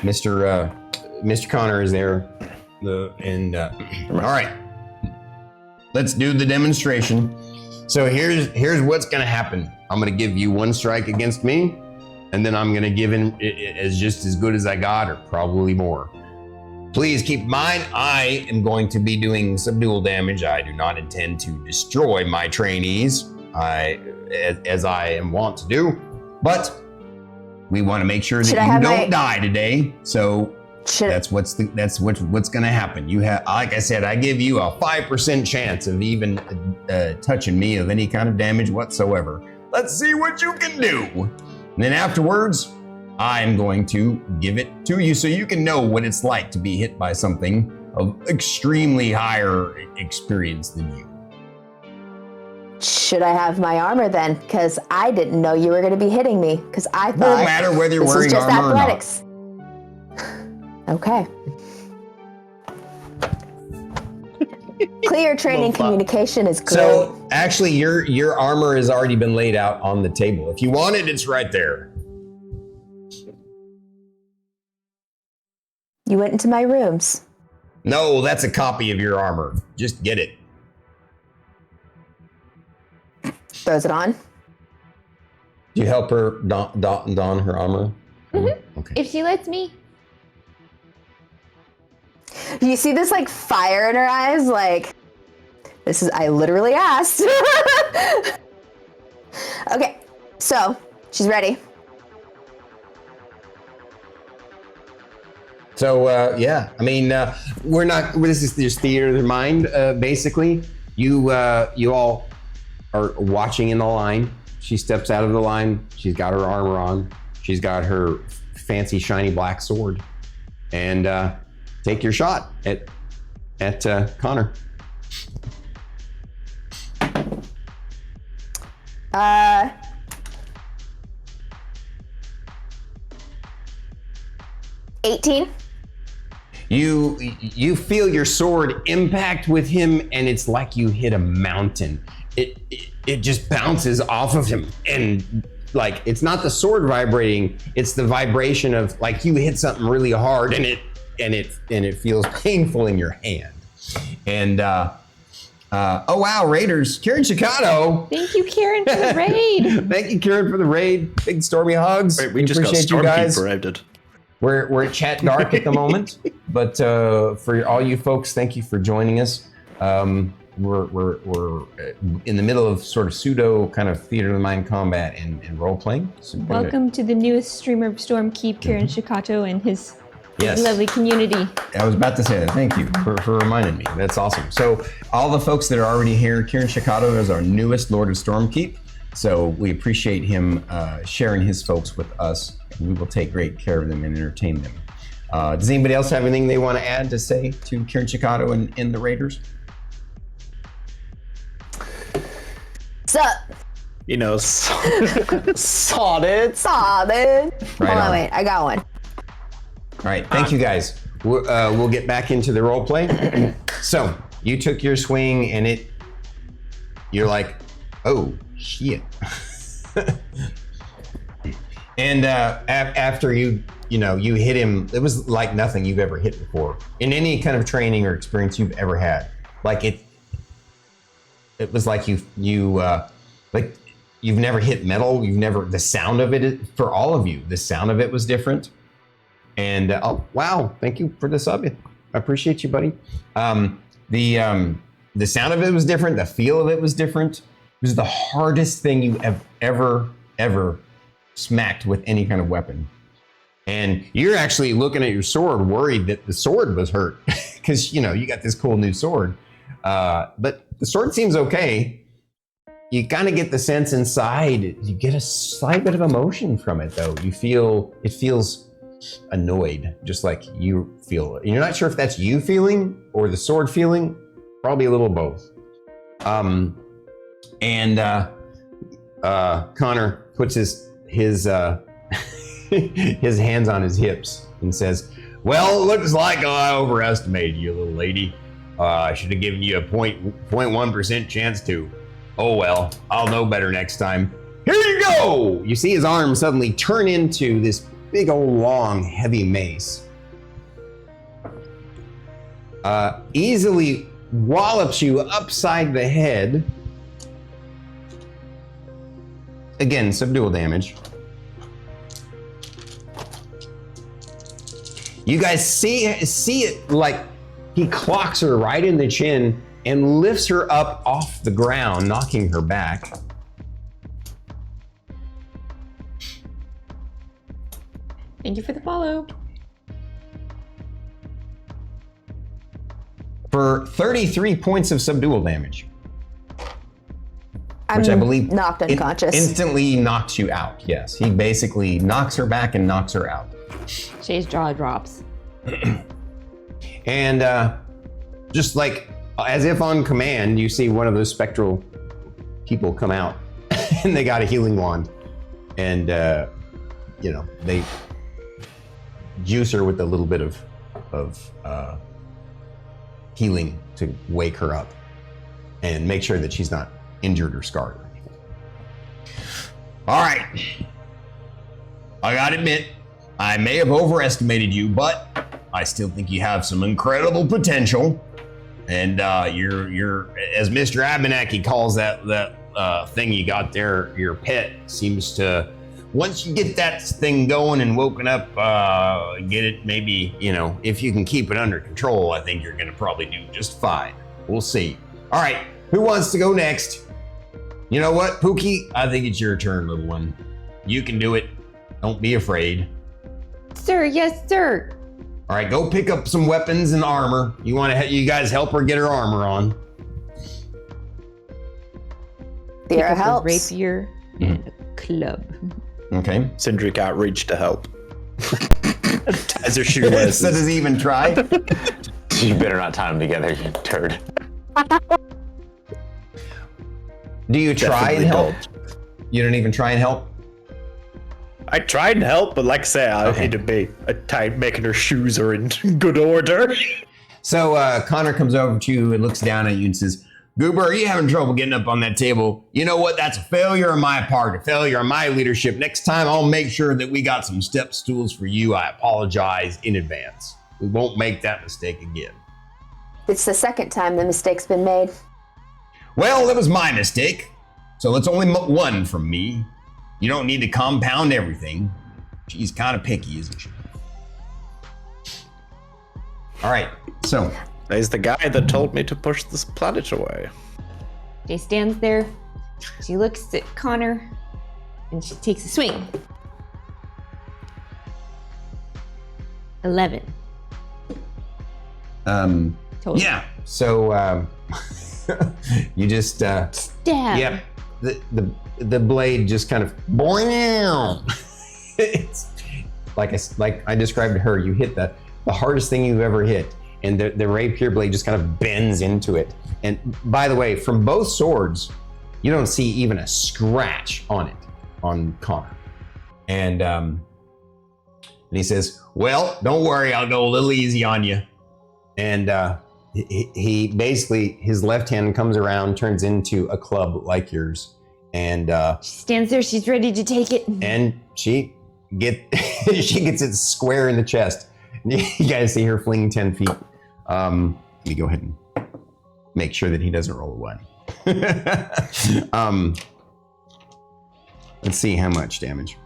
Mr. Connor is there. All right, let's do the demonstration. So here's what's gonna happen. I'm gonna give you one strike against me, and then I'm gonna give in as just as good as I got, or probably more. Please keep in mind, I am going to be doing subdual damage. I do not intend to destroy my trainees, as I am wont to do, but we want to make sure that you don't die today. So that's what's going to happen. You have, like I said, I give you a 5% chance of even touching me of any kind of damage whatsoever. Let's see what you can do. And then afterwards, I'm going to give it to you so you can know what it's like to be hit by something of extremely higher experience than you. Should I have my armor then? Because I didn't know you were going to be hitting me. Because I thought No matter whether you're this wearing was just armor athletics. Okay. Clear training communication is great. So actually, your armor has already been laid out on the table. If you want it, it's right there. You went into my rooms. No, that's a copy of your armor. Just get it. Throws it on. Do you help her don her armor? Mm-hmm. Okay. If she lets me. You see this like fire in her eyes, like I literally asked. Okay, so she's ready. So yeah, I mean, we're not. This is just theater of the mind, basically. You all are watching in the line. She steps out of the line. She's got her armor on. She's got her fancy shiny black sword, and take your shot at Connor. Uh. 18. You feel your sword impact with him, and it's like you hit a mountain. It just bounces off of him, and like it's not the sword vibrating, it's the vibration of like you hit something really hard, and it feels painful in your hand. And oh wow, Raiders, Kieran Chicato. Thank you, Kieran, for the raid. Thank you, Kieran, for the raid. Big stormy hugs. Wait, we just got appreciate you guys. Stormkeeper outed. We're at chat dark at the moment, but for all you folks, thank you for joining us. We're in the middle of sort of pseudo kind of theater of the mind combat and role playing. So Welcome to the newest streamer of Stormkeep, Kieran Chicato, and his Yes. lovely community. I was about to say that. Thank you for reminding me. That's awesome. So all the folks that are already here, Kieran Chicato is our newest Lord of Stormkeep. So we appreciate him sharing his folks with us. And we will take great care of them and entertain them. Does anybody else have anything they want to add to say to Kieran Chicato and the Raiders? What's up? You know, Solid. Solid. Right Hold on, on. wait. I got one. All right, thank you guys. We'll get back into the role play. So you took your swing and you're like, oh shit. And after you hit him, it was like nothing you've ever hit before in any kind of training or experience you've ever had. Like it was like like you've never hit metal. The sound of it for all of you, the sound of it was different. And oh wow, thank you for the sub. I appreciate you, buddy. The sound of it was different. The feel of it was different. It was the hardest thing you have ever smacked with any kind of weapon. And you're actually looking at your sword, worried that the sword was hurt because you got this cool new sword. But the sword seems okay. You kind of get the sense inside. You get a slight bit of emotion from it, though. It feels annoyed, just like you feel. And you're not sure if that's you feeling or the sword feeling. Probably a little both. Connor puts his his hands on his hips and says, "Well, it looks like I overestimated you, little lady. I should have given you a 0.1% chance to. Oh well, I'll know better next time. Here you go!" You see his arm suddenly turn into this big old long heavy mace. Easily wallops you upside the head. Again, subdual damage. You guys see it like he clocks her right in the chin and lifts her up off the ground, knocking her back. Thank you for the follow. For 33 points of subdual damage. Which I believe knocked unconscious. Instantly knocks you out. Yes, he basically knocks her back and knocks her out. Shae's jaw drops. And just like as if on command, you see one of those spectral people come out and they got a healing wand. And, they juice her with a little bit of healing to wake her up and make sure that she's not injured or scarred or anything. All right. I gotta admit, I may have overestimated you, but I still think you have some incredible potential. And you're as Mr. Abenaki calls that thing you got there, your pet seems to, once you get that thing going and woken up, get it maybe, if you can keep it under control, I think you're gonna probably do just fine. We'll see. All right, who wants to go next? You know what, Pookie? I think it's your turn, little one. You can do it. Don't be afraid. Sir, yes, sir. All right, go pick up some weapons and armor. You guys help her get her armor on. Thyra A helps. rapier and a club. Okay. Sindri can't reach to help. As her shoelaces. So does he even try? You better not tie them together, you turd. Do you try and Definitely help? don't. You don't even try and help? I tried and help, but like I say, I need to be making her shoes are in good order. So Connor comes over to you and looks down at you and says, "Goober, are you having trouble getting up on that table? You know what? That's a failure on my part, a failure on my leadership. Next time, I'll make sure that we got some step stools for you. I apologize in advance. We won't make that mistake again." It's the second time the mistake's been made. Well, that was my mistake. So it's only one from me. You don't need to compound everything. She's kind of picky, isn't she? All right, so. He's the guy that told me to push this planet away. Shae stands there. She looks at Connor and she takes a swing. 11. Total. Yeah, so you just, Stab. yep, the blade just kind of it's like I described to her. You hit the hardest thing you've ever hit, and the rapier blade just kind of bends into it. And by the way, from both swords, you don't see even a scratch on it, on Connor. And he says, "Well, don't worry, I'll go a little easy on you." And he basically, his left hand comes around, turns into a club like yours, and She stands there, she's ready to take it. and she gets it square in the chest. You guys see her fling 10 feet. Let me go ahead and make sure that he doesn't roll a 1. Let's see how much damage.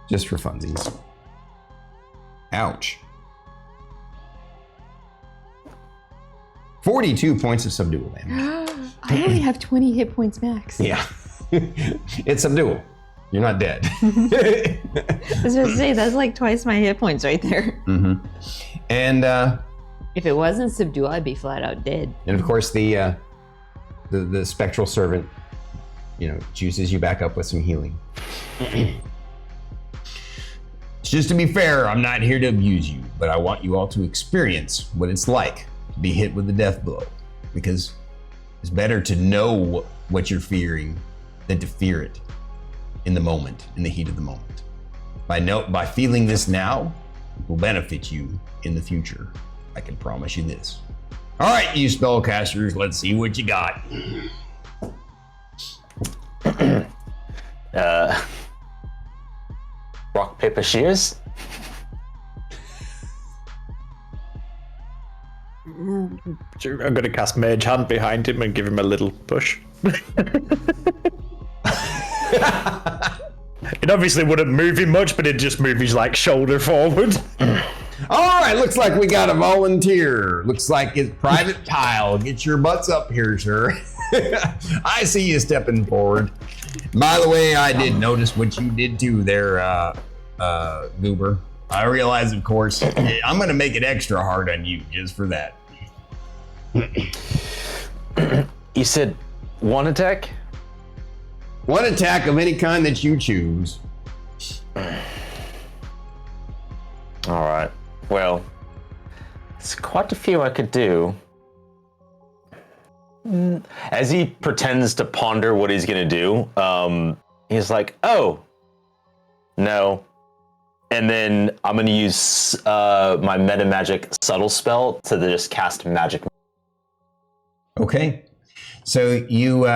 Just for funsies. Ouch. 42 points of subdual damage. I only have 20 hit points max. Yeah. It's subdual. You're not dead. I was going to say, that's like twice my hit points right there. Mm-hmm. And If it wasn't subdue, I'd be flat out dead. of course the spectral servant, juices you back up with some healing. Just to be fair, I'm not here to abuse you, but I want you all to experience what it's like to be hit with a death blow, because it's better to know what you're fearing than to fear it in the moment, in the heat of the moment. By feeling this now, it will benefit you in the future. I can promise you this. All right, you spellcasters, let's see what you got. Rock, paper, shears. I'm going to cast Mage Hand behind him and give him a little push. It obviously wouldn't move him much, but it'd just move his shoulder forward. All right, looks like we got a volunteer. Looks like it's Private Pile. Get your butts up here, sir. I see you stepping forward. By the way, I did notice what you did too there, Goober. I realize, of course, I'm going to make it extra hard on you just for that. You said one attack? One attack of any kind that you choose. All right. Well, it's quite a few I could do. As he pretends to ponder what he's gonna do, he's like, "Oh, no," and then I'm gonna use my meta magic subtle spell to just cast magic. Okay, so you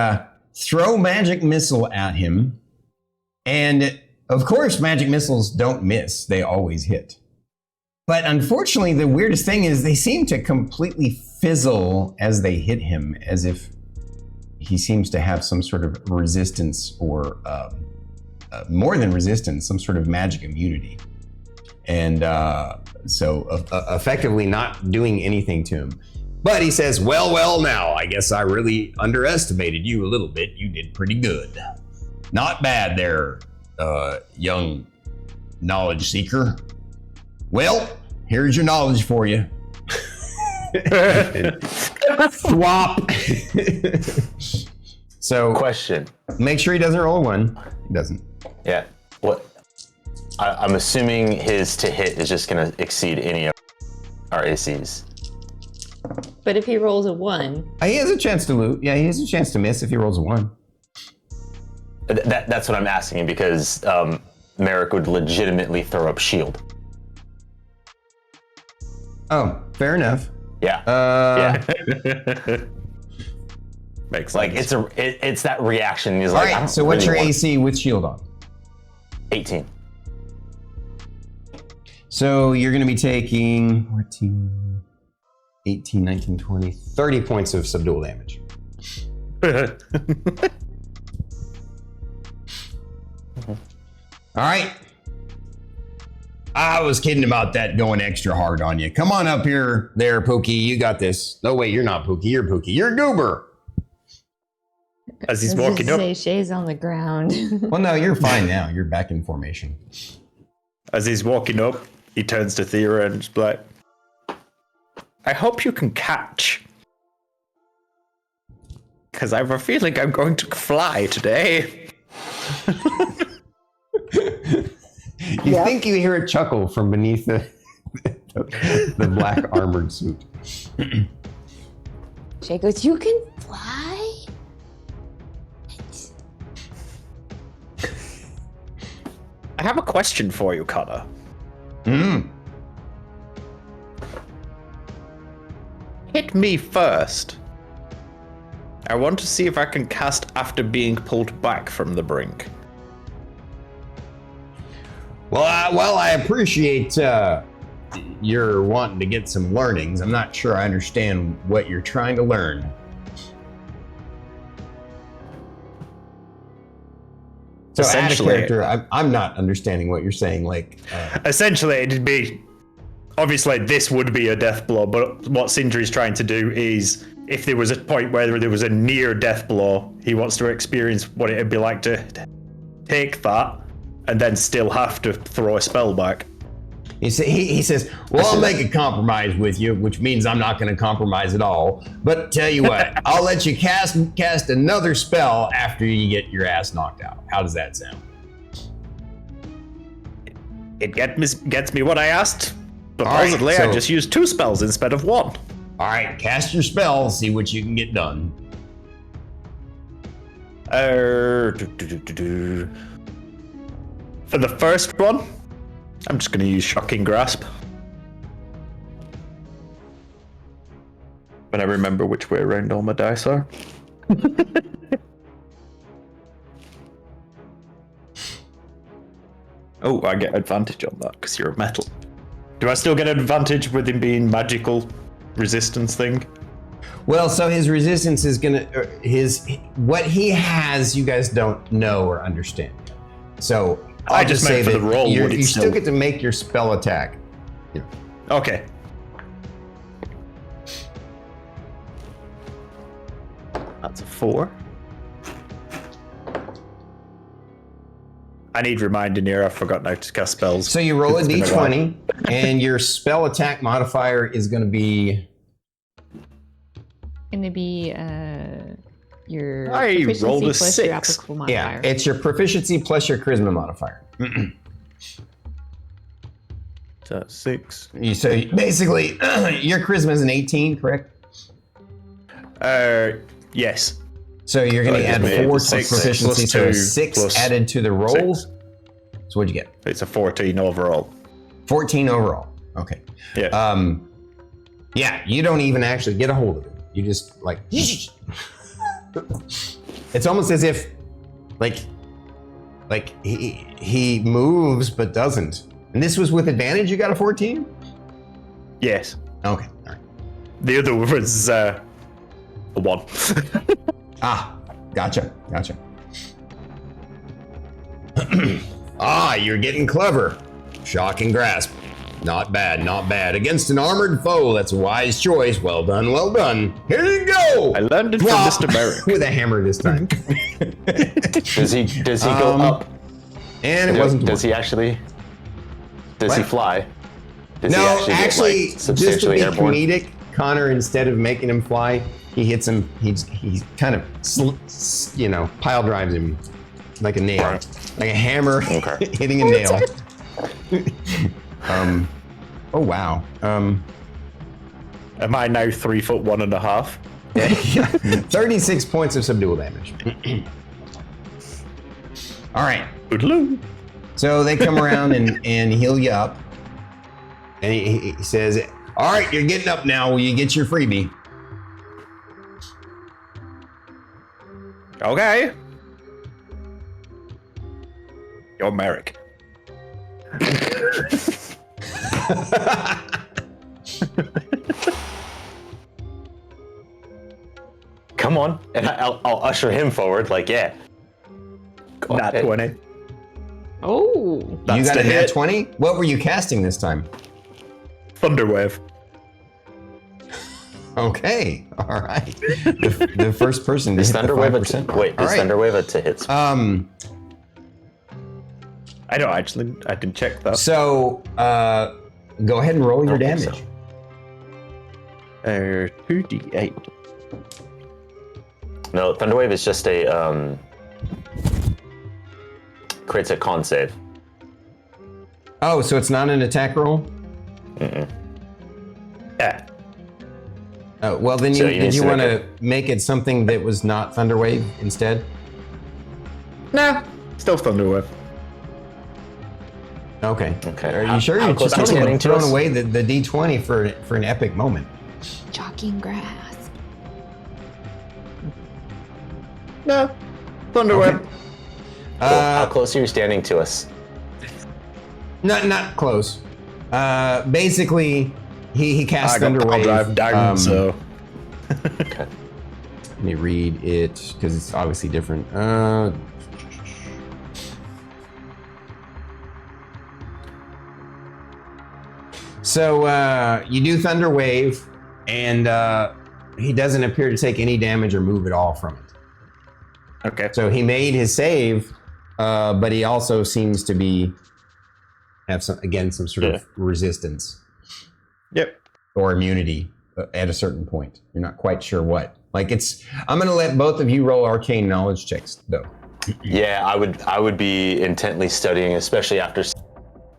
throw magic missile at him, and of course, magic missiles don't miss; they always hit. But unfortunately, the weirdest thing is they seem to completely fizzle as they hit him, as if he seems to have some sort of resistance, or more than resistance, some sort of magic immunity. And so effectively not doing anything to him. But he says, well, now, I guess I really underestimated you a little bit. You did pretty good. Not bad there, young knowledge seeker. Well, here's your knowledge for you. Swap. So, Question. make sure he doesn't roll a 1. He doesn't. Yeah. What? I'm assuming his to hit is just gonna exceed any of our ACs. But if he rolls a 1, He has a chance to loot. Yeah, he has a chance to miss if he rolls a 1. That's what I'm asking, because Merrik would legitimately throw up shield. Oh, fair enough. Yeah. Yeah. Makes Like sense. it's that reaction. He's All like, I right, don't so what's really your want- AC with shield on? 18. So you're going to be taking 14, 18, 19, 20, 30 points of subdual damage. All right. I was kidding about that going extra hard on you. Come on up here there, Pookie. You got this. No, wait, you're not Pookie. You're Pookie. You're Goober. As he's walking up, say Shay's on the ground. Well, no, you're fine now. You're back in formation. as he's walking up, he turns to Thyra and is like, I hope you can catch. Because I have a feeling I'm going to fly today. You think you hear a chuckle from beneath the black armored suit. Shae goes, you can fly? I have a question for you, Connor. Hit me first. I want to see if I can cast after being pulled back from the brink. Well, I appreciate you're wanting to get some learnings. I'm not sure I understand what you're trying to learn. So, Essentially, add a character, I'm not understanding what you're saying. Like, essentially, it'd be obviously this would be a death blow, but what Sindri's trying to do is, if there was a point where there was a near death blow, he wants to experience what it'd be like to take that and then still have to throw a spell back. he says, well, I'll make a compromise with you, which means I'm not going to compromise at all. But tell you what, I'll let you cast another spell after you get your ass knocked out. How does that sound? It gets me what I asked. But All right, supposedly, so- I just used 2 spells instead of 1. All right, cast your spell, see what you can get done. For the first one, I'm just going to use Shocking Grasp. But I remember which way around all my dice are. Oh, I get advantage on that because you're a metal. Do I still get an advantage with him being magical resistance thing? Well, so his resistance is gonna what he has. You guys don't know or understand. So I just meant for the roll. You still get to make your spell attack. Yeah. Okay. That's a 4. I need reminding here. I forgot now to cast spells. So you roll a It's been while. d20, and your spell attack modifier is going to be. Gonna be your I proficiency rolled a plus your 6. applicable modifier. Yeah, it's your proficiency plus your charisma modifier. So 6. So basically, your charisma is an 18, correct? Yes. So you're going to So I add just 4 made to 6 proficiency, plus so 2 6 plus added to the roll. 6. So what'd you get? It's a 14 overall. 14 overall. Okay. Yeah. Yeah, you don't even actually get a hold of it. You just like. It's almost as if, like he moves but doesn't. And this was with advantage. You got a 14. Yes. Okay. All right. The other was a 1. Ah, gotcha. You're getting clever. Shocking grasp. Not bad. Against an armored foe, that's a wise choice. Well done. Here you go. I learned it from Wah! Mr. Merrik. With a hammer this time. Does he go up? And it wasn't. Does he actually? Does he What? fly? Does No, he actually, get, like, just to substantially be airborne? comedic, Connor, instead of making him fly, he hits him. He kind of pile drives him like a nail, Right. like a hammer hitting a nail. Oh wow. Am I now 3 foot 1.5? 36 points of subdual damage. All right. Oodaloo. So they come around and heal you up. And he says, all right, you're getting up now. Will you get your freebie? Okay. You're Merrik. Come on, and I'll usher him forward. Like, yeah. Go Nat ahead. 20. Oh, You That's got the a nat hit. 20? What were you casting this time? Thunderwave. Okay, all right. The first person to Is hit the Thunderwave 5%. wait, All is right. Thunderwave to hit? I don't actually. I didn't check that. So go ahead and roll your Don't think damage. so. 2d8. No, Thunderwave is just a creates a con save. Oh, so it's not an attack roll? Yeah. Oh, well, then So did you need want to to make it something that was not Thunderwave instead? No, still Thunderwave. Okay. Okay. Are you sure how you're close just is he totally getting to throwing us? away the D20 for an epic moment? Jogging grass. No, Thunderwave. Okay. How close are you standing to us? Not close. Basically, he cast I got Thunderwave. I'll drive down, so. Okay. Let me read it because it's obviously different. So you do Thunder Wave, and he doesn't appear to take any damage or move at all from it. Okay. So he made his save, but he also seems to have some sort of resistance Yep. or immunity at a certain point. You're not quite sure what. I'm going to let both of you roll arcane knowledge checks, though. Yeah, I would be intently studying, especially after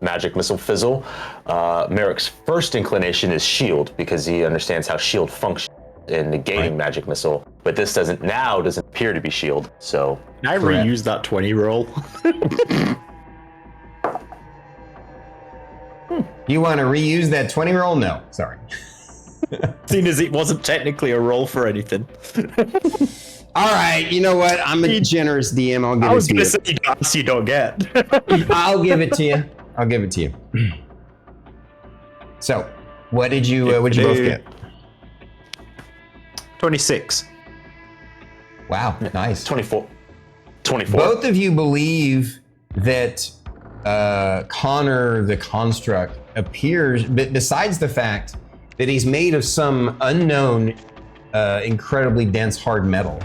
magic missile fizzle. Merrik's first inclination is shield because he understands how shield functions in negating magic missile, but this doesn't appear to be shield. So Can I reuse that 20 roll? You want to reuse that 20 roll? No, sorry. Seeing as it wasn't technically a roll for anything. All right, you know what? I'm a generous DM. I'll give I was it to going you. to say you don't get. I'll give it to you. I'll give it to you. So, what'd you both get? 26. Wow, nice. 24. 24. Both of you believe that Connor the Construct appears, besides the fact that he's made of some unknown, incredibly dense hard metal,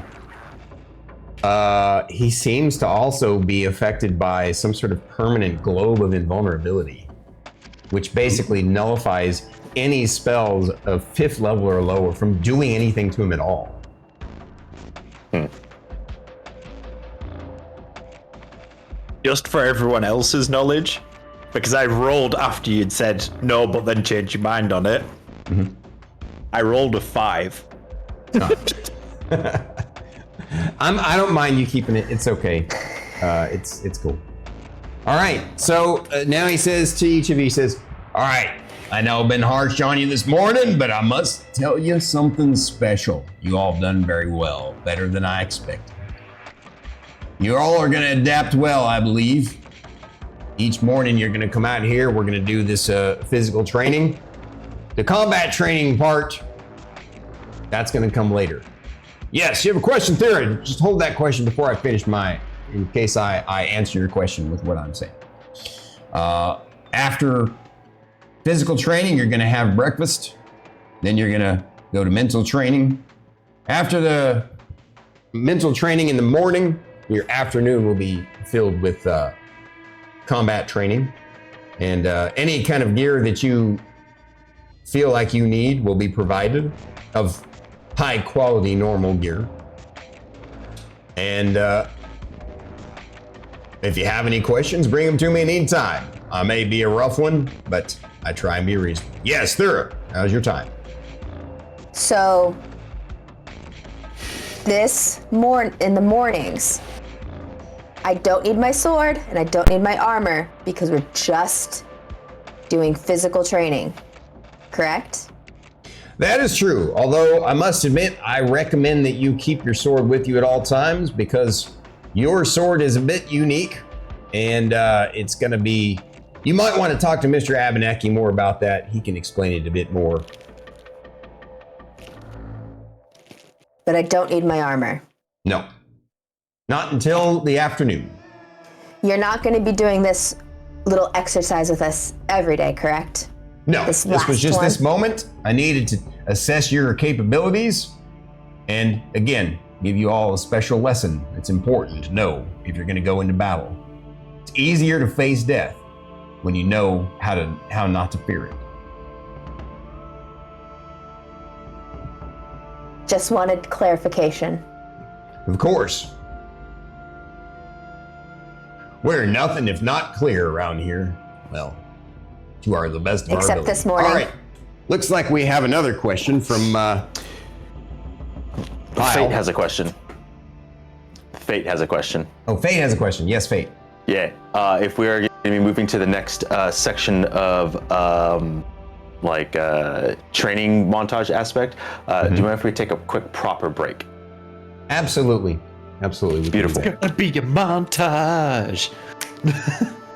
he seems to also be affected by some sort of permanent globe of invulnerability, which basically nullifies any spells of 5th level or lower from doing anything to him at all. Just for everyone else's knowledge, because I rolled after you'd said no, but then changed your mind on it. Mm-hmm. I rolled a 5. I don't mind you keeping it. It's okay. It's cool. All right. So now he says to each of you, he says, all right, I know I've been harsh on you this morning, but I must tell you something special. You all have done very well, better than I expected. You all are going to adapt well, I believe. Each morning you're going to come out here. We're going to do this physical training. The combat training part, that's going to come later. Yes, you have a question, Thyra. Just hold that question before I finish in case I answer your question with what I'm saying. After physical training, you're going to have breakfast. Then you're going to go to mental training. After the mental training in the morning, your afternoon will be filled with combat training. And any kind of gear that you feel like you need will be provided of high quality normal gear. And if you have any questions, bring them to me anytime. I may be a rough one, but I try and be reasonable. Yes, Thyra, how's your time? So, in the mornings, I don't need my sword and I don't need my armor because we're just doing physical training, correct? That is true. Although I must admit, I recommend that you keep your sword with you at all times because your sword is a bit unique and it's going to be, you might want to talk to Mr. Abenaki more about that. He can explain it a bit more. But I don't need my armor. No, not until the afternoon. You're not going to be doing this little exercise with us every day, correct? No, this was just this moment. I needed to assess your capabilities and, again, give you all a special lesson. It's important to know if you're going to go into battle. It's easier to face death when you know how not to fear it. Just wanted clarification. Of course. We're nothing if not clear around here. Well, you are the best of our Except ability. this morning. All right. Looks like we have another question from Fate has a question. Fate has a question. Oh, Fate has a question. Yes, Fate. Yeah. If we are going to be moving to the next section of training montage aspect, do you mind if we take a quick proper break? Absolutely. Absolutely. We can do Beautiful. that. Gonna be a montage.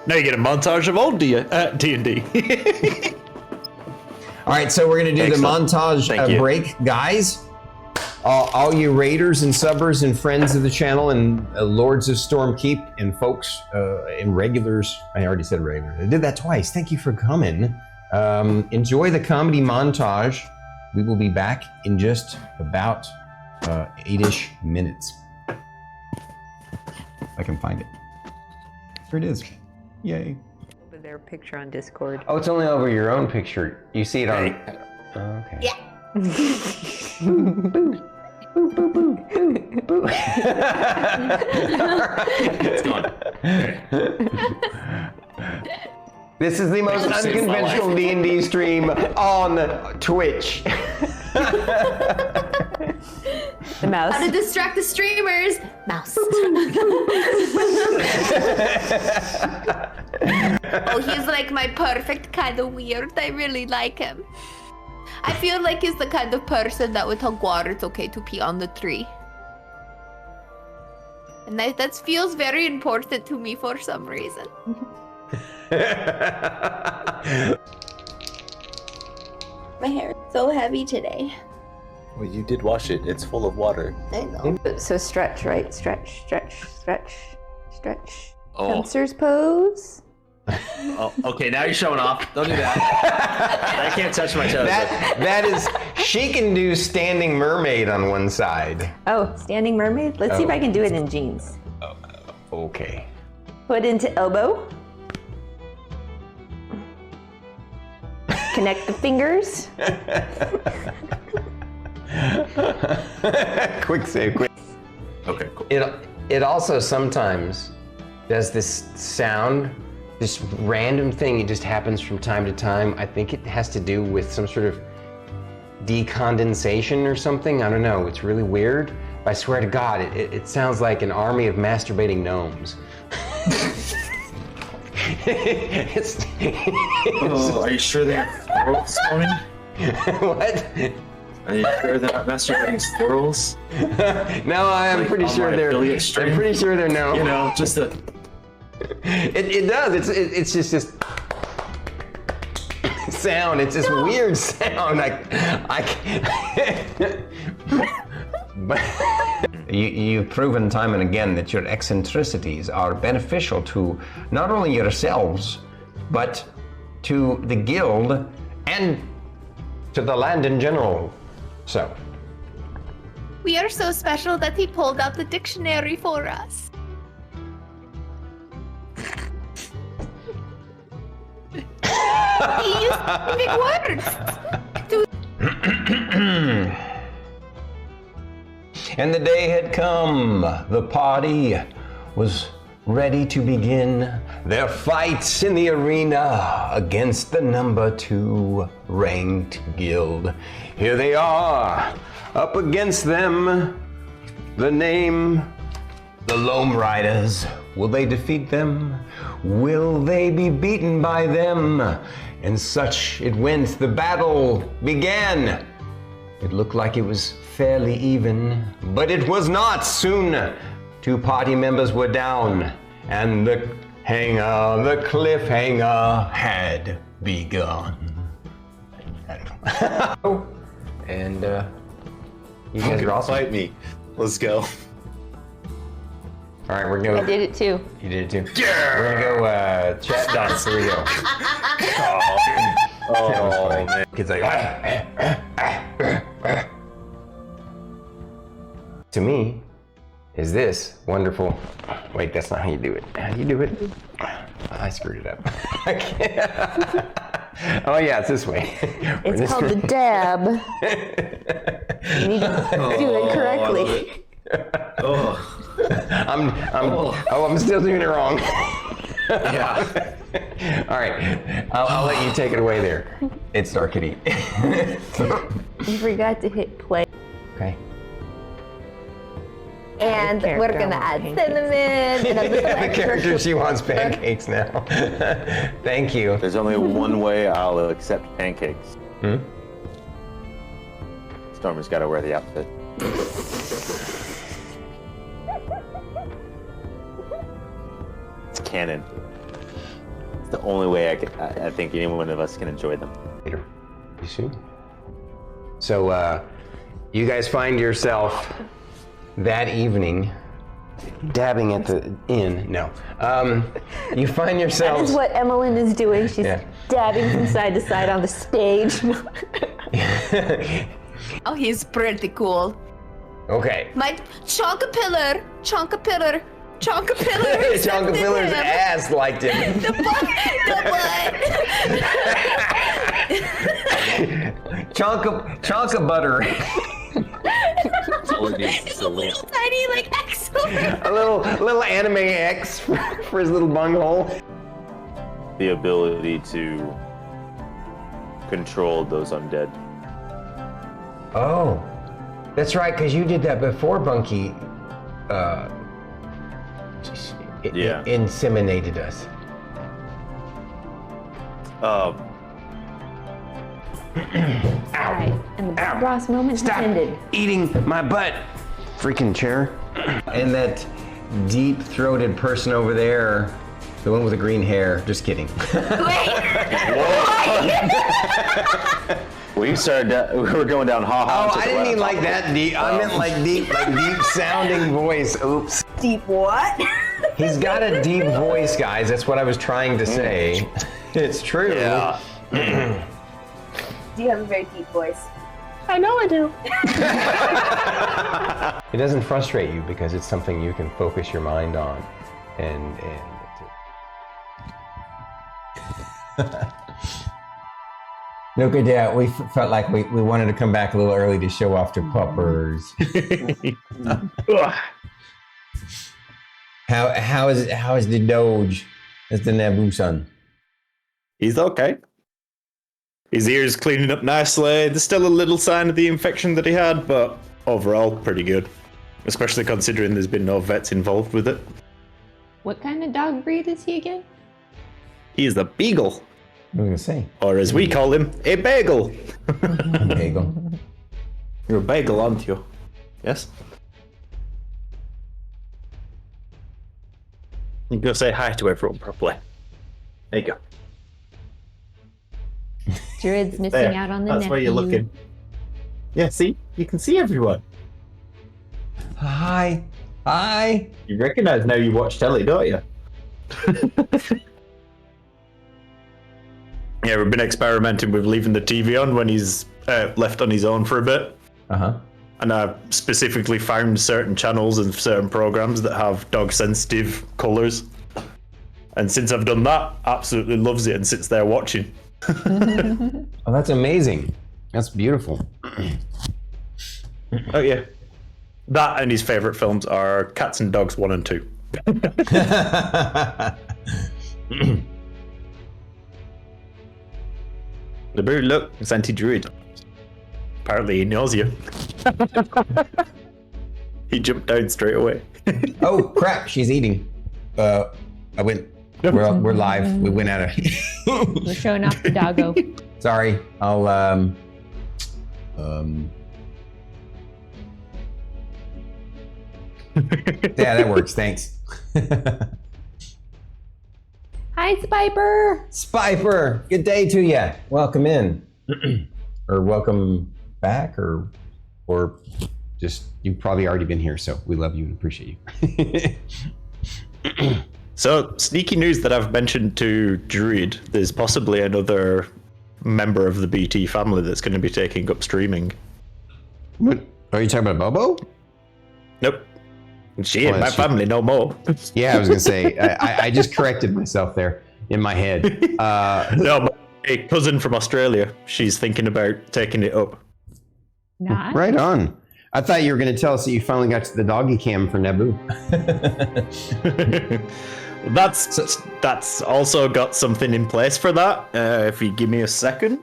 Now you get a montage of old D&D. All right, so we're going to do Excellent. the montage Thank you. break. Guys, all you raiders and subbers and friends of the channel and lords of Stormkeep and folks and regulars. I already said regulars. I did that twice. Thank you for coming. Enjoy the comedy montage. We will be back in just about 8-ish minutes. If I can find it. Here it is. Yay. Over their picture on Discord. Oh, it's only over your own picture. You see it on... Oh, okay. Yeah. It's gone. This is the most saved my unconventional D&D stream on Twitch. The mouse. How to distract the streamers? Mouse. Oh, he's like my perfect kind of weird. I really like him. I feel like he's the kind of person that would tell Guar it's okay to pee on the tree. And that feels very important to me for some reason. My hair is so heavy today. Well, you did wash it. It's full of water. I know. So stretch, right? Stretch, stretch, stretch, stretch. Oh. Fencer's pose. Oh, okay, now you're showing off. Don't do that. I can't touch my toes. That is, she can do standing mermaid on one side. Oh, standing mermaid? Let's see if I can do it in jeans. Okay. Foot into elbow. Connect the fingers. Quick save, quick. Okay, cool. It also sometimes does this sound, this random thing. It just happens from time to time. I think it has to do with some sort of decondensation or something. I don't know. It's really weird. But I swear to God, it sounds like an army of masturbating gnomes. Are you sure they have squirrels, Stormy? What? Are you sure they're not masturbating squirrels? No, I'm Like, pretty on sure my they're. affiliate I'm stream? pretty sure they're no. You know, just a. It does. It's just this sound. It's this weird sound. But you've proven time and again that your eccentricities are beneficial to not only yourselves, but to the guild and to the land in general. So. We are so special that he pulled out the dictionary for us. He used big words. And the day had come. The party was ready to begin their fights in the arena against the number 2 ranked guild. Here they are, up against them. The name, the Loam Riders. Will they defeat them? Will they be beaten by them? And such it went. The battle began. It looked like it was fairly even, but it was not. Soon, 2 party members were down, and the cliffhanger had begun. And you guys are awesome. Fight me. Let's go. All right, we're gonna. I did it too. You did it too. Yeah. We're gonna go chat dance. Here we go. Oh, man. Kids like. To me, is this wonderful? Wait, that's not how you do it. How do you do it? I screwed it up. I can't. Oh yeah, it's this way. It's called the dab. You need to do it correctly. Oh. I'm still doing it wrong. Yeah. All right, I'll let you take it away there. itsStarkitty. You forgot to hit play. Okay. And character we're gonna I add want cinnamon and a little The extra character, she wants pancakes now. Thank you. There's only one way I'll accept pancakes. Stormy's got to wear the outfit. It's canon. It's the only way I think any one of us can enjoy them. Later. You see? So, you guys find yourself that evening dabbing at the inn. No. You find That yourselves. is what Emmeline is doing. She's Yeah. dabbing from side to side on the stage. Oh, he's pretty cool. Okay. My Chonkapillar. Chonkapillar's ass liked him. The butt. Chonka butter. It's a little tiny, like, excellent. A little anime X for his little bunghole. The ability to control those undead. Oh, that's right, because you did that before Bunky Yeah. inseminated us. Alright, and the Bob Ross moment has ended. Eating my butt. Freaking chair. And that deep-throated person over there, the one with the green hair. Just kidding. We were going down ha-ha. Oh, I didn't mean like that deep. I meant like deep sounding voice. Oops. deep what? He's got a deep voice, guys. That's what I was trying to say. It's true. Yeah. Do you have a very deep voice? I know I do. It doesn't frustrate you because it's something you can focus your mind on, and look at that. We felt like we wanted to come back a little early to show off to puppers. How is the Doge? That's the Naboo-san. He's okay. His ear's cleaning up nicely. There's still a little sign of the infection that he had, but overall, pretty good. Especially considering there's been no vets involved with it. What kind of dog breed is he again? He is a beagle, What was I gonna say? or as we call him, a bagel. Bagel. You're a bagel, aren't you? Yes? You go say hi to everyone properly. There you go. Druid's missing There. out on the That's nephew. where you're looking. Yeah, see? You can see everyone. Hi. Hi. You recognize now you watch telly, don't you? Yeah, we've been experimenting with leaving the TV on when he's left on his own for a bit. Uh-huh. And I've specifically found certain channels and certain programs that have dog-sensitive colours. And since I've done that, absolutely loves it and sits there watching. Oh, that's amazing. That's beautiful. Oh, yeah. That and his favourite films are Cats and Dogs 1 and 2. The bird, look, it's anti-druid. Apparently he knows you. He jumped down straight away. Oh crap! She's eating. I went. We're live. We went out of. We're showing off the doggo. Sorry. I'll Yeah, that works. Thanks. Hi, Spiper. Spiper, good day to you. Welcome in, or welcome back, or just you've probably already been here. So we love you and appreciate you. So, sneaky news that I've mentioned to Druid, there's possibly another member of the BT family that's going to be taking up streaming. What are you talking about, Bobo? Nope. She ain't my family no more. Yeah, I was gonna say. I just corrected myself there in my head. No, my cousin from Australia, she's thinking about taking it up. Nice. Right on. I thought you were going to tell us that you finally got to the doggy cam for Naboo. That's also got something in place for that. If you give me a second.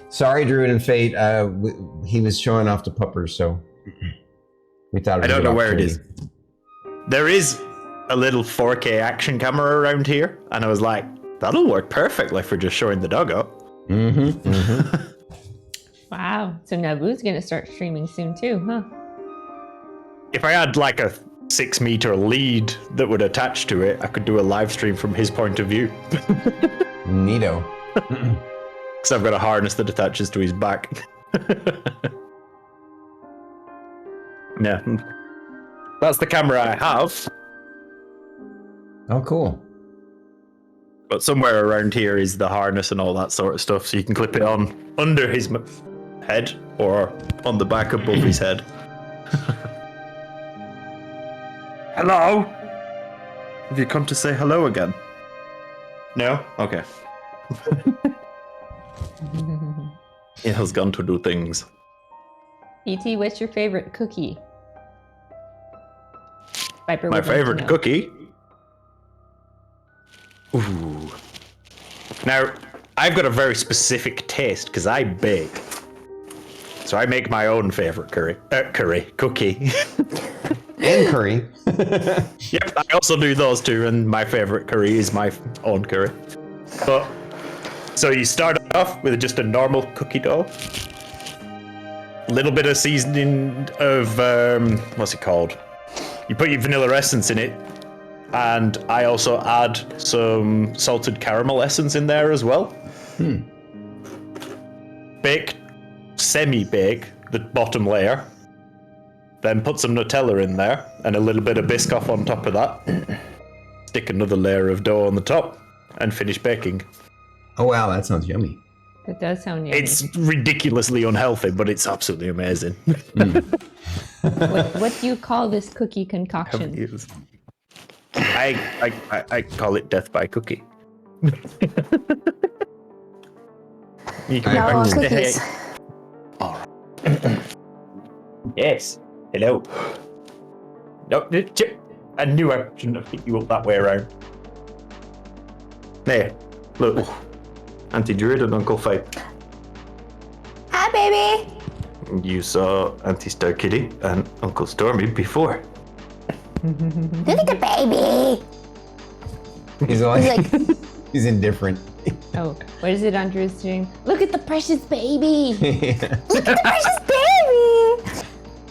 Sorry, Druid and Fate. He was showing off the puppers, so we thought. I don't know where it is. There is a little 4K action camera around here, and I was like, that'll work perfectly for just showing the dog up. Wow. So Naboo's gonna start streaming soon too, huh? If I had like a 6-meter lead that would attach to it, I could do a live stream from his point of view. Neato. Because I've got a harness that attaches to his back. Yeah. That's the camera I have. Oh, cool. But somewhere around here is the harness and all that sort of stuff, so you can clip it on under his head or on the back above his head. Hello? Have you come to say hello again? No? Okay. It has gone to do things. PT, what's your favorite cookie? Viper My would like to favorite know. cookie? Ooh. Now, I've got a very specific taste because I bake. So I make my own favorite cookie. And curry. Yep, I also do those two, and my favorite curry is my own curry. But so you start off with just a normal cookie dough, a little bit of seasoning of what's it called? You put your vanilla essence in it, and I also add some salted caramel essence in there as well. Bake, semi-bake the bottom layer. Then put some Nutella in there and a little bit of Biscoff on top of that. Stick another layer of dough on the top and finish baking. Oh, wow, that sounds yummy. That does sound yummy. It's ridiculously unhealthy, but it's absolutely amazing. What do you call this cookie concoction? I call it death by cookie. You can No back to cookies. Yes. Hello. No, I knew I shouldn't have picked you up that way around. There. Look. Auntie Druid and Uncle Faith. Hi, baby. You saw Auntie Starkitty and Uncle Stormy before. Look at the baby. He's he's indifferent. Oh, what is it Andrew's doing? Look at the precious baby! Look at the precious baby.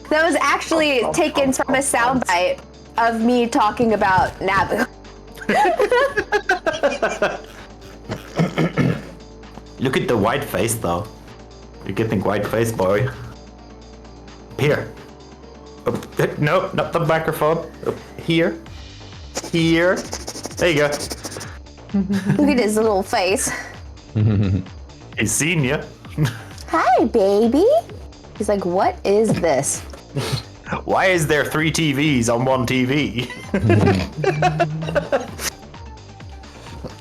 That was actually taken from a soundbite of me talking about Naboo. Look at the white face, though. You're getting white face, boy. Here. No, not the microphone. Here. Here. There you go. Look at his little face. He's seen you. Hi, baby. He's like, what is this? Why is there 3 TVs on one TV?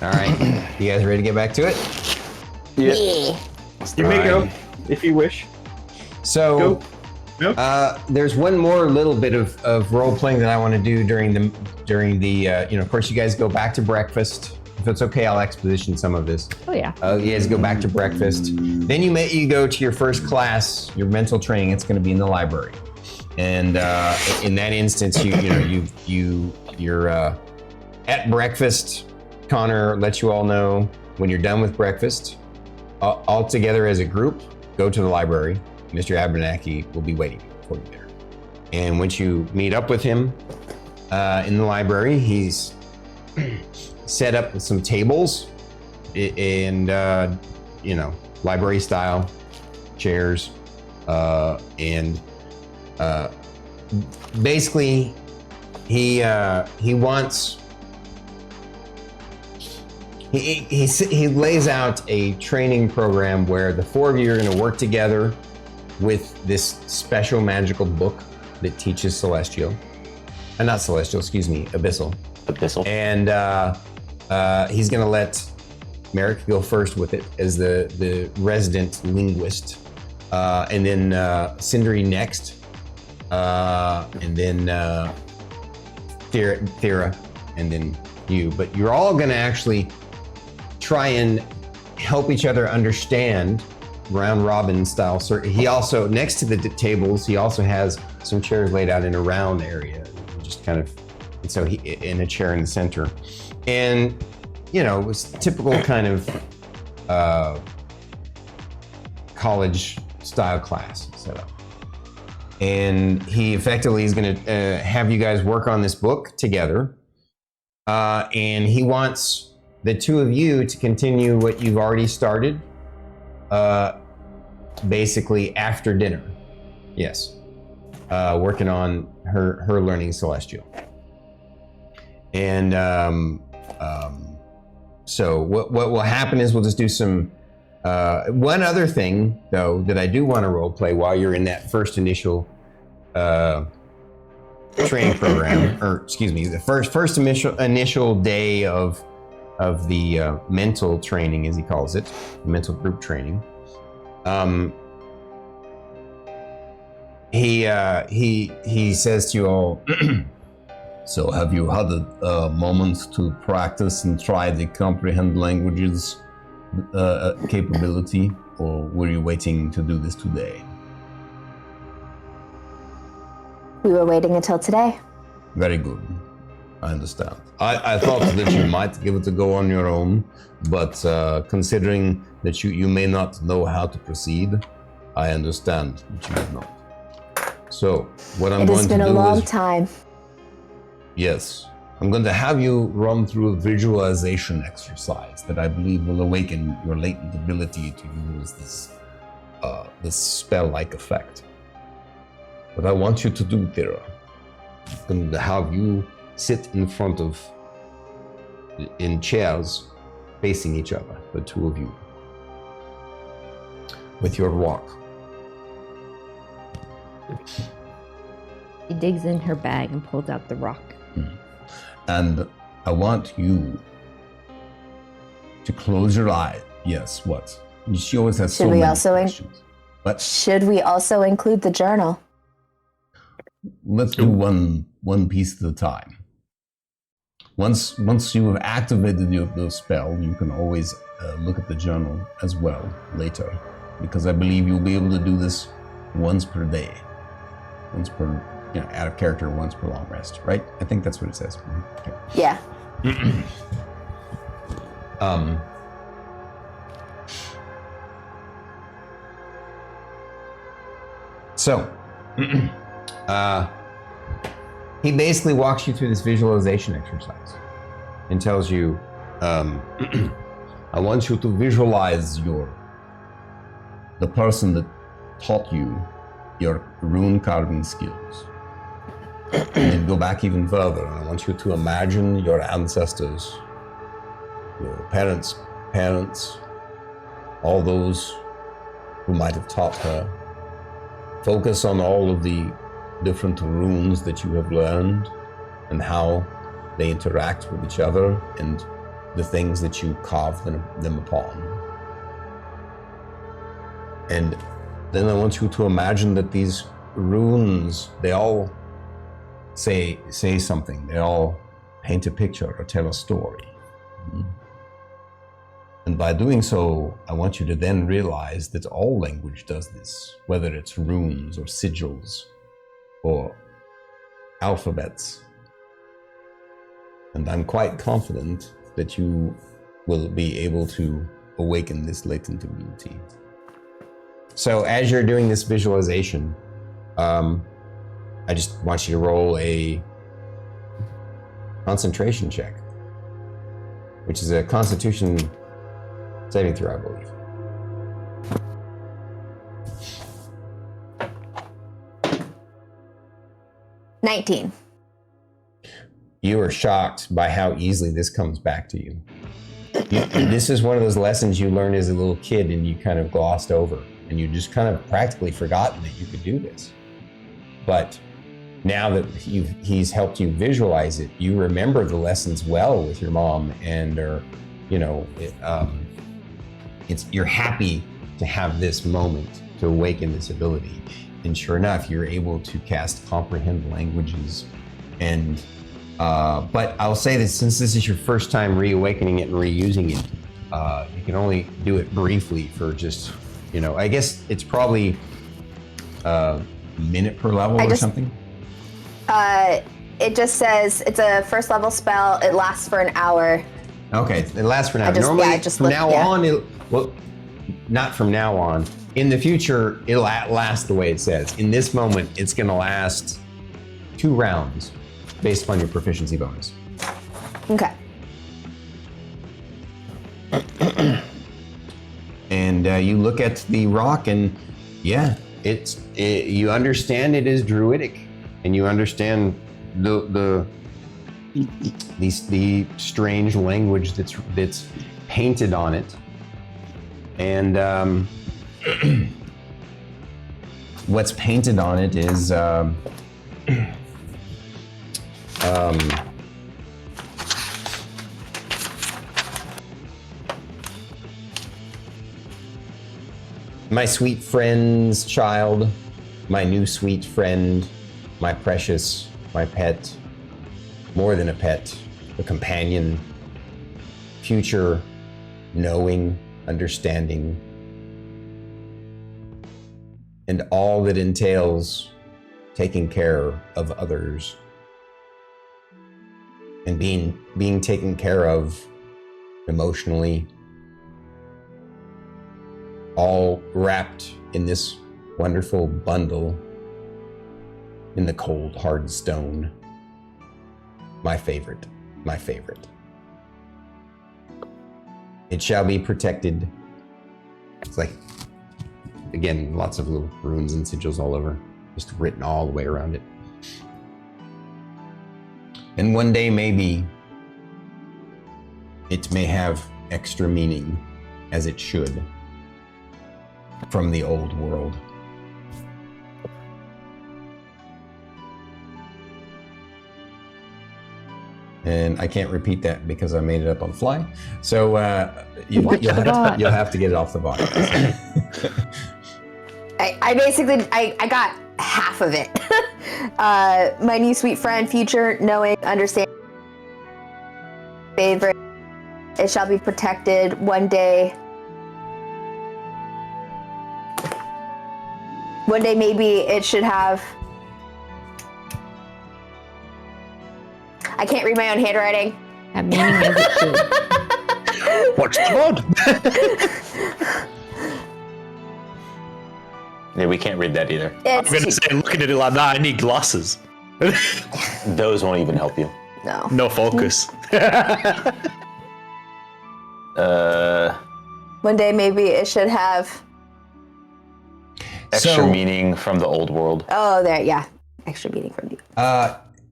All right, you guys ready to get back to it? Yeah. You may go if you wish. So, there's one more little bit of role playing that I want to do during the of course you guys go back to breakfast. If it's okay, I'll exposition some of this. Oh yeah. You guys go back to breakfast. Then you go to your first class, your mental training. It's going to be in the library, and in that instance, you're at breakfast. Connor lets you all know when you're done with breakfast. All together as a group, go to the library. Mr. Abernathy will be waiting for you there. And once you meet up with him in the library, he's set up with some tables and library style chairs, and basically he lays out a training program where the 4 of you are going to work together with this special magical book that teaches Celestial. Not Celestial, excuse me, Abyssal. And he's going to let Merrik go first with it as the resident linguist. and then Sindri next, and then Thyra, and then you. But you're all gonna actually try and help each other understand round robin style. He also, next to the tables, he also has some chairs laid out in a round area, just kind of, and so he in a chair in the center, and you know, it was typical kind of college style class setup. And he effectively is going to have you guys work on this book together, and he wants the two of you to continue what you've already started, basically after dinner. Yes, working on her learning Celestial. And so what will happen is we'll just do some. One other thing, though, that I do want to role play while you're in that first initial training program, or excuse me, the first initial day of the mental training, as he calls it, mental group training. He says to you all, so have you had a moment to practice and try the comprehend languages capability, or were you waiting to do this today? We were waiting until today. Very good. I understand. I thought that you might give it a go on your own, but considering that you may not know how to proceed, I understand that you have not. So what I'm going to do is... It has been a long time. Yes. I'm going to have you run through a visualization exercise that I believe will awaken your latent ability to use this spell-like effect. What I want you to do, Thyra, I'm going to have you sit in chairs facing each other, the two of you, with your rock. She digs in her bag and pulls out the rock. And I want you to close your eye. Yes, what? She always has so many questions. But should we also include the journal? Let's do one piece at a time. Once you have activated the spell, you can always look at the journal as well later, because I believe you'll be able to do this once per day, once per, out of character, once per long rest, right? I think that's what it says. Okay. Yeah. So, he basically walks you through this visualization exercise and tells you, I want you to visualize the person that taught you your rune carving skills. And then go back even further. I want you to imagine your ancestors, your parents, all those who might have taught her. Focus on all of the different runes that you have learned and how they interact with each other and the things that you carve them upon. And then I want you to imagine that these runes, they all say something. They all paint a picture or tell a story. And by doing so, I want you to then realize that all language does this, whether it's runes or sigils or alphabets. And I'm quite confident that you will be able to awaken this latent ability. So as you're doing this visualization, I just want you to roll a concentration check, which is a Constitution saving throw, I believe. $19. You are shocked by how easily this comes back to you. This is one of those lessons you learned as a little kid and you kind of glossed over, and you just kind of practically forgotten that you could do this. But now that he's helped you visualize it, you remember the lessons well with your mom, and you're happy to have this moment to awaken this ability. And sure enough, you're able to cast comprehend languages. And but I'll say that since this is your first time reawakening it and reusing it, you can only do it briefly for just, I guess it's probably a minute per level or something. It just says it's a first level spell. It lasts for an hour. Okay, it lasts for an hour. Normally, from now on, not from now on. In the future, it'll last the way it says. In this moment, it's going to last 2 rounds based upon your proficiency bonus. Okay. And you look at the rock, and you understand it is druidic, and you understand the strange language that's painted on it, and what's painted on it is my sweet friend's child, my new sweet friend, my precious, my pet, more than a pet, a companion, future, knowing, understanding, and all that entails taking care of others and being taken care of emotionally, all wrapped in this wonderful bundle in the cold, hard stone. My favorite. It shall be protected. It's like, again, lots of little runes and sigils all over, just written all the way around it. And one day, maybe, it may have extra meaning, as it should, from the old world. And I can't repeat that because I made it up on the fly. So you'll have to get it off the bot. I basically got half of it. My new sweet friend, future, knowing, understanding, favorite. It shall be protected one day. One day, maybe it should have. I can't read my own handwriting. That meaning as it should. Watch the VOD. Yeah, we can't read that either. I'm going to say, looking at it like that, I need glasses. Those won't even help you. No focus. One day, maybe it should have. Extra meaning from the old world. Oh, there, yeah. Extra meaning from you.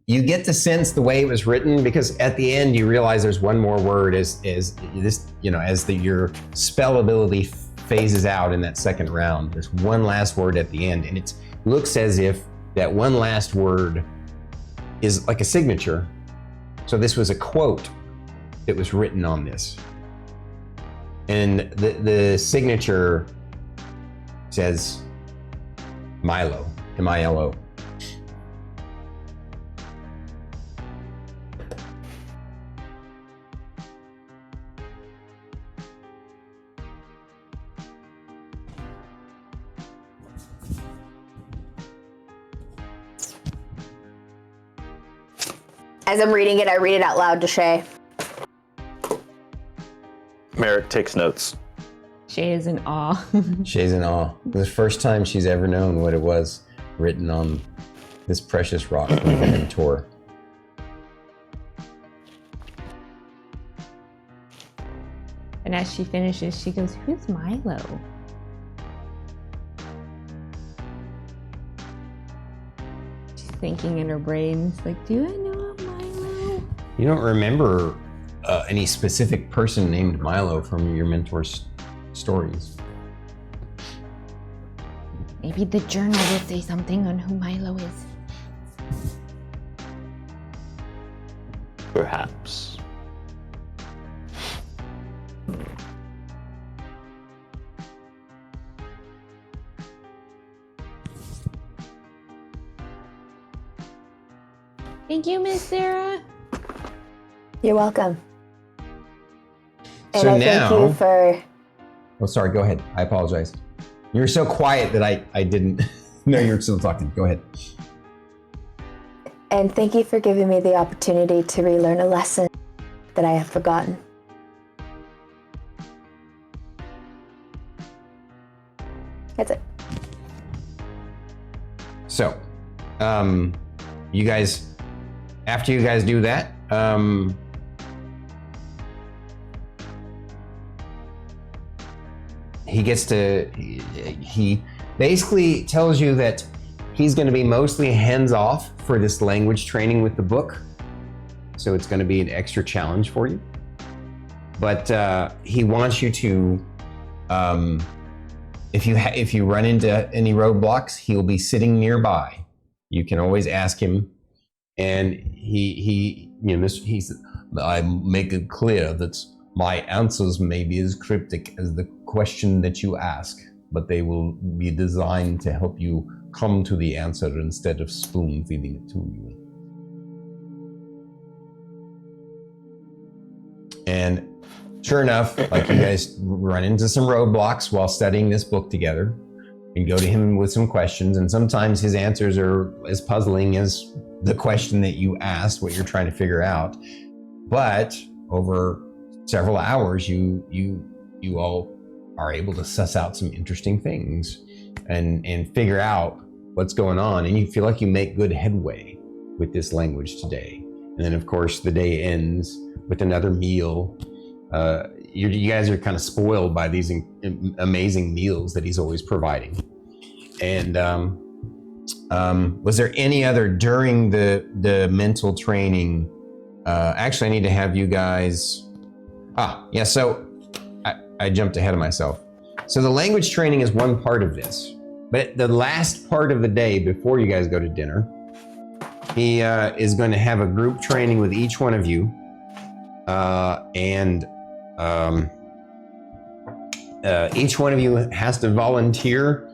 You get the sense the way it was written, because at the end you realize there's one more word as this, as your spell ability phases out in that second round. There's one last word at the end, and it looks as if that one last word is like a signature. So this was a quote that was written on this, and the signature says Milo, M-I-L-O. As I'm reading it, I read it out loud to Shae. Merrik takes notes. Shae is in awe. Shay's in awe. The first time she's ever known what it was written on this precious rock from her mentor. And as she finishes, she goes, "Who's Milo?" She's thinking in her brain, it's like, do I know a Milo? You don't remember any specific person named Milo from your mentor's stories. Maybe the journal will say something on who Milo is. Perhaps. Thank you, Miss Sarah. You're welcome. And So I thank you for... Oh, sorry, go ahead. I apologize. You were so quiet that I didn't know you were still talking. Go ahead. And thank you for giving me the opportunity to relearn a lesson that I have forgotten. That's it. So, you guys, after you guys do that, he basically tells you that he's going to be mostly hands off for this language training with the book. So it's going to be an extra challenge for you. But he wants you to, if you run into any roadblocks, he'll be sitting nearby. You can always ask him, and he said, I make it clear that my answers may be as cryptic as the question that you ask, but they will be designed to help you come to the answer instead of spoon feeding it to you. And sure enough, like, you guys run into some roadblocks while studying this book together, and go to him with some questions, and sometimes his answers are as puzzling as the question that you asked, what you're trying to figure out. But over several hours, you all are able to suss out some interesting things and figure out what's going on, and you feel like you make good headway with this language today. And then, of course, the day ends with another meal. You guys are kind of spoiled by these amazing meals that he's always providing. And was there any other during the mental training? Actually, I need to have you guys. Yeah. So I jumped ahead of myself. So the language training is one part of this, but the last part of the day before you guys go to dinner, he is going to have a group training with each one of you, and each one of you has to volunteer.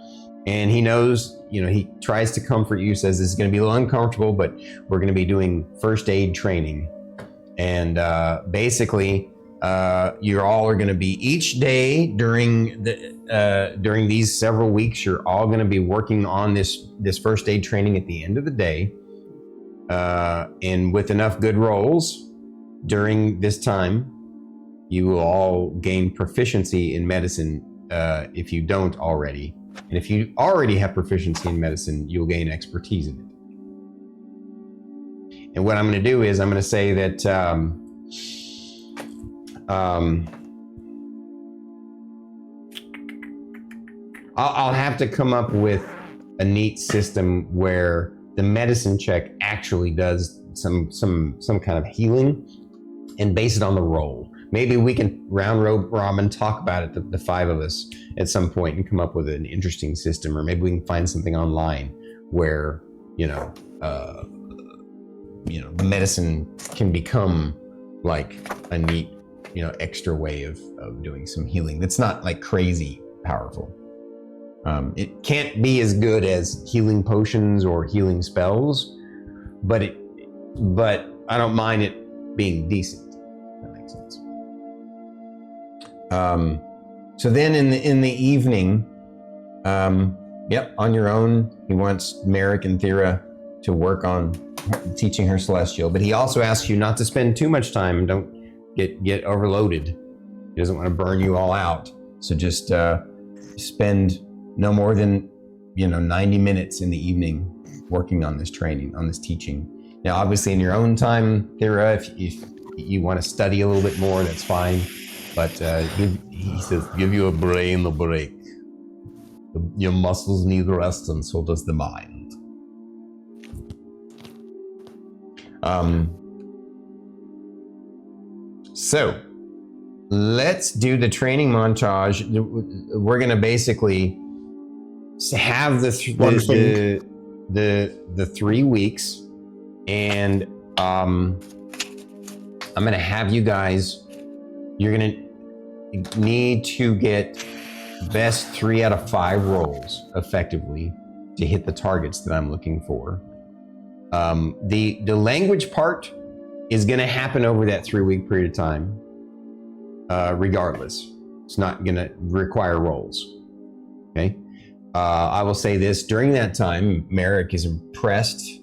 And he knows, he tries to comfort you, says this is going to be a little uncomfortable, but we're going to be doing first aid training. And basically, you all are going to be each day during these several weeks, you're all going to be working on this first aid training at the end of the day. And with enough good rolls during this time, you will all gain proficiency in medicine if you don't already. And if you already have proficiency in medicine, you'll gain expertise in it. And what I'm going to do is I'm going to say that I'll have to come up with a neat system where the medicine check actually does some kind of healing, and base it on the roll. Maybe we can round robin talk about it, the five of us, at some point, and come up with an interesting system. Or maybe we can find something online where the medicine can become like a neat, extra way of doing some healing. That's not like crazy powerful. It can't be as good as healing potions or healing spells, but I don't mind it being decent. If that makes sense. So then in the evening, on your own, he wants Merrik and Thyra to work on teaching her Celestial, but he also asks you not to spend too much time and don't get overloaded. He doesn't want to burn you all out. So just spend no more than 90 minutes in the evening working on this training, on this teaching. Now, obviously, in your own time, Thyra, if you want to study a little bit more, that's fine. But he says, give your brain a break. Your muscles need rest, and so does the mind. So let's do the training montage. We're going to basically have the 3 weeks, and I'm going to have you guys. You're going to need to get best 3 out of 5 rolls effectively to hit the targets that I'm looking for. The language part is going to happen over that 3-week period of time, regardless. It's not going to require rolls. Okay. I will say this: during that time, Merrik is impressed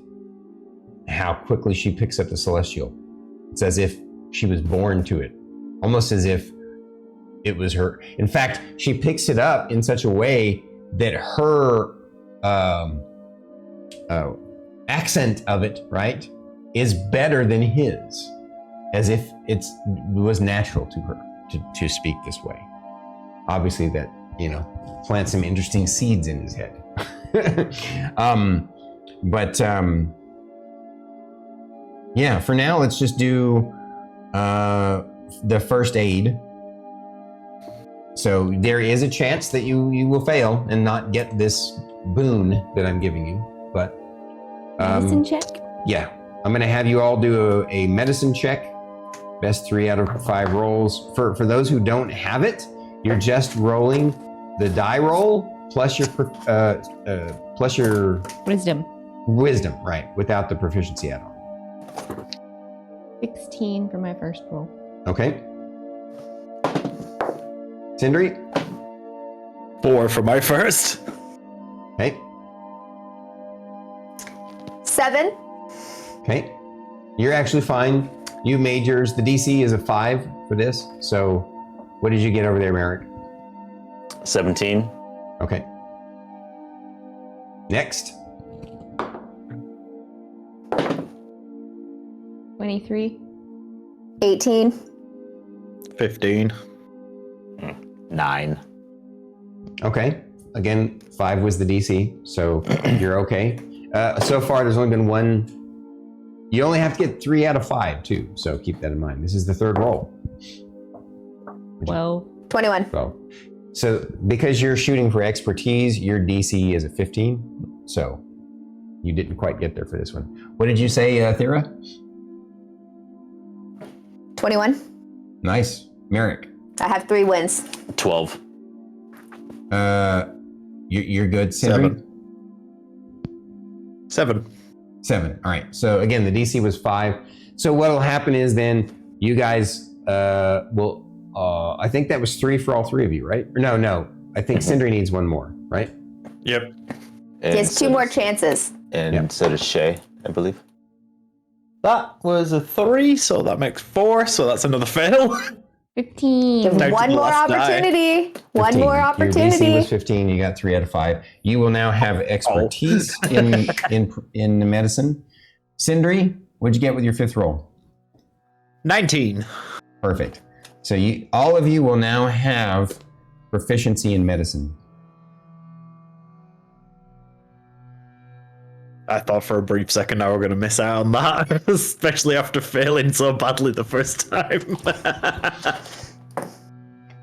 how quickly she picks up the celestial. It's as if she was born to it, almost as if it was her. In fact, she picks it up in such a way that her accent of it, right, is better than his, as if it was natural to her to speak this way. Obviously, that plants some interesting seeds in his head. Yeah, for now, let's just do the first aid. So there is a chance that you will fail and not get this boon that I'm giving you, but Medicine check? yeah, I'm gonna have you all do a medicine check. Best 3 out of 5 rolls. For those who don't have it, you're just rolling the die roll plus your wisdom, right? Without the proficiency add-on. 16 for my first roll. Okay. Sindri? 4 for my first. Okay. 7. Okay. You're actually fine. You made yours. The DC is a 5 for this. So what did you get over there, Merrik? 17. Okay. Next. 23. 18. 15. 9. Okay. Again, 5 was the DC, so you're okay. So far, there's only been one. You only have to get 3 out of 5, too, so keep that in mind. This is the third roll. 12. 21. 12. So because you're shooting for expertise, your DC is a 15, so you didn't quite get there for this one. What did you say, Thyra? 21. Nice. Merrik? I have 3 wins. 12. You're good, Sindri? 7. 7. All right. So again, the DC was 5. So what'll happen is then you guys will. I think that was 3 for all 3 of you, right? Or no. I think Sindri needs 1 more, right? Yep. He has 2 more chances. And so does Shae, I believe. That was a 3, so that makes 4, so that's another fail. 15. Give Down to one the more last die. opportunity. 1 15. more Your DC opportunity. was 15. You got 3 out of 5. You will now have expertise in medicine. Sindri, what'd you get with your 5th roll? 19. Perfect. So all of you will now have proficiency in medicine. I thought for a brief second I were going to miss out on that, especially after failing so badly the first time.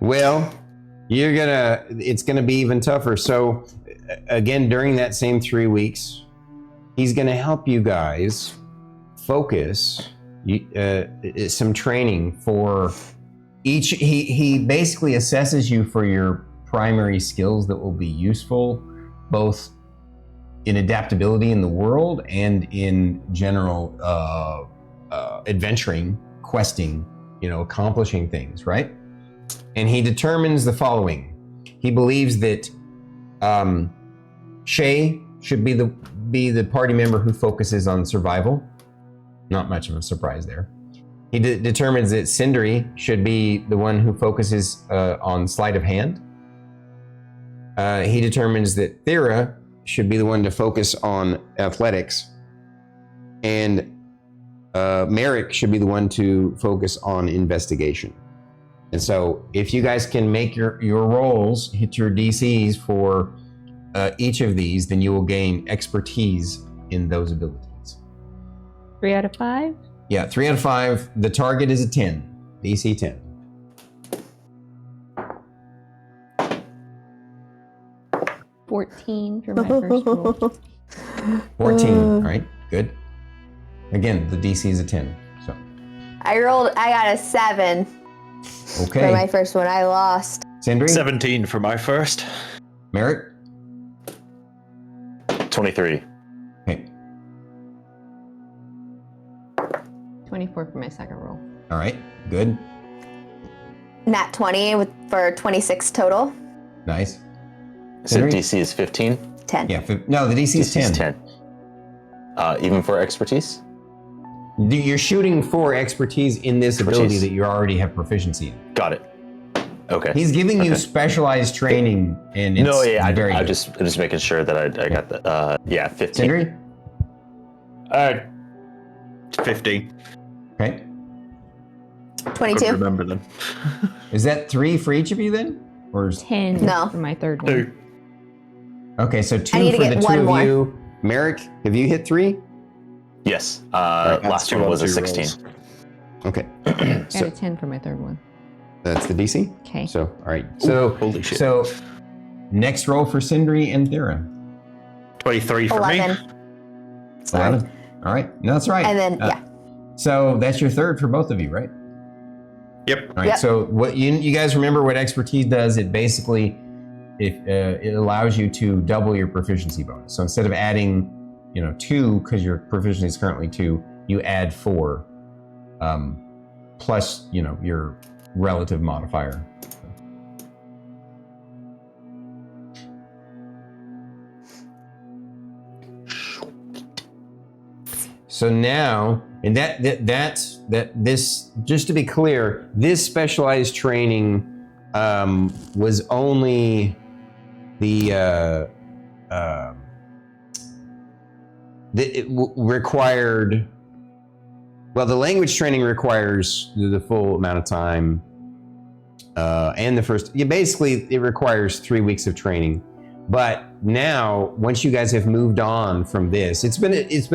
Well, it's gonna be even tougher. So again, during that same 3 weeks, he's gonna help you guys focus some training for each. He basically assesses you for your primary skills that will be useful, both in adaptability in the world and in general adventuring, questing, accomplishing things, right? And he determines the following. He believes that Shae should be the party member who focuses on survival. Not much of a surprise there. He determines that Sindri should be the one who focuses on sleight of hand. He determines that Thyra should be the one to focus on athletics. And Merrik should be the one to focus on investigation. And so if you guys can make your rolls, hit your DCs for each of these, then you will gain expertise in those abilities. 3 out of 5? Yeah, 3 out of 5. The target is a 10. DC 10. 14 for my first roll. 14. All right, good. Again, the DC is a 10. So I got a 7 okay. for my first one. I lost. Sindri? 17 for my first. Merrik? 23. Okay. 24 for my second roll. All right, good, Nat 20 for 26 total. nice. So Sindri? DC is 15. 10. Yeah, no, the DC is 10. 10. Even for expertise? You're shooting for expertise in this ability Expertise. that you already have proficiency in. Got it. Okay. He's giving you Okay. specialized training, and it's very I'm good. just making sure that I got the 15. Sindri? 15. Okay. 22. Couldn't remember them. Is that 3 for each of you then? Or is... 10 No. for my third one. 2. Okay, so 2 I need to for get the two one of more. you. Merrik, have you hit 3? Yes. That's Last two one on was a two 16. rolls. Okay. Got So a 10 for my third one. that's the DC? Okay. So, all right. So, holy shit. So, next roll for Sindri and Thyra. 23 for 11. me. Sorry. 11. All right. No, that's right. And then, Uh, yeah. So that's your third for both of you, right? Yep. All right. Yep. So what you guys remember what expertise does? It basically it allows you to double your proficiency bonus. So instead of adding, 2 because your proficiency is currently 2, you add 4, plus your relative modifier. So now, and this, just to be clear, this specialized training was only required. Well, the language training requires the full amount of time, and the first. Basically, it requires 3 weeks of training. But now, once you guys have moved on from this, it's been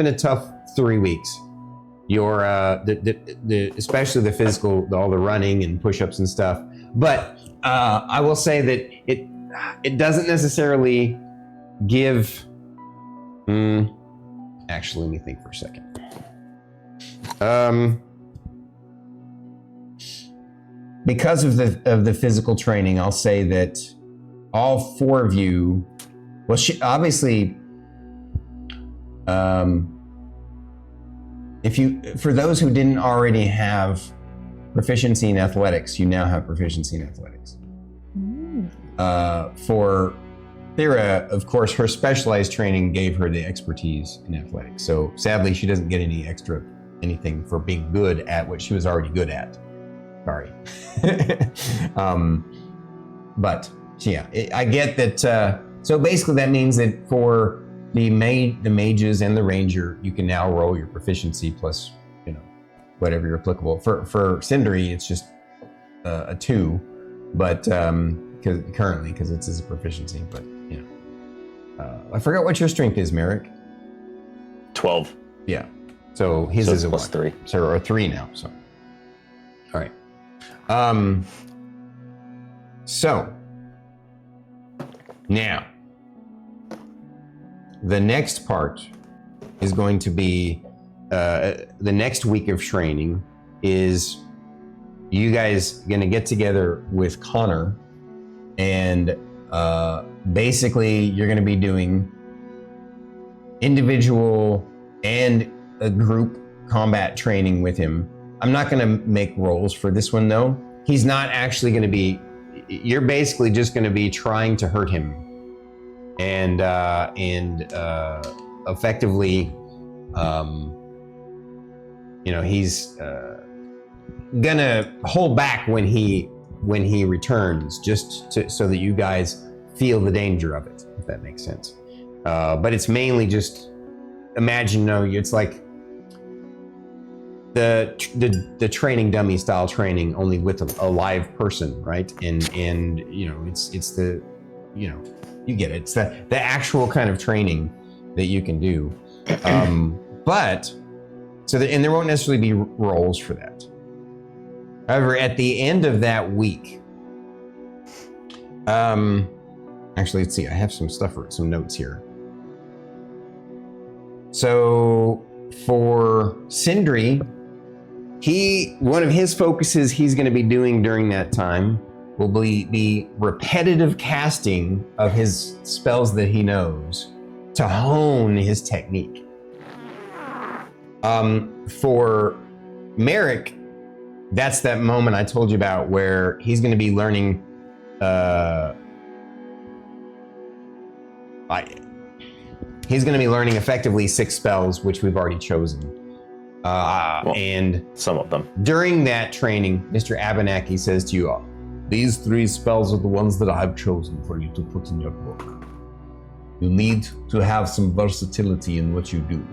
a tough 3 weeks. Your especially the physical, all the running and push-ups and stuff. But I will say that it doesn't necessarily give. Actually, let me think for a second. Because of the physical training, I'll say that all 4 of you, well, obviously, for those who didn't already have proficiency in athletics, you now have proficiency in athletics. For Thyra, of course, her specialized training gave her the expertise in athletics. So sadly, she doesn't get anything for being good at what she was already good at. Sorry. But yeah, I get that. So basically, that means that for the mages and the ranger, you can now roll your proficiency plus, whatever you're applicable. For Sindri, it's just a 2, but because it's his proficiency. But I forgot what your strength is, Merrik. 12. Yeah. So his So is a plus 1. 3. So or 3 now. So all right. So now the next part is going to be the next week of training is you guys going to get together with Connor and basically you're going to be doing individual and a group combat training with him. I'm not going to make rolls for this one though. He's not actually going to be, you're basically just going to be trying to hurt him and effectively, he's gonna hold back when he returns, just so that you guys feel the danger of it, if that makes sense. But it's mainly just imagine, it's like the training dummy style training, only with a live person, right? And it's the you get it. It's the actual kind of training that you can do. But and there won't necessarily be roles for that. However, at the end of that week, actually, let's see. I have some notes here. So for Sindri, one of his focuses he's going to be doing during that time will be the repetitive casting of his spells that he knows to hone his technique. For Merrik, that's that moment I told you about where he's going to be learning. He's going to be learning effectively 6 spells, which we've already chosen. And some of them. During that training, Mr. Abenaki says to you, these 3 spells are the ones that I've chosen for you to put in your book. You need to have some versatility in what you do.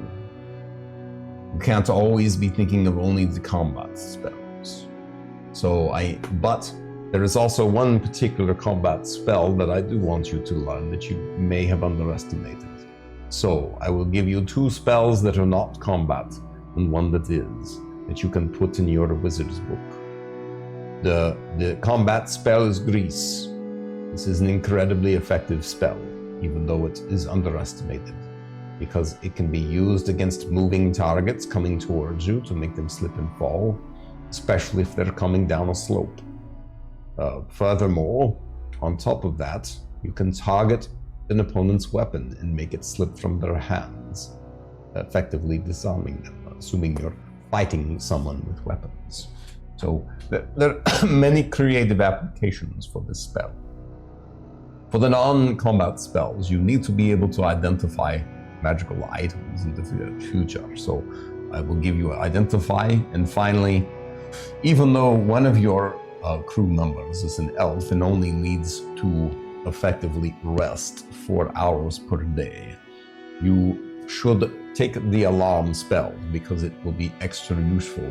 You can't always be thinking of only the combat spells. But there is also one particular combat spell that I do want you to learn that you may have underestimated. So I will give you 2 spells that are not combat and one that is, that you can put in your wizard's book. The combat spell is Grease. This is an incredibly effective spell, even though it is underestimated, because it can be used against moving targets coming towards you to make them slip and fall, especially if they're coming down a slope. Furthermore, on top of that, you can target an opponent's weapon and make it slip from their hands, effectively disarming them, assuming you're fighting someone with weapons. So there are many creative applications for this spell. For the non-combat spells, you need to be able to identify magical items in the future. So I will give you identify, and finally, even though one of your crew members is an elf and only needs to effectively rest 4 hours per day, you should take the alarm spell because it will be extra useful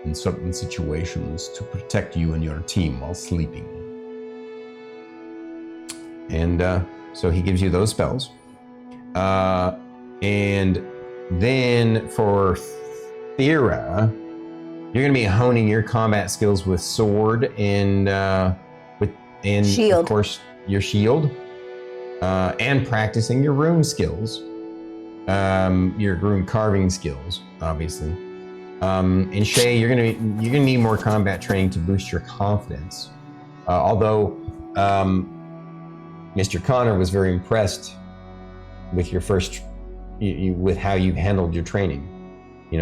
in certain situations to protect you and your team while sleeping. And so he gives you those spells. And then for Thyra, you're going to be honing your combat skills with sword and shield. Of course, your shield, and practicing your rune skills, your rune carving skills, obviously. And Shae, you're gonna need more combat training to boost your confidence. Although Mr. Connor was very impressed with your with how you've handled your training.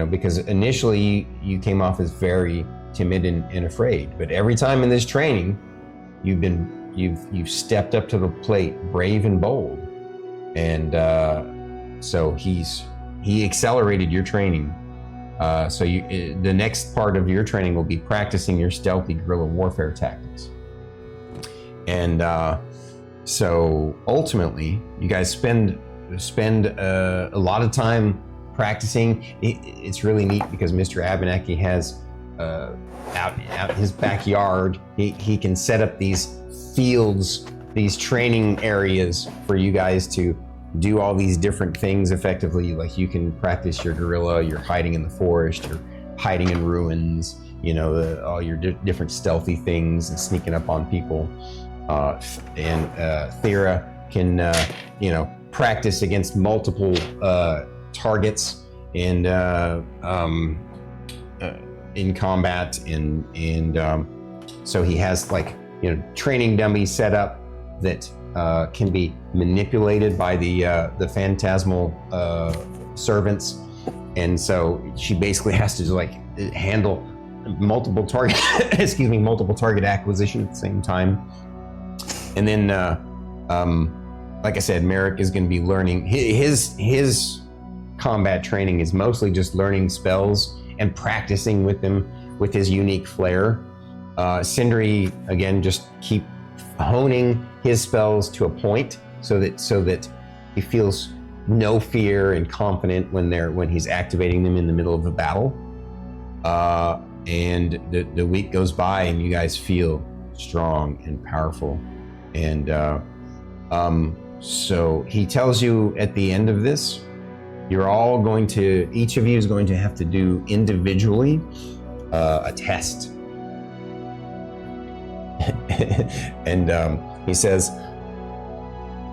Because initially you came off as very timid and afraid, but every time in this training, you've stepped up to the plate, brave and bold, and so he accelerated your training. So the next part of your training will be practicing your stealthy guerrilla warfare tactics. And so ultimately, you guys spend a lot of time practicing. It's really neat because Mr. Abenaki has out in his backyard, he can set up these fields, these training areas for you guys to do all these different things effectively. Like you can practice your guerrilla, you're hiding in the forest, you're hiding in ruins, all your different stealthy things and sneaking up on people. And Thyra can, practice against multiple targets and in combat, and so he has training dummies set up that can be manipulated by the phantasmal servants, and so she basically has to handle multiple target multiple target acquisition at the same time. And then like I said, Merrik is going to be learning his combat training is mostly just learning spells and practicing with them with his unique flair. Sindri, again, just keep honing his spells to a point so that he feels no fear and confident when he's activating them in the middle of a battle. And the week goes by and you guys feel strong and powerful. And so he tells you at the end of this, each of you is going to have to do individually a test. And he says,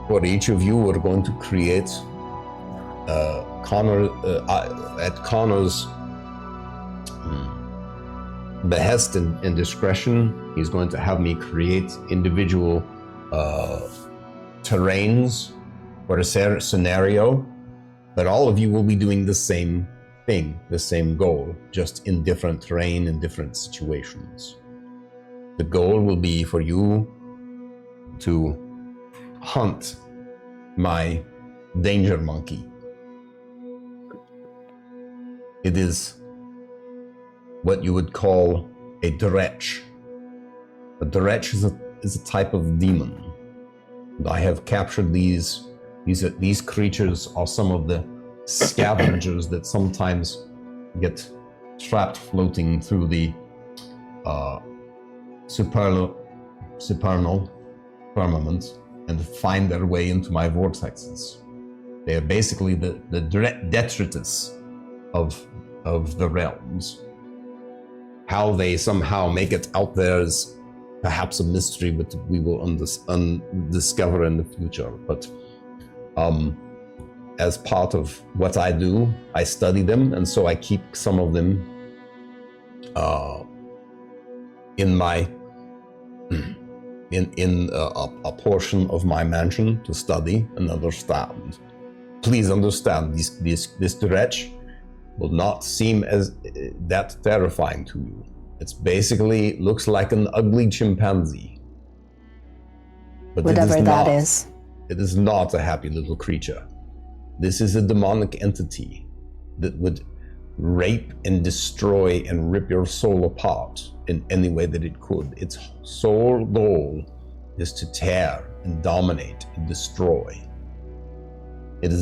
for each of you, we're going to create at Connor's behest and discretion. He's going to have me create individual terrains for a scenario, but all of you will be doing the same thing, the same goal, just in different terrain and different situations. The goal will be for you to hunt my danger monkey. It is what you would call a dretch. A dretch is a type of demon. And I have captured these creatures are some of the scavengers that sometimes get trapped floating through the supernal firmament and find their way into my vortexes. They are basically the detritus of the realms. How they somehow make it out there is perhaps a mystery, but we will discover in the future. But as part of what I do, I study them, and so I keep some of them in my in a portion of my mansion to study and understand. Please understand, this dretch will not seem as that terrifying to you. It's basically looks like an ugly chimpanzee. But Whatever that is. It is not a happy little creature. This is a demonic entity that would rape and destroy and rip your soul apart in any way that it could. Its sole goal is to tear and dominate and destroy. It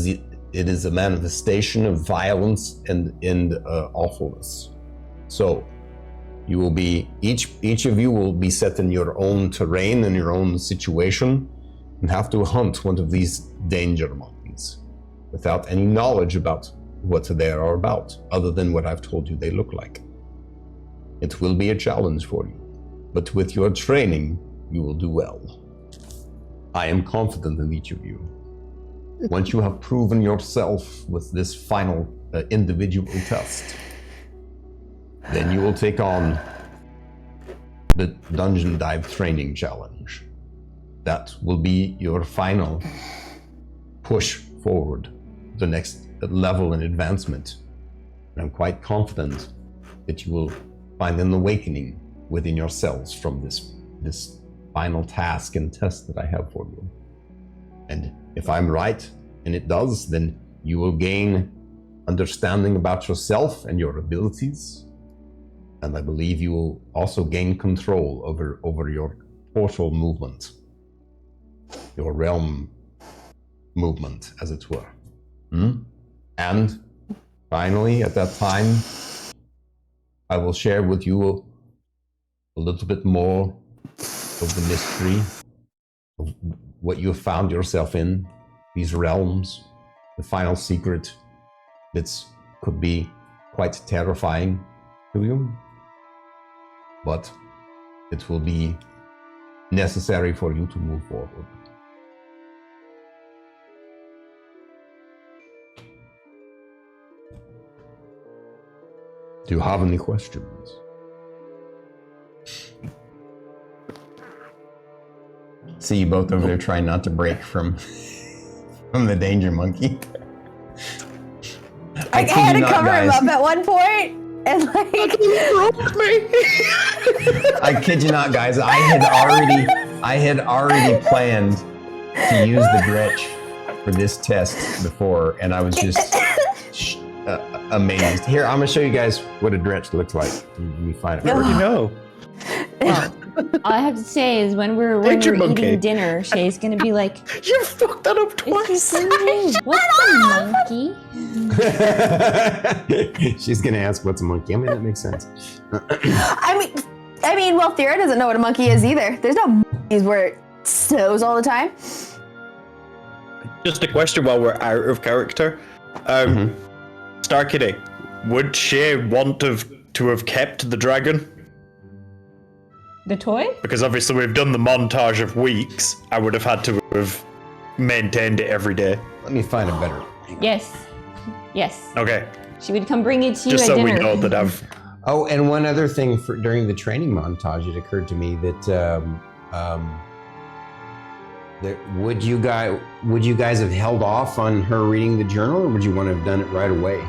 is a manifestation of violence and awfulness. So you will be, each of you will be set in your own terrain and your own situation and have to hunt one of these danger monkeys without any knowledge about what they are about, other than what I've told you they look like. It will be a challenge for you, but with your training, you will do well. I am confident in each of you. Once you have proven yourself with this final individual test, then you will take on the Dungeon Dive Training Challenge. That will be your final push forward, the next level in advancement. And I'm quite confident that you will find an awakening within yourselves from this final task and test that I have for you. And if I'm right, and it does, then you will gain understanding about yourself and your abilities. And I believe you will also gain control over your portal movement, your realm movement, as it were. And finally, at that time, I will share with you a little bit more of the mystery of what you have found yourself in, these realms, the final secret that could be quite terrifying to you, but it will be necessary for you to move forward. Do you have any questions? See you both over there trying not to break from the danger monkey. I had to cover him up at one point, and like I kid you not, guys. I had already planned to use the Gretch for this test before, and I was just amazed. Here, I'm gonna show you guys what a Dretch looks like. Let me find it. I already know. Well, all I have to say is when we're eating dinner, Shay's gonna be like, You fucked that up twice. What's a monkey? She's gonna ask what's a monkey. I mean, that makes sense. I mean, well, Thyra doesn't know what a monkey is either. There's no monkeys where it snows all the time. Just a question while we're out of character. Starkitty, would Shae want to have kept the dragon? The toy? Because obviously we've done the montage of weeks. I would have had to have maintained it every day. Let me find a better. Yes. Yes. Okay. She would come bring it to you Just at so dinner. we know that I've... Oh, and one other thing during the training montage, it occurred to me that would you guys have held off on her reading the journal, or would you want to have done it right away?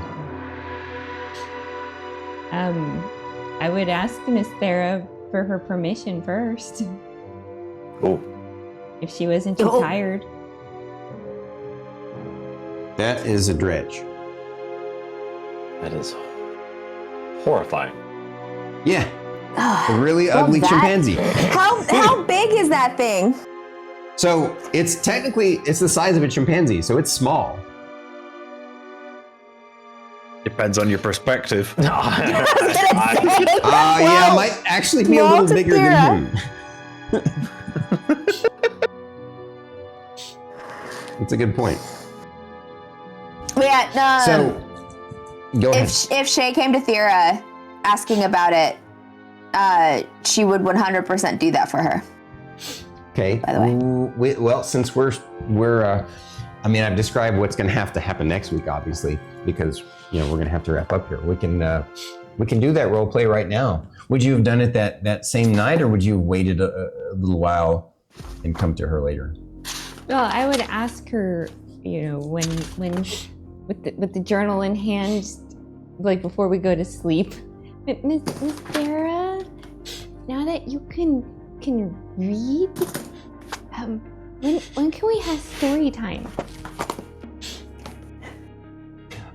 I would ask Miss Thyra for her permission first. Oh, If she wasn't too tired. That is a dredge. that is horrifying. Yeah. A really ugly that- chimpanzee. How big is that thing? So it's technically, it's the size of a chimpanzee, so it's small. Depends on your perspective. Yeah, it might actually be a little bigger than him. That's a good point. Yeah, So, go ahead. if Shae came to Thyra asking about it, she would 100% do that for her. Okay. By the way. Well, since we're I mean, I've described what's going to have to happen next week, obviously, because we're going to have to wrap up here. We can do that role play right now. Would you have done it that same night, or would you have waited a little while and come to her later? Well, I would ask her, when with the journal in hand, like before we go to sleep. Miss Thyra, now that you can read, when can we have story time?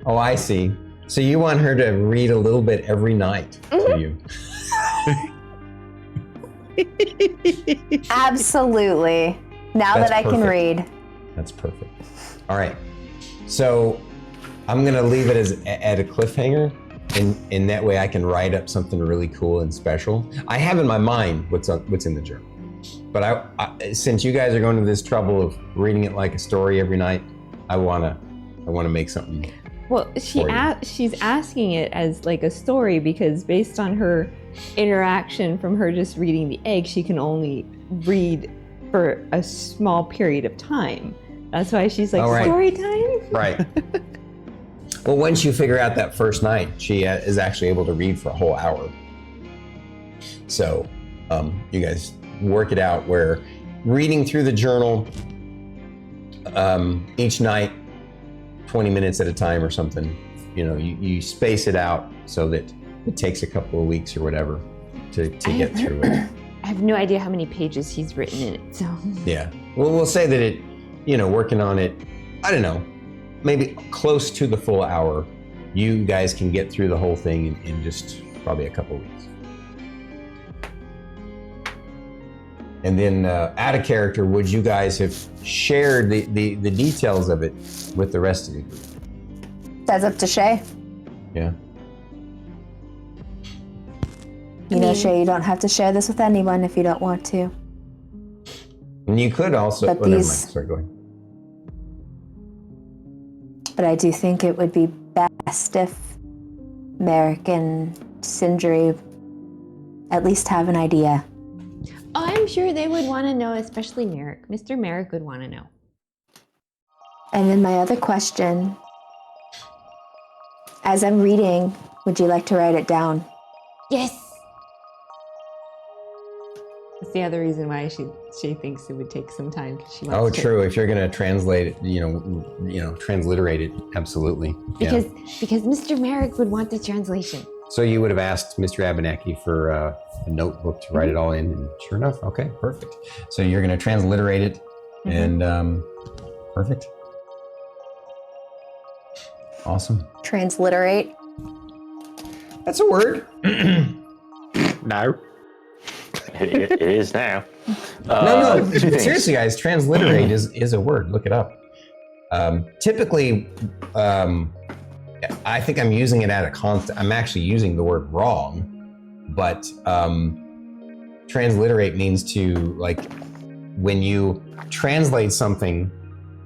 Oh, I see. So you want her to read a little bit every night to you? Absolutely. Now That's that I can perfect. read. That's perfect. All right. So I'm going to leave it at a cliffhanger, and that way I can write up something really cool and special. I have in my mind what's in the journal. But I since you guys are going to this trouble of reading it like a story every night, I want to make something. Well, she's asking it as like a story because based on her interaction from her just reading the egg, she can only read for a small period of time. That's why she's like, story time? Right. Well, once you figure out that first night, she is actually able to read for a whole hour. So you guys work it out where reading through the journal each night, 20 minutes at a time or something, you space it out so that it takes a couple of weeks or whatever to get through it. I have no idea how many pages he's written in it, so. Yeah. Well, we'll say that it, working on it, I don't know, maybe close to the full hour, you guys can get through the whole thing in just probably a couple of weeks. And then out of character, would you guys have shared the details of it with the rest of the group? That's up to Shae. Yeah. Shae, you don't have to share this with anyone if you don't want to. And you could also, But never mind. these- Sorry, go ahead. But I do think it would be best if Merrik and Sindri at least have an idea. Oh, I'm sure they would want to know, especially Merrik. Mr. Merrik would want to know. And then my other question, as I'm reading, would you like to write it down? Yes! That's the other reason why she thinks it would take some time, because she wants to. True. If you're going to translate it, transliterate it, absolutely. Because Mr. Merrik would want the translation. So you would have asked Mr. Abenaki for a notebook to write it all in, and sure enough, okay, perfect. So you're going to transliterate it, and perfect. Awesome. Transliterate. That's a word. No. It is now. No, two things. seriously, guys, transliterate is a word. Look it up. Typically, I think I'm using it at a constant. I'm actually using the word wrong, but transliterate means to, like, when you translate something,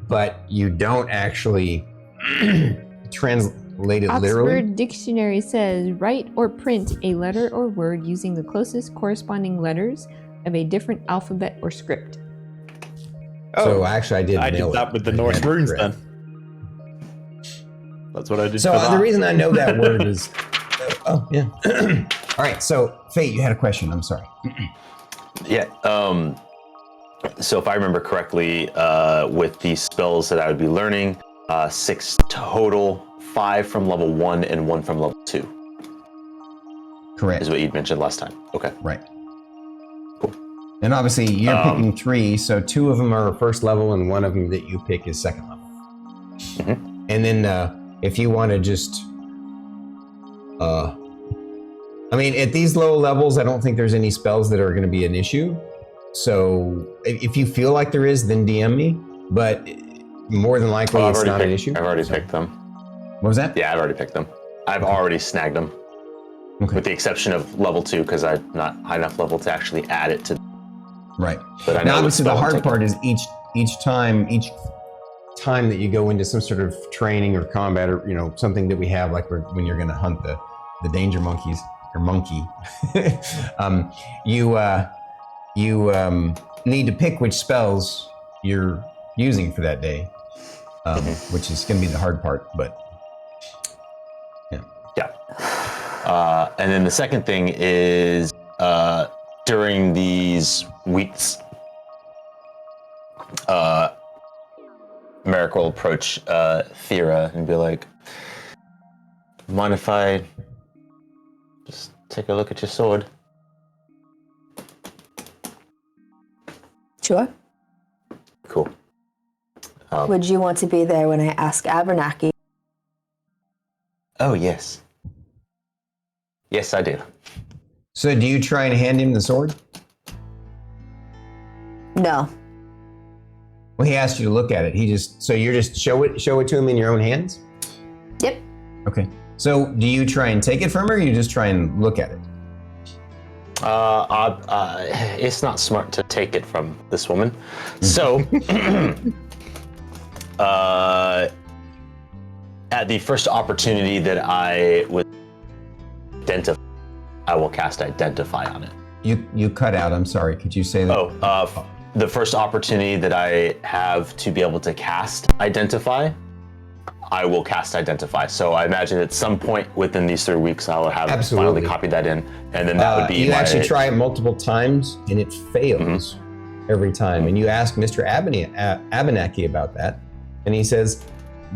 but you don't actually translate it literally. Oxford Dictionary says, write or print a letter or word using the closest corresponding letters of a different alphabet or script. So actually, I did I nail did that it. with the I Norse had it runes correct. then. That's what I did So for that. the reason I know that word is, oh yeah. All right, so Fate, you had a question. I'm sorry. Yeah. So if I remember correctly, with the spells that I would be learning, 6 total, 5 from level 1 and 1 from level 2. Correct. Is what you'd mentioned last time. Okay. Right. And obviously, you're picking 3, so 2 of them are first level, and 1 of them that you pick is second level. Mm-hmm. And then, if you want to just, I mean, at these low levels, I don't think there's any spells that are going to be an issue. So, if you feel like there is, then DM me. But more than likely, it's not an issue. I've already picked them. What was that? Yeah, I've already picked them. I've already snagged them. Okay. With the exception of level 2, because I'm not high enough level to actually add it to. Right. But I know now, obviously, the spell I'm hard taking. part is each time that you go into some sort of training or combat, or something that we have, like when you're going to hunt the danger monkeys or monkey, you need to pick which spells you're using for that day, which is going to be the hard part. But yeah. And then the second thing is during these weeks, Merrik will approach Thyra and be like, mind if I just take a look at your sword? Sure. Cool. Would you want to be there when I ask Abernathy? Oh, yes. Yes, I do. so, do you try and hand him the sword? No. Well, he asked you to look at it. So you're just show it to him in your own hands? Yep. Okay. So do you try and take it from her, or you just try and look at it? It's not smart to take it from this woman. So, at the first opportunity that I would identify, I will cast Identify on it. You cut out. I'm sorry. Could you say that? The first opportunity that I have to be able to cast Identify, I will cast Identify. So I imagine at some point within these 3 weeks, I will have finally copied that in, and then that would be you actually try it multiple times, and it fails every time. And you ask Mr. Abenaki about that, and he says,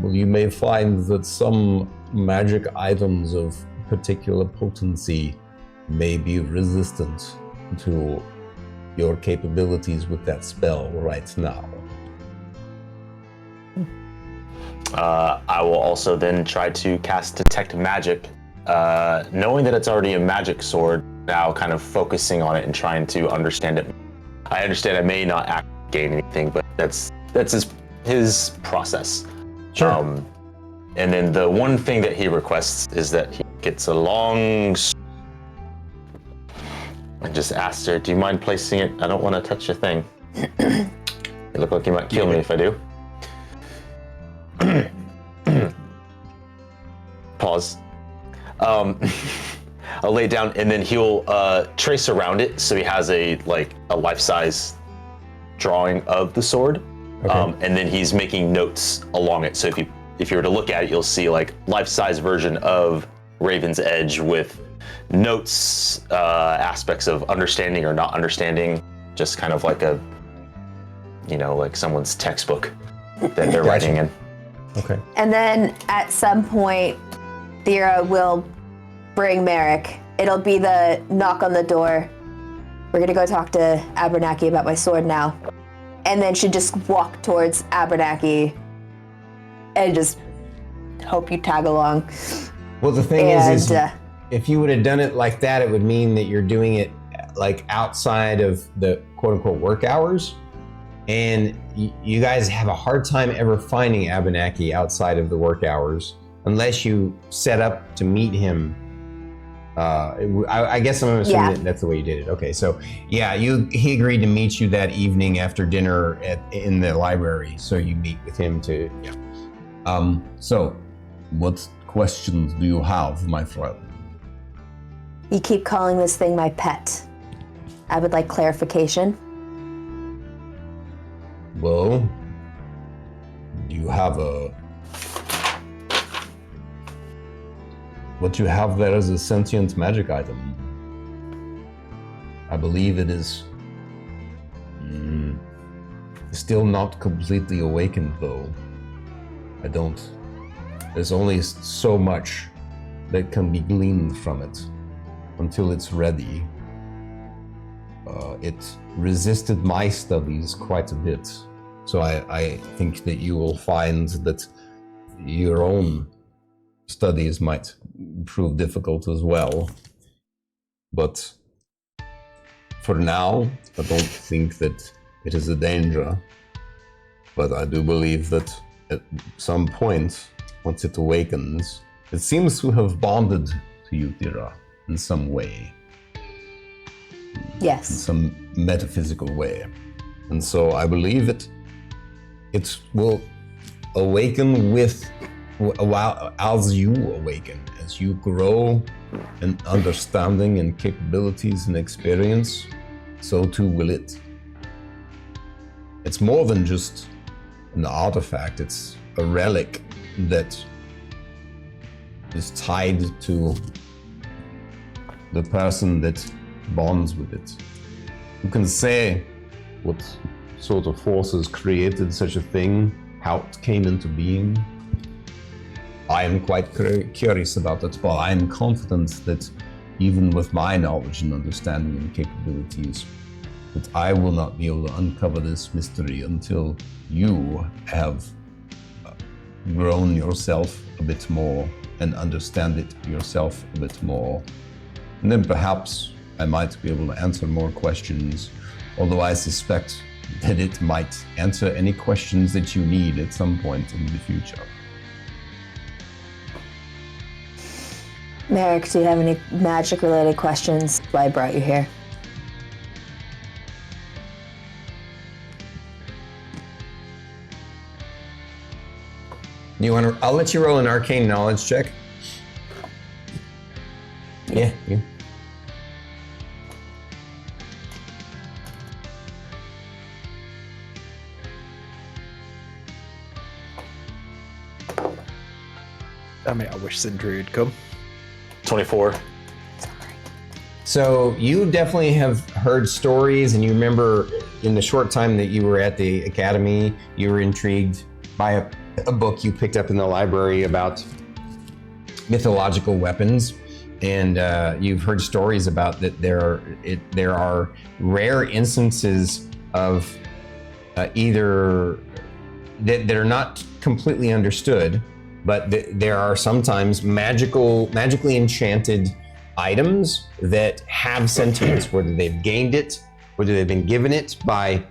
well, you may find that some magic items of particular potency may be resistant to your capabilities with that spell right now. I will also then try to cast Detect Magic, knowing that it's already a magic sword, now kind of focusing on it and trying to understand it. I understand I may not gain anything, but that's his process. Sure. And then the one thing that he requests is that he gets a long I just asked her, do you mind placing it? I don't want to touch your thing. You look like you might kill me if I do. Pause. I'll lay it down, and then he'll trace around it, so he has a life-size drawing of the sword. Okay. And then he's making notes along it. So if you were to look at it, you'll see life-size version of Raven's Edge with notes, aspects of understanding or not understanding, just kind of like a, like someone's textbook that they're writing in. Okay. And then at some point, Thyra will bring Merrik. It'll be the knock on the door. We're gonna go talk to Abernathy about my sword now. And then she'd just walk towards Abernathy and just hope you tag along. Well, the thing is if you would have done it like that, it would mean that you're doing it outside of the quote unquote work hours. And you guys have a hard time ever finding Abernathy outside of the work hours unless you set up to meet him. I guess I'm assuming that that's the way you did it. Okay, so yeah, he agreed to meet you that evening after dinner in the library. So you meet with him to. Yeah. So, what questions do you have, my friend? You keep calling this thing my pet. I would like clarification. Well, you have what you have there is a sentient magic item. I believe it is still not completely awakened, though. There's only so much that can be gleaned from it. until it's ready. It resisted my studies quite a bit. So I think that you will find that your own studies might prove difficult as well. But for now, I don't think that it is a danger. But I do believe that at some point, once it awakens, it seems to have bonded to you, Thyra, in some way. Yes. In some metaphysical way. And so I believe it will awaken as you awaken, as you grow in understanding and capabilities and experience, so too will it. It's more than just an artifact, it's a relic that is tied to the person that bonds with it. Who can say what sort of forces created such a thing, how it came into being? I am quite curious about it, but I am confident that even with my knowledge and understanding and capabilities, that I will not be able to uncover this mystery until you have grown yourself a bit more and understand it yourself a bit more. And then perhaps I might be able to answer more questions, although I suspect that it might answer any questions that you need at some point in the future. Merrik, do you have any magic-related questions? That's why I brought you here. You want to? I'll let you roll an arcane knowledge check. Yeah. I mean, I wish Sindri would come. 24. So you definitely have heard stories, and you remember in the short time that you were at the academy, you were intrigued by a book you picked up in the library about mythological weapons, and you've heard stories about that there are rare instances of either that are not completely understood, but there are sometimes magically enchanted items that have sentience, whether they've gained it, whether they've been given it by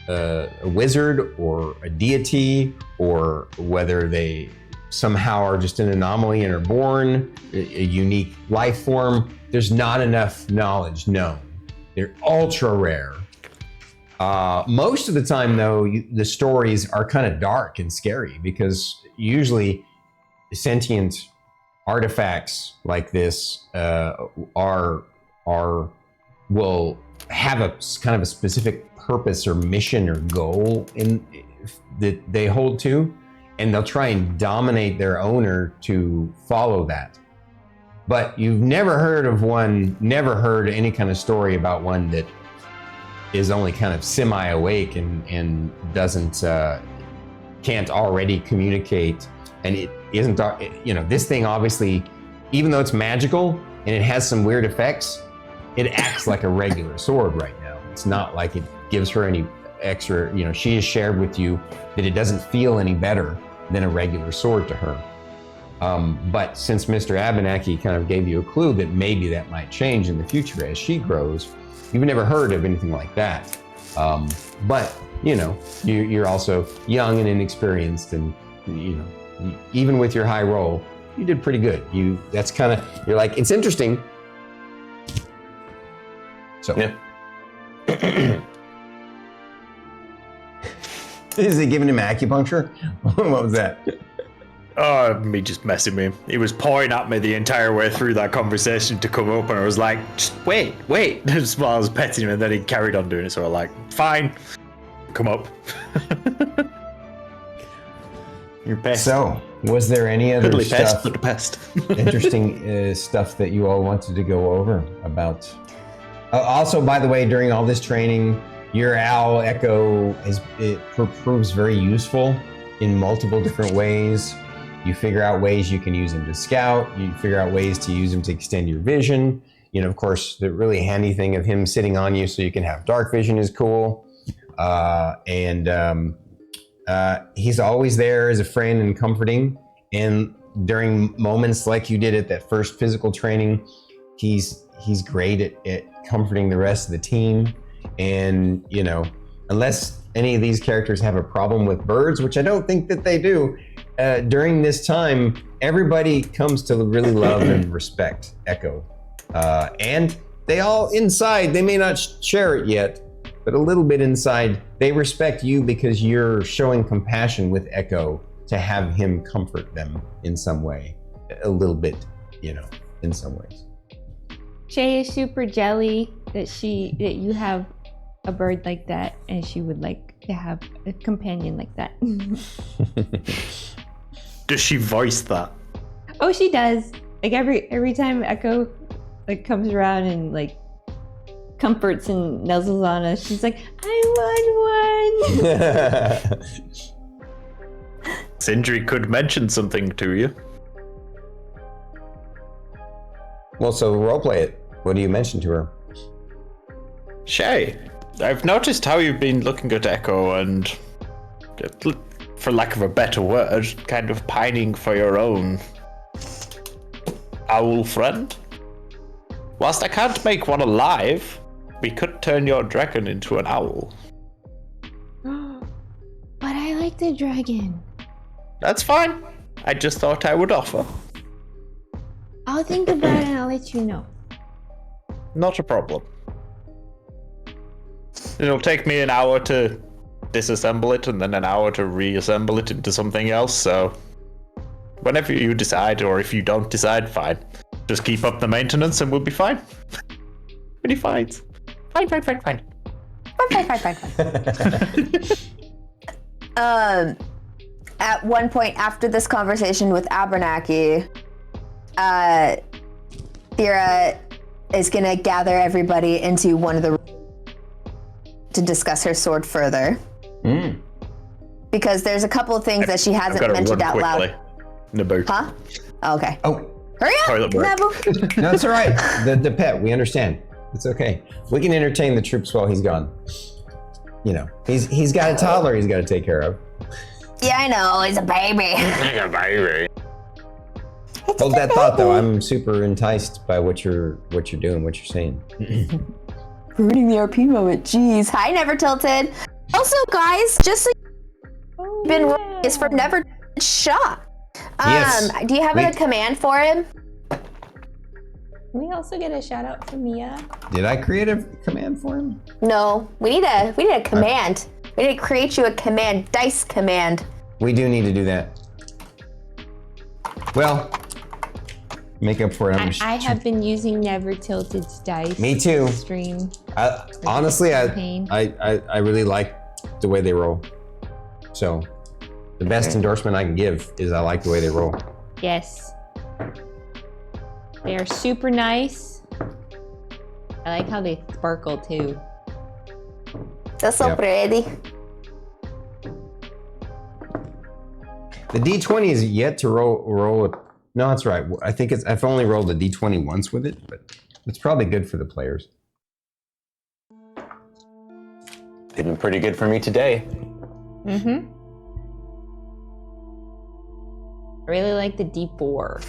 a wizard or a deity, or whether they somehow are just an anomaly and are born a unique life form. There's not enough knowledge known. They're ultra rare. Most of the time, though, the stories are kind of dark and scary, because usually sentient artifacts like this will have a kind of a specific purpose or mission or goal that they hold to, and they'll try and dominate their owner to follow that. But you've never heard any kind of story about one that is only kind of semi-awake and can't already communicate, and it isn't, this thing obviously, even though it's magical and it has some weird effects, it acts like a regular sword right now. It's not like it gives her any extra, she has shared with you that it doesn't feel any better than a regular sword to her. But since Mr. Abenaki kind of gave you a clue that maybe that might change in the future as she grows, you've never heard of anything like that. But, you're also young and inexperienced, and, even with your high roll, you did pretty good. You're like, it's interesting. So. Yeah. Is he giving him acupuncture? What was that? Me just messing with him. He was pointing at me the entire way through that conversation to come up, and I was like, just wait. Just while I was petting him, and then he carried on doing it, so I was like, fine, come up. You're pest. So, was there any other Fiddly stuff, pest, but a pest. interesting stuff that you all wanted to go over about? Also, by the way, during all this training, your owl echo proves very useful in multiple different ways. You figure out ways you can use him to scout. You figure out ways to use him to extend your vision. of course, the really handy thing of him sitting on you so you can have dark vision is cool. He's always there as a friend and comforting. And during moments like you did at that first physical training, he's great at comforting the rest of the team. And, unless any of these characters have a problem with birds, which I don't think that they do, during this time, everybody comes to really love and respect Echo. And they all inside, they may not share it yet, but a little bit inside, they respect you because you're showing compassion with Echo to have him comfort them in some way. A little bit, in some ways. Shae is super jelly that you have a bird like that, and she would like to have a companion like that. Does she voice that? Oh, she does. Like every time Echo comes around and comforts and nuzzles on us, she's like, I want one. Sindri could mention something to you. Well, so roleplay it. What do you mention to her? Shae, I've noticed how you've been looking at Echo and, for lack of a better word, kind of pining for your own owl friend. Whilst I can't make one alive, we could turn your dragon into an owl. But I like the dragon. That's fine. I just thought I would offer. I'll think about it and I'll let you know. Not a problem. It'll take me an hour to disassemble it and then an hour to reassemble it into something else, so whenever you decide, or if you don't decide, fine. Just keep up the maintenance and we'll be fine. Pretty fine. Fine. At one point after this conversation with Abernathy, Thyra is gonna gather everybody into one of the to discuss her sword further. Because there's a couple of things that she hasn't mentioned out loud. Naboo. Huh? Oh, okay. Oh, hurry up, Toilet break. Naboo. no, it's all right. The pet, we understand. It's okay. We can entertain the troops while he's gone. He's got a toddler he's got to take care of. Yeah, I know. He's a baby. Hold that thought, though. I'm super enticed by what you're doing, what you're saying. Ruining the RP moment. Jeez. Hi, Never Tilted. Also, guys, just so you've been is for Never Shot. Yes. Do you have a command for him? Can we also get a shout out from Mia? Did I create a command for him? No, we need a command. We need to create you a command, dice command. We do need to do that. Well, make up for it. I have been using Never Tilted's dice. Me too. Stream. Honestly, I really like the way they roll. So, the best endorsement I can give is I like the way they roll. Yes. They are super nice. I like how they sparkle too. That's so pretty. The D20 is yet to roll it. No, that's right. I think I've only rolled a D20 once with it, but it's probably good for the players. They've been pretty good for me today. Mm-hmm. I really like the D4.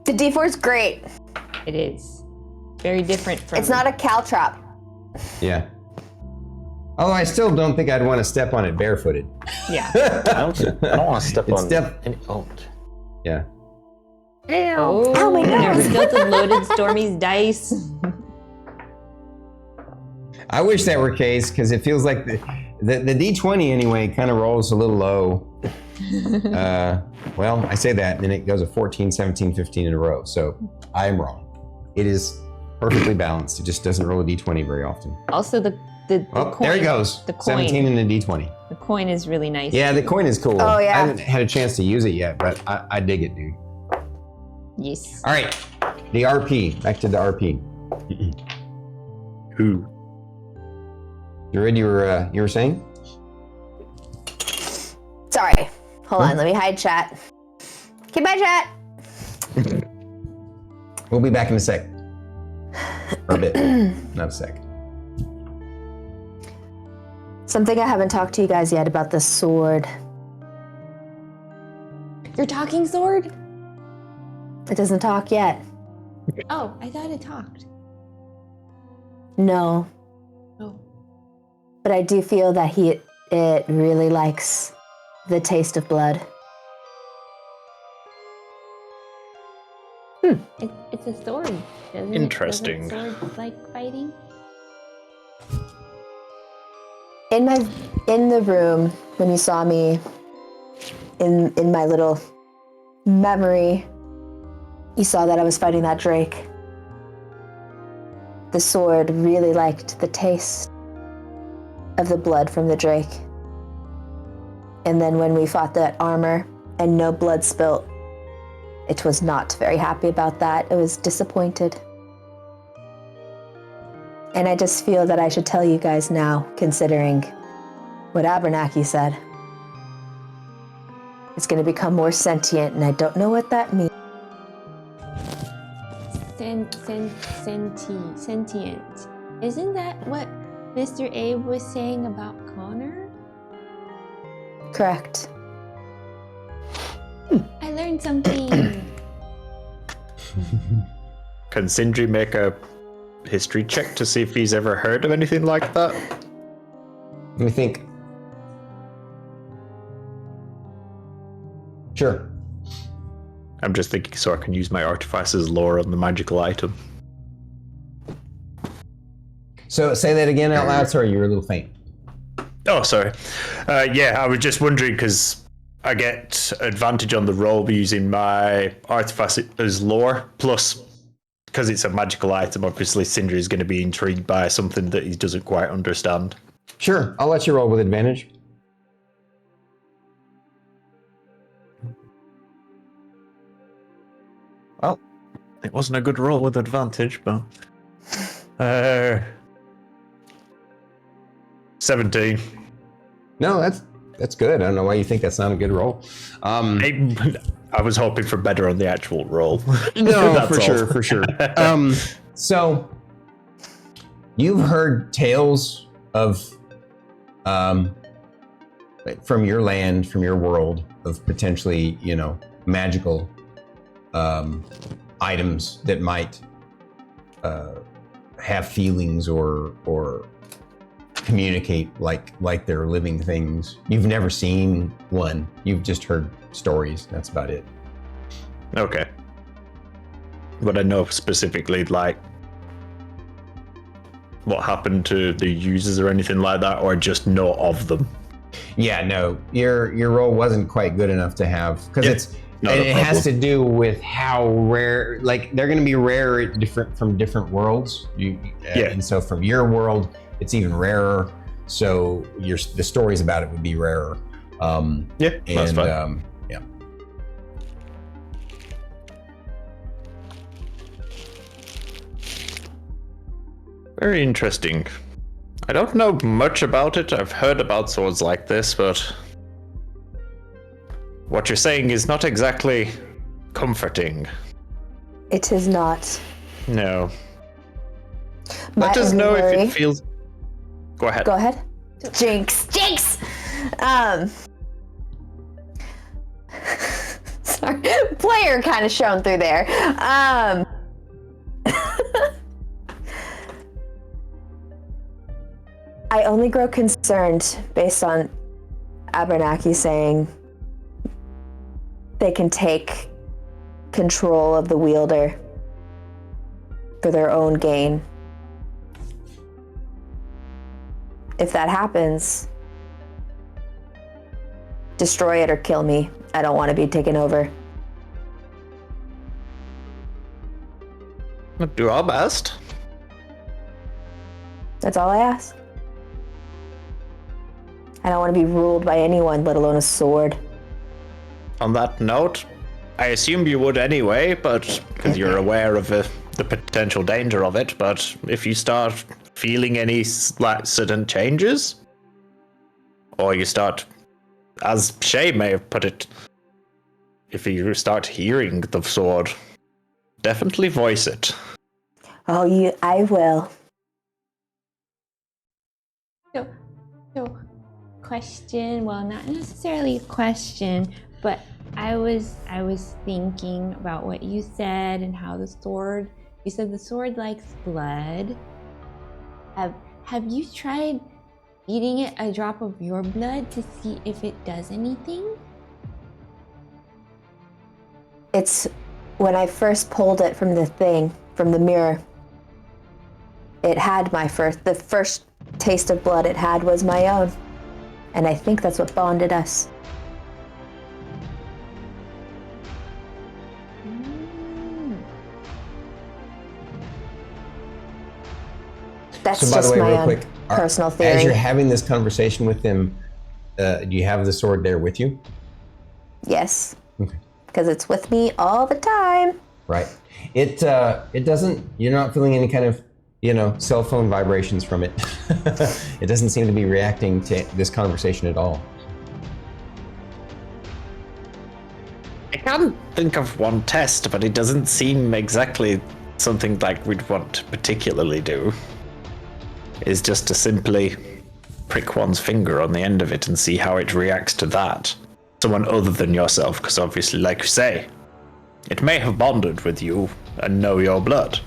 The D4 is great. It is. Very different from... It's not a caltrop. Yeah. Although I still don't think I'd want to step on it barefooted. Yeah. I don't want to step on any... Oh. Yeah. Oh my God. Never Tilted loaded Stormy's dice. I wish that were the case, because it feels like the D20 anyway kind of rolls a little low. Well, I say that, and then it goes a 14, 17, 15 in a row. So I am wrong. It is perfectly balanced. It just doesn't roll a D20 very often. Also, the coin. There he goes. The coin. 17 and a D20. The coin is really nice. Yeah, the coin is cool. Oh, yeah. I haven't had a chance to use it yet, but I dig it, dude. Yes. All right, the RP. Back to the RP. Who? Druid, you were saying? Sorry. Hold on. Let me hide chat. Keep my chat. We'll be back in a sec. Or a bit. Not a sec. Something I haven't talked to you guys yet about the sword. Your talking sword? It doesn't talk yet. Oh, I thought it talked. No. Oh. But I do feel that it really likes the taste of blood. It's a sword. Interesting. Doesn't swords like fighting? In the room, when you saw me in my little memory, you saw that I was fighting that drake. The sword really liked the taste of the blood from the drake. And then when we fought that armor and no blood spilt, it was not very happy about that. It was disappointed. And I just feel that I should tell you guys now, considering what Abernathy said. It's going to become more sentient, and I don't know what that means. Sentient. Isn't that what Mr. Abe was saying about Connor? Correct. I learned something. Can Sindri make a history check to see if he's ever heard of anything like that? Let me think. Sure. I'm just thinking so I can use my Artificer's lore on the magical item. So say that again out loud. Sorry, you were a little faint. Oh, sorry. Yeah, I was just wondering because I get advantage on the roll using my Artificer's lore, plus because it's a magical item, obviously Sindri is going to be intrigued by something that he doesn't quite understand. Sure, I'll let you roll with advantage. Well, it wasn't a good roll with advantage, but 17. No, that's good. I don't know why you think that's not a good roll. I was hoping for better on the actual roll. No, for sure. So you've heard tales of from your land, from your world, of potentially, magical items that might have feelings or communicate like they're living things. You've never seen one. You've just heard stories. That's about it. Okay. But I know specifically like what happened to the users or anything like that, or just know of them. Yeah, no, your roll wasn't quite good enough to have, because it has to do with how rare, like they're going to be rare from different worlds. And so from your world, it's even rarer. So the stories about it would be rarer. That's fine. Yeah. Very interesting. I don't know much about it. I've heard about swords like this, but what you're saying is not exactly comforting. It is not. No. Let us know if it feels... Go ahead. Go ahead. Jinx. Sorry. Player kind of shown through there. I only grow concerned based on Abernathy saying they can take control of the wielder for their own gain. If that happens, destroy it or kill me. I don't want to be taken over. We'll do our best. That's all I ask. I don't want to be ruled by anyone, let alone a sword. On that note, I assumed you would anyway, but because you're aware of the potential danger of it, but if you start feeling any sudden changes, or you start, as Shae may have put it, if you start hearing the sword, definitely voice it. Oh, I will. So, question. Well, not necessarily a question, but I was thinking about what you said and how the sword. You said the sword likes blood. Have you tried eating it a drop of your blood to see if it does anything? It's when I first pulled it from the mirror. It had the first taste of blood it had was my own. And I think that's what bonded us. That's So by just the way, my real own quick, personal as theory. you're having this conversation with him, do you have the sword there with you? Yes. Okay. Because it's with me all the time. Right. It doesn't. You're not feeling any kind of cell phone vibrations from it. It doesn't seem to be reacting to this conversation at all. I can't think of one test, but it doesn't seem exactly something like we'd want to particularly do. Is just to simply prick one's finger on the end of it and see how it reacts to that. Someone other than yourself, because obviously, like you say, it may have bonded with you and know your blood.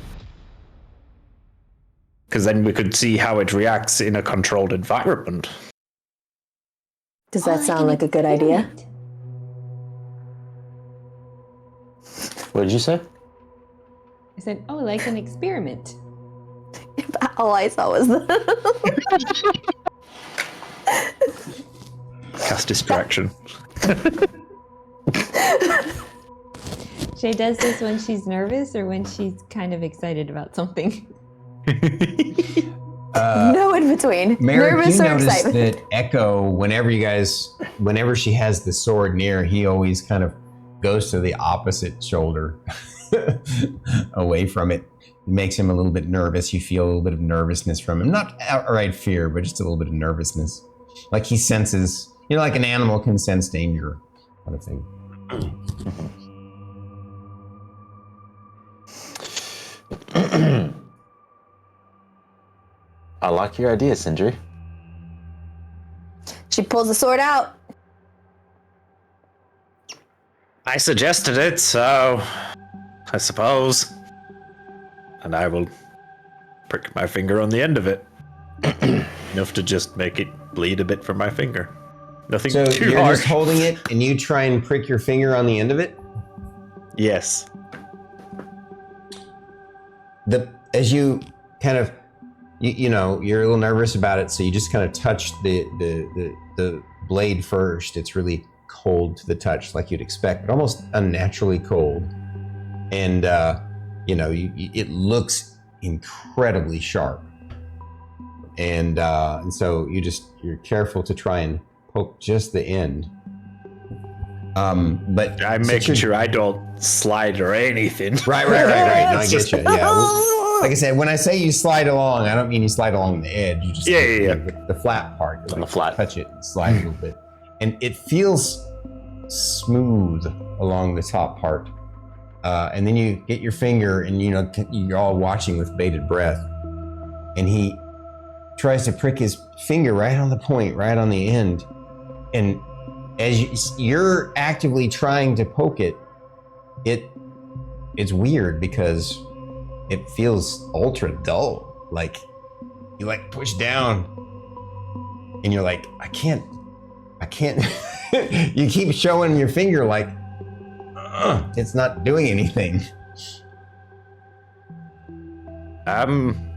Because then we could see how it reacts in a controlled environment. Does that sound like a good idea? What did you say? I said, oh, like an experiment. All I saw was the... Cast distraction. Shae does this when she's nervous or when she's kind of excited about something. no in between. Merrik, Nervous you or notice excitement. that Echo, whenever she has the sword near, he always kind of goes to the opposite shoulder, away from it. It makes him a little bit nervous. You feel a little bit of nervousness from him. Not outright fear, but just a little bit of nervousness. Like he senses, like an animal can sense danger, kind of thing. I like your idea, Sindri. She pulls the sword out. I suggested it, so I suppose. And I will prick my finger on the end of it. Enough to just make it bleed a bit from my finger. Nothing So too you're harsh. just holding it and you try and prick your finger on the end of it? Yes. As you kind of, you're a little nervous about it, so you just kind of touch the blade first. It's really cold to the touch, like you'd expect, but almost unnaturally cold. And it looks incredibly sharp. And so you're careful to try and poke just the end. But I'm making sure I don't slide or anything. Right. No, I get you. Yeah. Well, like I said, when I say you slide along, I don't mean you slide along the edge. You just the flat part. On the flat. Touch it and slide a little bit, and it feels smooth along the top part. And then you get your finger, and you're all watching with bated breath, and he tries to prick his finger right on the point, right on the end, and as you're actively trying to poke it, it's weird because it feels ultra dull. Like you push down and you're like, I can't. You keep showing your finger like, it's not doing anything. That's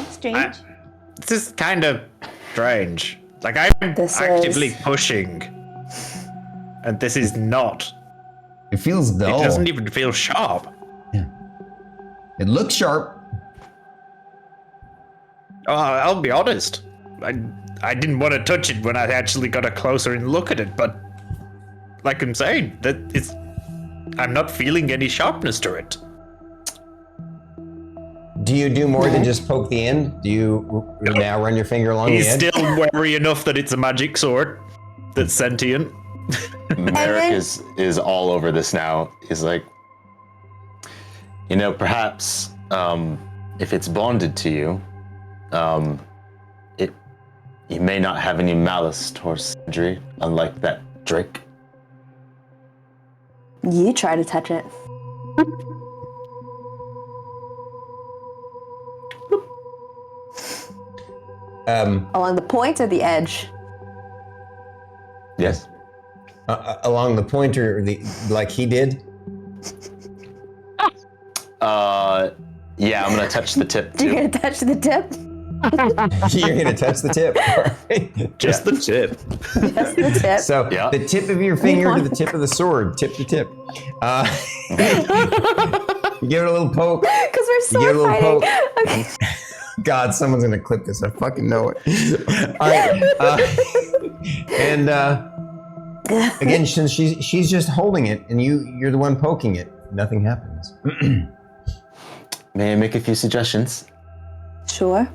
strange. This is kind of strange. Like I'm actively pushing, and this is not. It feels dull. It doesn't even feel sharp. Yeah. It looks sharp. Oh, I'll be honest. I didn't want to touch it when I actually got a closer and look at it, but like I'm saying, I'm not feeling any sharpness to it. Do you do more than just poke the end? Do you now run your finger along the edge? He's still wary enough that it's a magic sword that's sentient. Merrik is all over this now. He's like, You know, perhaps if it's bonded to you, you may not have any malice towards Sindri, unlike that Drake. You try to touch it. Along the point or the edge? Yes. Along the pointer, like he did? Yeah, I'm gonna touch the tip You're too. gonna touch the tip? You're gonna touch the tip. Just the tip. Just the tip. So Yeah. the tip of your finger to the tip of the sword, tip to tip. You give it a little poke. Because we're You sword give it a little fighting. poke. Okay. God, someone's gonna clip this. I fucking know it. All right. And again, since she's just holding it, and you're the one poking it, nothing happens. May I make a few suggestions? Sure.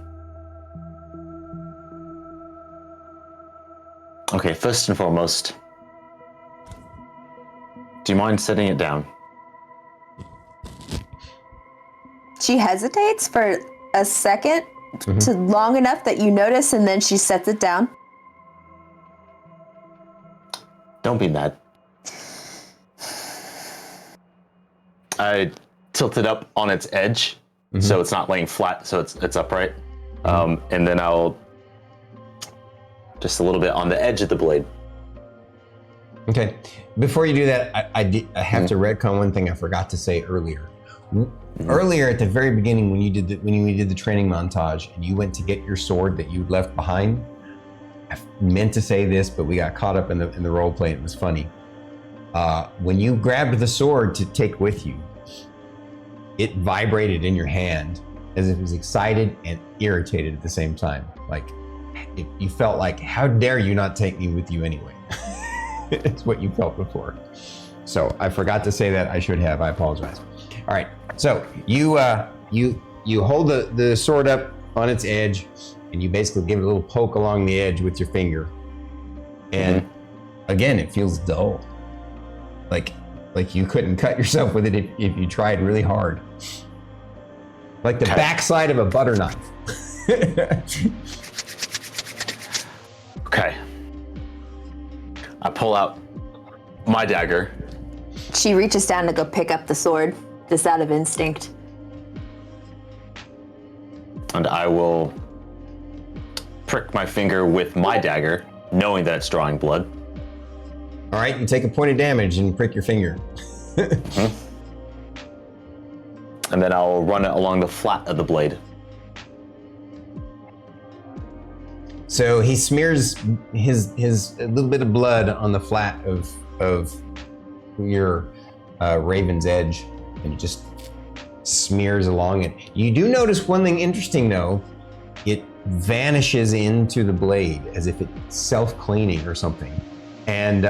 Okay, first and foremost, do you mind setting it down? She hesitates for a second, to long enough that you notice, and then she sets it down. Don't be mad. I tilt it up on its edge, so it's not laying flat, so it's upright. And then I'll just a little bit on the edge of the blade. Okay. Before you do that, I have to retcon one thing I forgot to say earlier. Earlier at the very beginning, when we did the training montage, and you went to get your sword that you'd left behind, I meant to say this, but we got caught up in the role play. It was funny. When you grabbed the sword to take with you, it vibrated in your hand as if it was excited and irritated at the same time. Like you felt like, how dare you not take me with you anyway? It's what you felt before. So I forgot to say that. I should have. I apologize. All right. So you hold the sword up on its edge, and you basically give it a little poke along the edge with your finger. And again, it feels dull. Like you couldn't cut yourself with it if you tried really hard. Like the backside of a butter knife. Okay. I pull out my dagger. She reaches down to go pick up the sword, just out of instinct. And I will prick my finger with my dagger, knowing that it's drawing blood. All right, you take a point of damage and prick your finger. And then I'll run it along the flat of the blade. So he smears his a little bit of blood on the flat of your raven's edge, and it just smears along it. You do notice one thing interesting though. It vanishes into the blade as if it's self-cleaning or something, and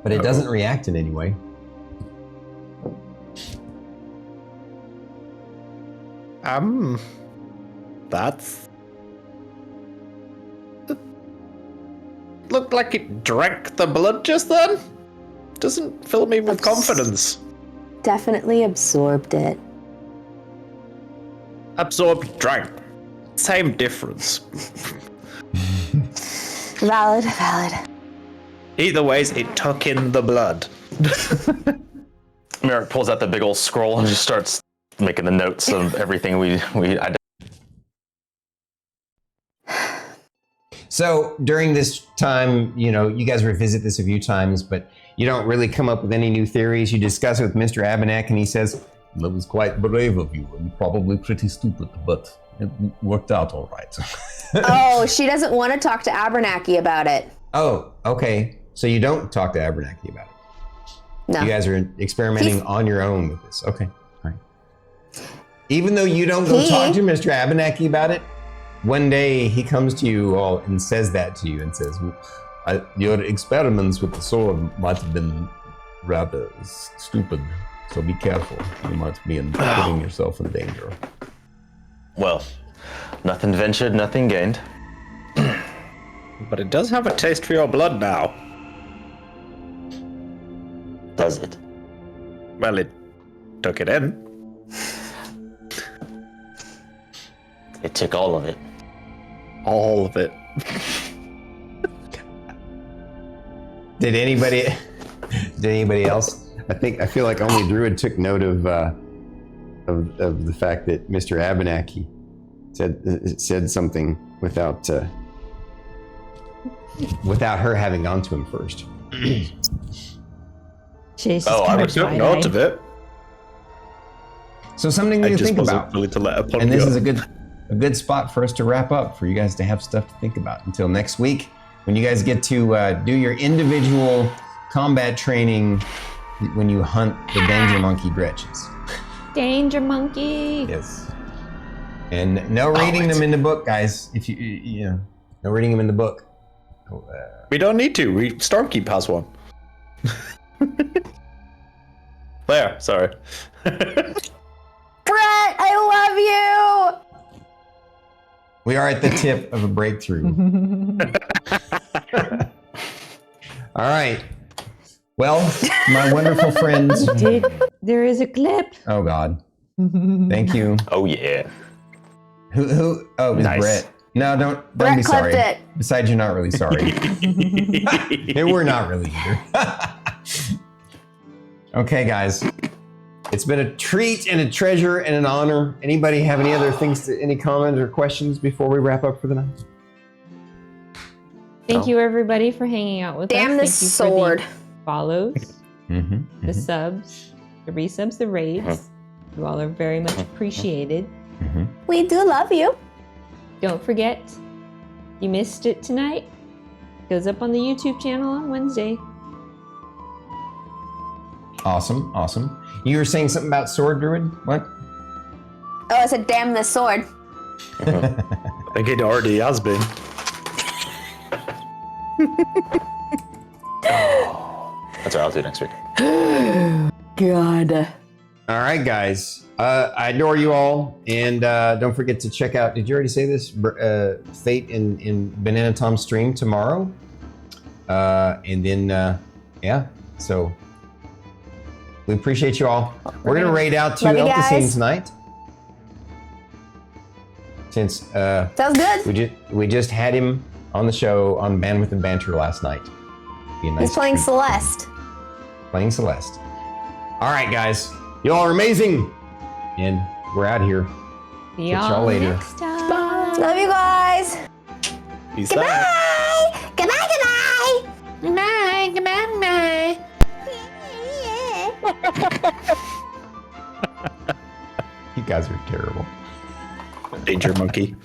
but it doesn't react in any way. That's... Looked like it drank the blood just then. Doesn't fill me with confidence. Definitely absorbed it. Absorbed, drank. Same difference. Valid. Either ways, it took in the blood. Merrik pulls out the big old scroll and just starts making the notes of everything we identified. So during this time, you guys revisit this a few times, but you don't really come up with any new theories. You discuss it with Mr. Abenak, and he says, That was quite brave of you and probably pretty stupid, but it worked out all right. Oh, she doesn't want to talk to Abernathy about it. oh, okay. So you don't talk to Abernathy about it. No. You guys are experimenting on your own with this. Okay. All right. Even though you don't go talk to Mr. Abenaki about it, one day he comes to you all and says that to you and says, Your experiments with the sword might have been rather stupid, so be careful. You might be putting yourself in danger. Well, nothing ventured, nothing gained. But it does have a taste for your blood now. Does it? Well, it took it in. It took all of it. All of it. Did anybody else? I feel like only Druid took note of the fact that Mr. Abenaki said something without her having gone to him first. She's I took note of it. So something to think about. Really to let upon And this go. is a good spot for us to wrap up, for you guys to have stuff to think about until next week, when you guys get to do your individual combat training when you hunt the danger monkey dretches. Danger monkey. Yes. And no reading them in the book, guys. If you know, no reading them in the book. We don't need to. Stormkeep has one. There, sorry. Brett, I love you. We are at the tip of a breakthrough. All right. Well, my wonderful friends. There is a clip. Oh God. Thank you. Oh yeah. Who? Oh, it was Nice. Brett. No, don't Brett be sorry. clipped it. Besides, you're not really sorry. And we're not really either. Okay, guys. It's been a treat and a treasure and an honor. Anybody have any other things, any comments or questions before we wrap up for the night? Thank you, everybody, for hanging out with Damn us. this Thank you sword. for the follows, the subs, the resubs, the raids. You all are very much appreciated. We do love you. Don't forget, you missed it tonight. It goes up on the YouTube channel on Wednesday. Awesome, awesome. You were saying something about sword druid? What? Oh, I said, damn this sword. I think it already has been. That's what I'll do next week. God. All right, guys. I adore you all, and don't forget to check out. Did you already say this? Fate in Banana Tom's stream tomorrow, and then yeah. So we appreciate you all. We're gonna raid out to Love you Elkasine guys. tonight, since Sounds good. we just had him on the show on Bandwidth and Banter last night. Be a nice He's playing treat. Celeste. Playing Celeste. All right, guys. You all are amazing. And we're out here. See Catch y'all y'all later. next time. Love you guys. Peace out. Goodbye, goodbye. Goodbye, goodbye, goodbye. You guys are terrible. Danger monkey.